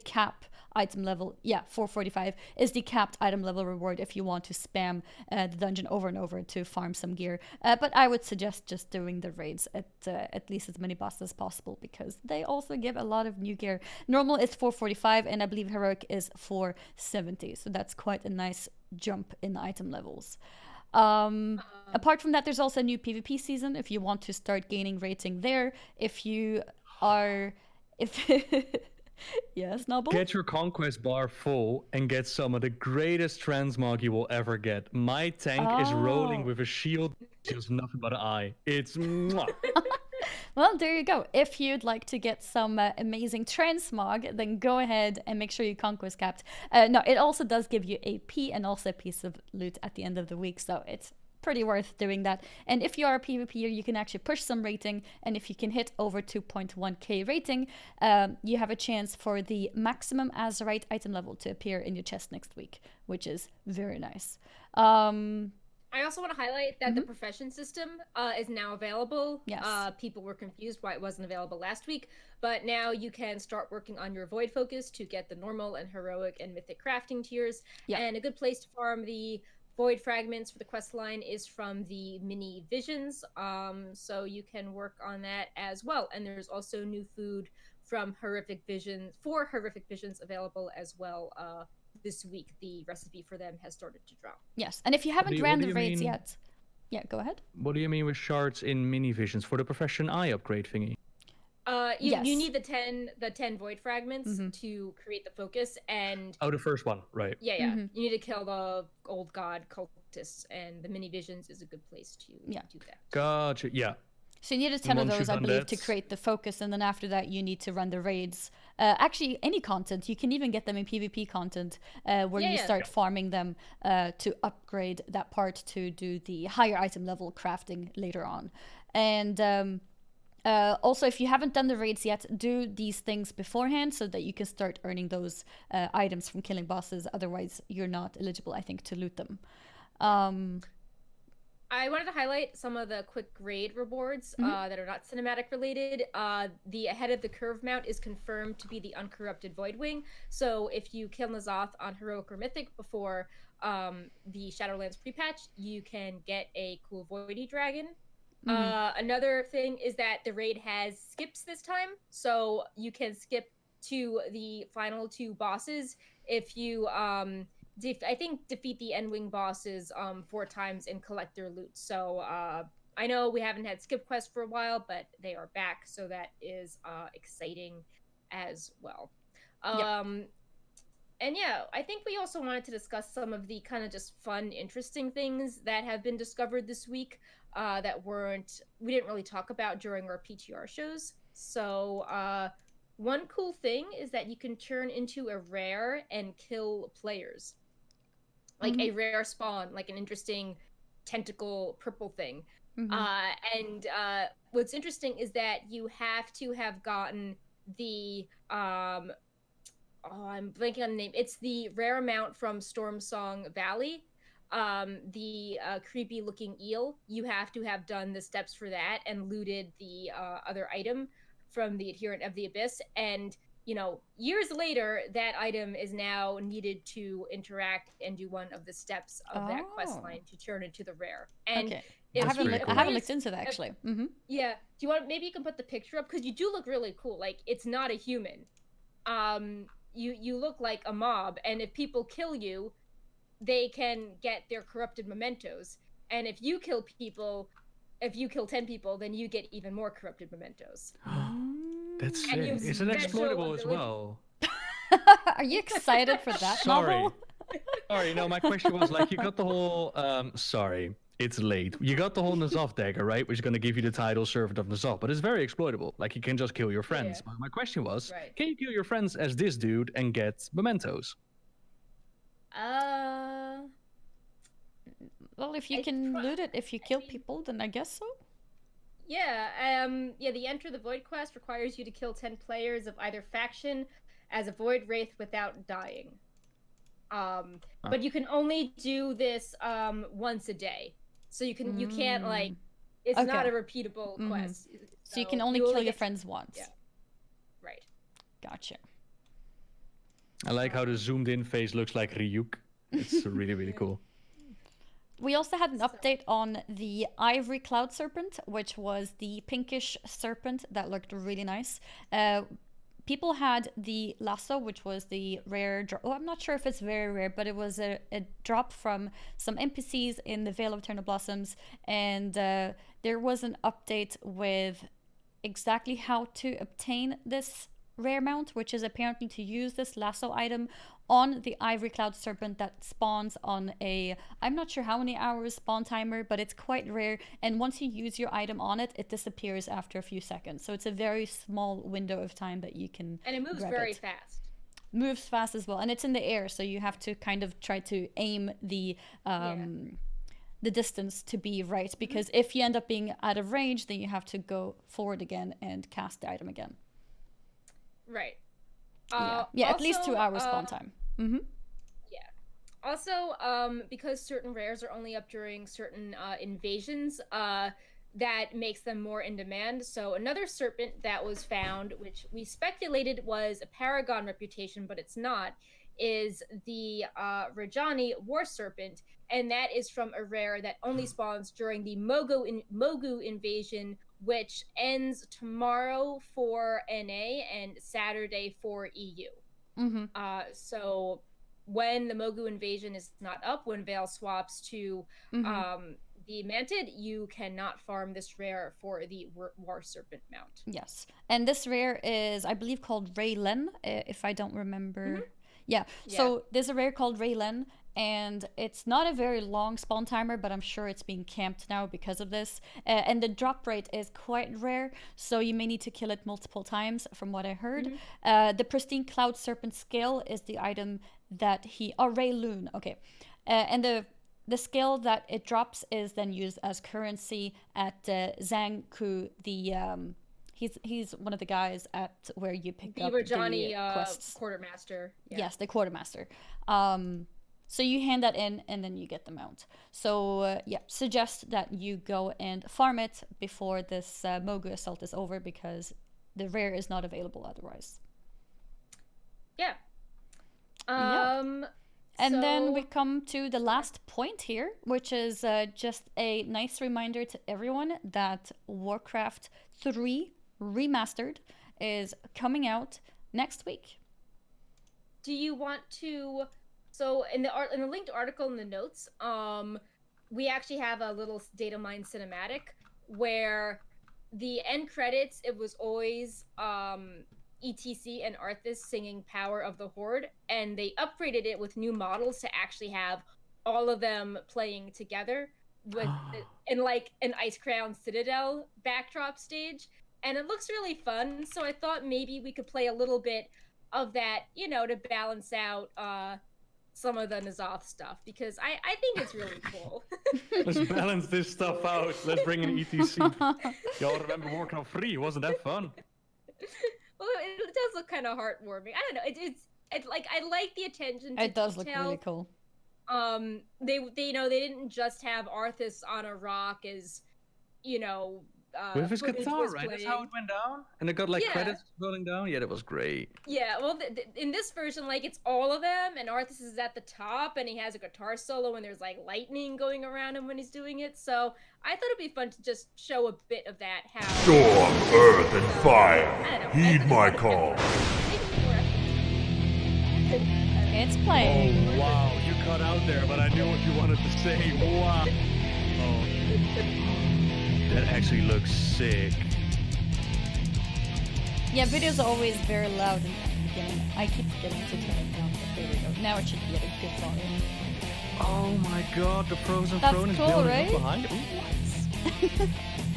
cap item level. 445 is the capped item level reward if you want to spam the dungeon over and over to farm some gear. But I would suggest just doing the raids at least as many bosses as possible, because they also give a lot of new gear. Normal is 445, and I believe heroic is 470. So that's quite a nice jump in item levels. Apart from that, there's also a new PvP season if you want to start gaining rating there. If you are... Yes, Nobbel? Get your conquest bar full and get some of the greatest transmog you will ever get. My tank is rolling with a shield, just nothing but an eye. It's mwah. Well, there you go. If you'd like to get some amazing transmog, then go ahead and make sure you conquest capped. No, it also does give you AP and also a piece of loot at the end of the week, so it's pretty worth doing that. And if you are a PvPer, you can actually push some rating, and if you can hit over 2.1k rating, you have a chance for the maximum Azerite item level to appear in your chest next week, which is very nice. I also want to highlight that the profession system is now available. Yes. People were confused why it wasn't available last week, but now you can start working on your Void Focus to get the normal and heroic and mythic crafting tiers. And a good place to farm the Void fragments for the quest line is from the mini visions, so you can work on that as well. And there's also new food from horrific visions available as well. This week, the recipe for them has started to drop. Yes, and if you haven't ran the raids yet, go ahead. What do you mean with shards in mini visions for the profession eye upgrade thingy? You need the 10 void fragments to create the focus, and the first one, right? You need to kill the old god cultists, and the mini visions is a good place to do that. Gotcha. So you need a 10 of those, I believe, to create the focus, and then after that you need to run the raids. Actually, any content, you can even get them in PvP content, where you start farming them to upgrade that part to do the higher item level crafting later on. And also, if you haven't done the raids yet, do these things beforehand so that you can start earning those items from killing bosses. Otherwise, you're not eligible, I think, to loot them. I wanted to highlight some of the quick raid rewards that are not cinematic related. The Ahead of the Curve mount is confirmed to be the Uncorrupted Voidwing. So if you kill Nezhat on Heroic or Mythic before the Shadowlands pre-patch, you can get a cool Voidy Dragon. Another thing is that the raid has skips this time, so you can skip to the final 2 bosses if you defeat the Endwing bosses 4 times and collect their loot. So I know we haven't had skip quests for a while, but they are back, so that is exciting as well. And yeah, I think we also wanted to discuss some of the kind of just fun, interesting things that have been discovered this week that we didn't really talk about during our PTR shows. So one cool thing is that you can turn into a rare and kill players. Like a rare spawn, like an interesting tentacle purple thing. And what's interesting is that you have to have gotten the I'm blanking on the name. It's the rare amount from Stormsong Valley. The creepy looking eel. You have to have done the steps for that and looted the other item from the Adherent of the Abyss. And, you know, years later, that item is now needed to interact and do one of the steps of that quest line to turn into the rare. And okay. if I haven't, you- looked, I haven't looked into that actually. Yeah. Do you want? Maybe you can put the picture up because you do look really cool. Like it's not a human. You look like a mob, and if people kill you, they can get their corrupted mementos. And if you kill 10 people, then you get even more corrupted mementos. That's And sick. you Is it special exploitable as ability- well? Are you excited for that Sorry. novel? Sorry, no, my question was like, you got the whole, sorry, it's late. You got the whole N'alotha dagger, right? Which is going to give you the title Servant of N'alotha, but it's very exploitable. Like, you can just kill your friends. Yeah. But my question was, Right. can you kill your friends as this dude and get mementos? Well, if you I can pro- loot it, if you kill people, then I guess so. Yeah, the Enter the Void quest requires you to kill 10 players of either faction as a Void Wraith without dying. But you can only do this once a day. So you can't like it's not a Okay. repeatable quest. So you can only you kill your get- friends once. Yeah. Right. Gotcha. I like how the zoomed in face looks like Ryuk. It's really, really cool. We also had an update on the Ivory Cloud Serpent, which was the pinkish serpent that looked really nice. People had the lasso, which was the rare drop. Oh, I'm not sure if it's very rare, but it was a drop from some NPCs in the Vale of Eternal Blossoms. And there was an update with exactly how to obtain this rare mount, which is apparently to use this lasso item on the Ivory Cloud Serpent that spawns on a, I'm not sure how many hours spawn timer, but it's quite rare. And once you use your item on it, it disappears after a few seconds. So it's a very small window of time that you can And it moves grab very it. fast. Moves fast as well, and it's in the air, so you have to kind of try to aim the distance to be right, because if you end up being out of range, then you have to go forward again and cast the item again. Right. Yeah, at least 2 also, hours spawn time. Also, because certain rares are only up during certain invasions, that makes them more in demand. So another serpent that was found, which we speculated was a Paragon reputation, but it's not, is the Rajani War Serpent, and that is from a rare that only spawns during the Mogu invasion, which ends tomorrow for NA and Saturday for EU. So when the Mogu invasion is not up, when Vale swaps to the Manted, you cannot farm this rare for the War Serpent mount. Yes, and this rare is, I believe, called Raylen, if I don't remember. Yeah, so there's a rare called Raylen, and it's not a very long spawn timer, but I'm sure it's being camped now because of this. And the drop rate is quite rare, so you may need to kill it multiple times, from what I heard. The Pristine Cloud Serpent skill is the item that Ray Loon, okay. And the skill that it drops is then used as currency at Zhang-Ku, the he's one of the guys at where you pick The up Rajani the quests. Quartermaster. Yeah. Yes, the Quartermaster. So you hand that in, and then you get the mount. So suggest that you go and farm it before this Mogu assault is over, because the rare is not available otherwise. Yeah. And then we come to the last point here, which is just a nice reminder to everyone that Warcraft 3 Remastered is coming out next week. Do you want to? So in the linked article in the notes, we actually have a little data mine cinematic where the end credits, it was always ETC and Arthas singing Power of the Horde, and they upgraded it with new models to actually have all of them playing together with in like an Ice Crown Citadel backdrop stage, and it looks really fun. So I thought maybe we could play a little bit of that, you know, to balance out some of the N'alotha stuff, because I think it's really cool. Let's balance this stuff out. Let's bring in ETC. Y'all remember working on free? Wasn't that fun? Well, it does look kind of heartwarming. I don't know. It's like, I like the attention to It does look detail. really cool. They you know, they didn't just have Arthas on a rock as, you know, With his footage guitar, was right? That's playing. how it went down. And it got like credits rolling down. Yeah, that was great. Yeah, well, in this version, like, it's all of them, and Arthas is at the top, and he has a guitar solo, and there's like lightning going around him when he's doing it. So I thought it'd be fun to just show a bit of that. How Storm, earth, and I don't fire. know, Heed I my thought call. maybe more effort. It's playing. Oh, wow. You cut out there, but I knew what you wanted to say. Wow. Oh. That actually looks sick. Yeah, videos are always very loud in the beginning. I keep forgetting to turn it down, but there we go. Now it should be at a good volume. Oh my god, the Frozen That's Throne is cool, building right? up behind it. Ooh, nice.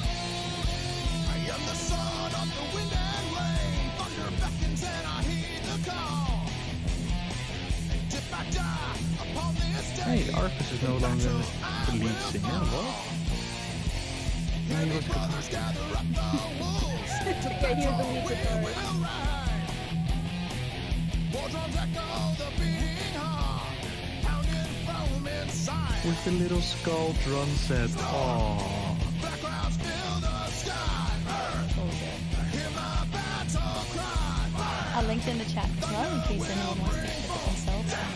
I am the son of the wind and rain. Thunder beckons and I heed the call. And if I die upon this day, Hey, Arthas is no longer the lead singer. What? No, he was good. brothers gather up the wolves. Yeah, he was the lead guitarist. We'll ride. War drums echo the beating heart, pounding from inside. With the little skull drum set. Aww. Black clouds fill the sky. Hear my battle cry. I'll link in the chat as well in case anyone wants to check it themselves and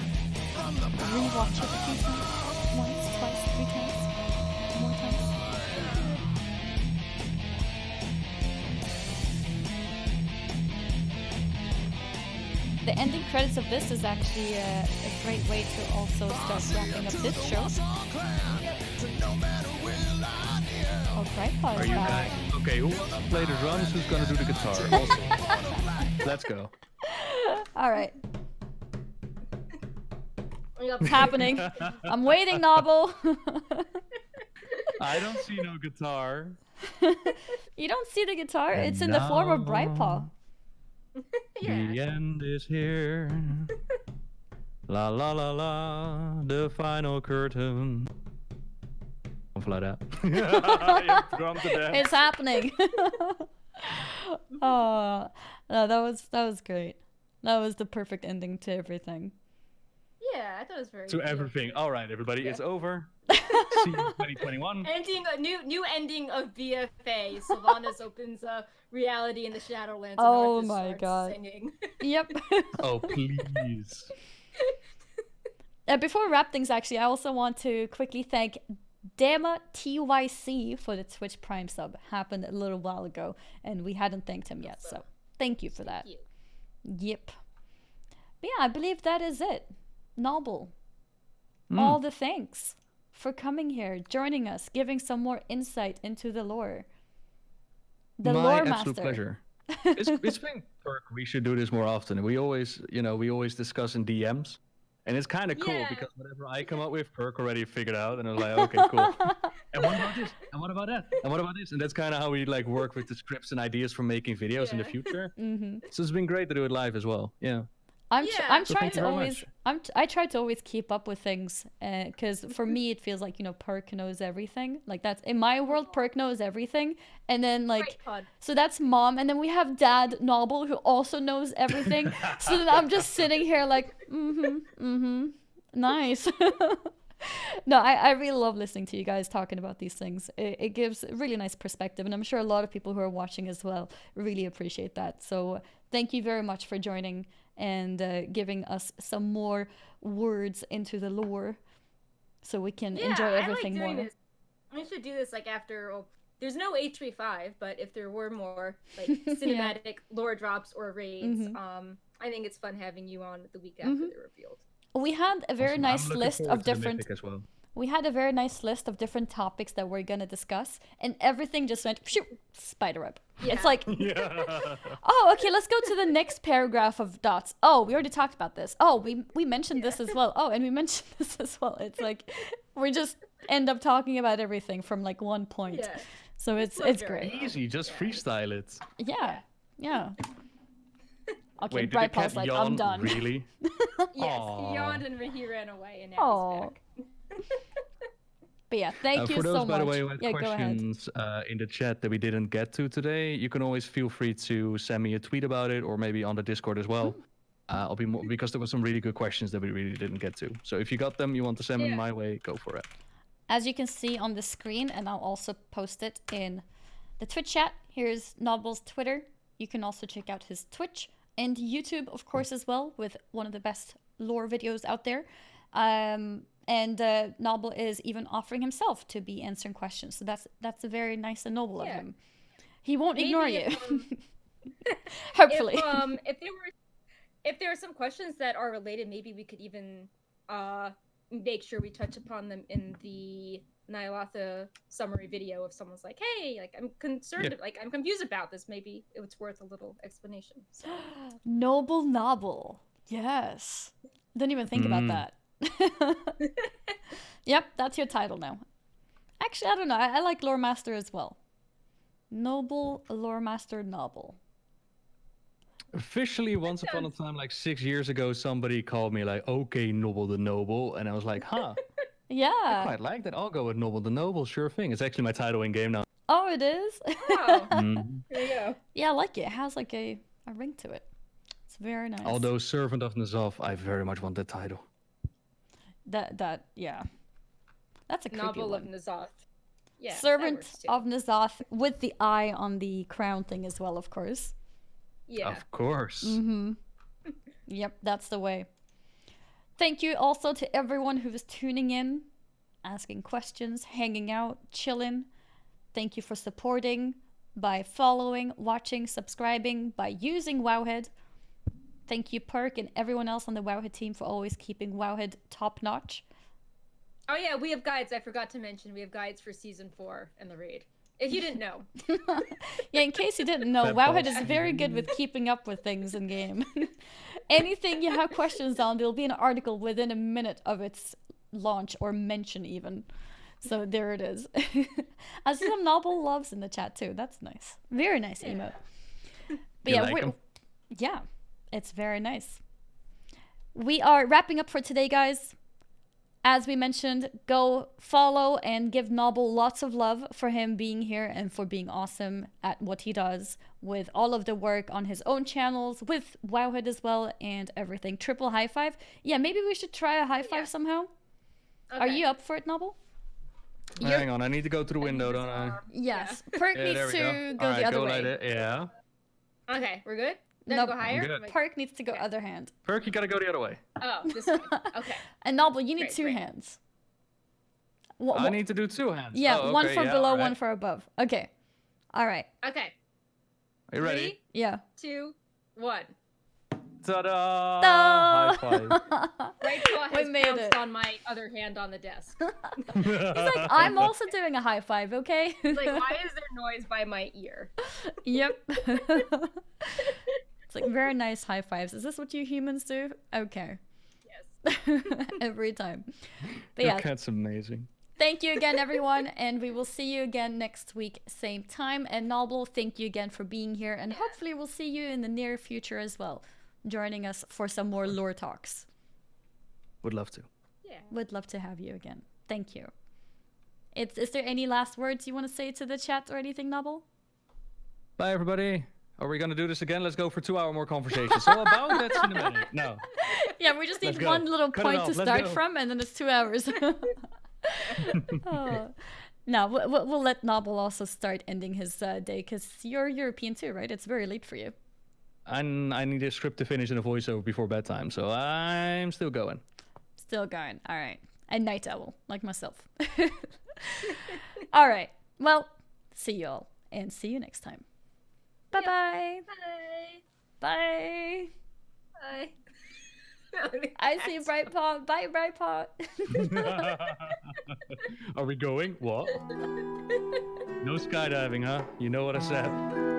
rewatch it a few times. Once, twice, 3 times, more times. The ending credits of this is actually a great way to also start wrapping up this show. Oh, Grandpa Are is you back. guys? Okay, who wants to play the drums? Who's gonna do the guitar? Also. Let's go. All right, it's happening. I'm waiting, Nobbel. I don't see no guitar. You don't see the guitar? And It's in the form of now- Brightpaw. The end is here. La la la la, the final curtain. Something like that. Yeah, drum to death. It's happening. Oh, no, that was great. That was the perfect ending to everything. Yeah, I thought it was very To cute. everything. All right, everybody, it's over. See you 2021. Ending a new ending of BFA. Sylvanas opens reality in the Shadowlands. Oh and Arthas my starts God. Singing. Yep. Oh, please. Before we wrap things, actually, I also want to quickly thank Dema TYC for the Twitch Prime sub. Happened a little while ago, and we hadn't thanked him yet, so thank you for that. Thank Yep. But yeah, I believe that is it. Nobbel, Hmm. all the thanks for coming here, joining us, giving some more insight into the lore. The My lore absolute master. pleasure. It's been perk. We should do this more often. We always discuss in DMs, and it's kind of cool Yeah. because whatever I come up with, Perk already figured out, and I was like, okay, cool. And what about this? And what about that? And what about this? And that's kind of how we like work with the scripts and ideas for making videos in the Yeah. future. Mm-hmm. So it's been great to do it live as well. Yeah. I'm Yeah. I'm So trying thank you to very always I try to always keep up with things because for me it feels like Perk knows everything, like that's in my world. Perk knows everything, and then like Great pod. so that's mom, and then we have dad Nobbel who also knows everything. So then I'm just sitting here like nice. No, I really love listening to you guys talking about these things. It gives a really nice perspective, and I'm sure a lot of people who are watching as well really appreciate that. So thank you very much for joining and giving us some more words into the lore so we can enjoy everything I like doing more. This. We should do this like after. Well, there's no H35, but if there were more like cinematic lore drops or raids, Mhm. I think it's fun having you on the week after they're revealed. We had a very Awesome. nice I'm looking list forward of to the different. Mythic as well. We had a very nice list of different topics that we're gonna discuss, and everything just went phew, spider web. Yeah. It's like, Yeah. oh, okay, let's go to the next paragraph of dots. Oh, we already talked about this. Oh, we mentioned this as well. Oh, and we mentioned this as well. It's like we just end up talking about everything from like one point. Yeah. So it's worked very great. well. Easy, just freestyle it. Yeah, yeah. Okay, Wait, did the Bright cat Paul's like, yawn? I'm done. Really? Yes, Aw. he yawned and he ran away, and now Aw. he's back. But yeah, thank you For those, so by the much. way, who had Yeah, go ahead. questions in the chat that we didn't get to today, you can always feel free to send me a tweet about it, or maybe on the Discord as well. I'll be more because there were some really good questions that we really didn't get to. So if you got them, you want to send them Yeah. my way, go for it. As you can see on the screen, and I'll also post it in the Twitch chat, here's Nobbel's Twitter. You can also check out his Twitch and YouTube, of course, as well, with one of the best lore videos out there. And Nobbel is even offering himself to be answering questions. So that's a very nice and noble of Yeah. him. He won't Maybe ignore you. if, Hopefully. If there are some questions that are related, maybe we could even make sure we touch upon them in the Ny'alotha summary video. If someone's like, "Hey, like I'm concerned, Yeah. like I'm confused about this," maybe it's worth a little explanation. So. Noble Nobbel. Yes. Didn't even think about that. Yep, that's your title now. Actually, I don't know. I like Lore Master as well. Noble Lore Master Nobbel. Officially, once upon a time, like 6 years ago, somebody called me like, "Okay, Noble the Noble," and I was like, "Huh, I Yeah. quite like that. I'll go with Noble the Noble. Sure thing." It's actually my title in game now. Oh, it is? Oh, Mhm. there you go. Yeah, I like it. It has like a ring to it. It's very nice. Although Servant of Nezhat, I very much want that title. Yeah. That's a creepy Novel of one. Nezhat. Yeah. that Servant works too. of Nezhat with the eye on the crown thing as well, of course. Yeah. Of course. Mm-hmm. Yep, that's the way. Thank you also to everyone who was tuning in, asking questions, hanging out, chilling. Thank you for supporting by following, watching, subscribing, by using Wowhead. Thank you, Perk, and everyone else on the Wowhead team for always keeping Wowhead top notch. Oh yeah, we have guides. I forgot to mention we have guides for season 4 and the raid. If you didn't know. Yeah, in case you didn't know, Fair Wowhead pause. is very good with keeping up with things in game. Anything you have questions on, there'll be an article within a minute of its launch or mention even. So there it is. I see some Nobbel loves in the chat too. That's nice. Very nice emote. But You yeah, like 'em? yeah, it's very nice. We are wrapping up for today, guys. As we mentioned, go follow and give Nobbel lots of love for him being here and for being awesome at what he does with all of the work on his own channels, with Wowhead as well, and everything. Triple high five. Yeah, maybe we should try a high five somehow. Are Okay. you up for it, Nobbel? Hang on, I need to go to the window, don't I? Yes. Perk Yeah, needs there we to go. go All the right, other go way. like that. Yeah. Okay, we're good? Then Nope. go higher? good. Like- Perk needs to go other hand. Perk, you gotta go the other way. Oh, this way. Okay. And Nobbel, you need Great, two great. hands. I need to do 2 hands. Yeah, Oh, one okay, for yeah, below, all one right. for above. Okay. All right. Okay. Are you ready? Yeah. 3, 2, 1. Ta-da! Ta- High five. Right claw We has made bounced it. on my other hand on the desk. He's like, I'm also doing a high five, okay? Like, why is there noise by my ear? Yep. It's like very nice high fives. Is this what you humans do? Okay. Yes. Every time. But Your yeah, cat's amazing. thank you again, everyone, and we will see you again next week, same time. And Nobbel, thank you again for being here, and hopefully we'll see you in the near future as well, joining us for some more lore talks. Would love to. Yeah. Would love to have you again. Thank you. Is there any last words you want to say to the chat or anything, Nobbel? Bye, everybody. Are we gonna do this again? Let's go for 2 hour more conversation. So about that cinematic. No. Yeah, we just Let's need go. one little Cut it point off. to Let's start go. from, and then it's 2 hours. Oh. No, we'll let Nobbel also start ending his day, because you're European too, right? It's very late for you. And I need a script to finish and a voiceover before bedtime, so I'm still going. Still going. All right. And night owl, like myself. All right. Well, see you all, and see you next time. Bye-bye. Bye. Bye. Bye. I see Brightpot. Bye, Brightpot. Are we going? What? No skydiving, huh? You know what I said.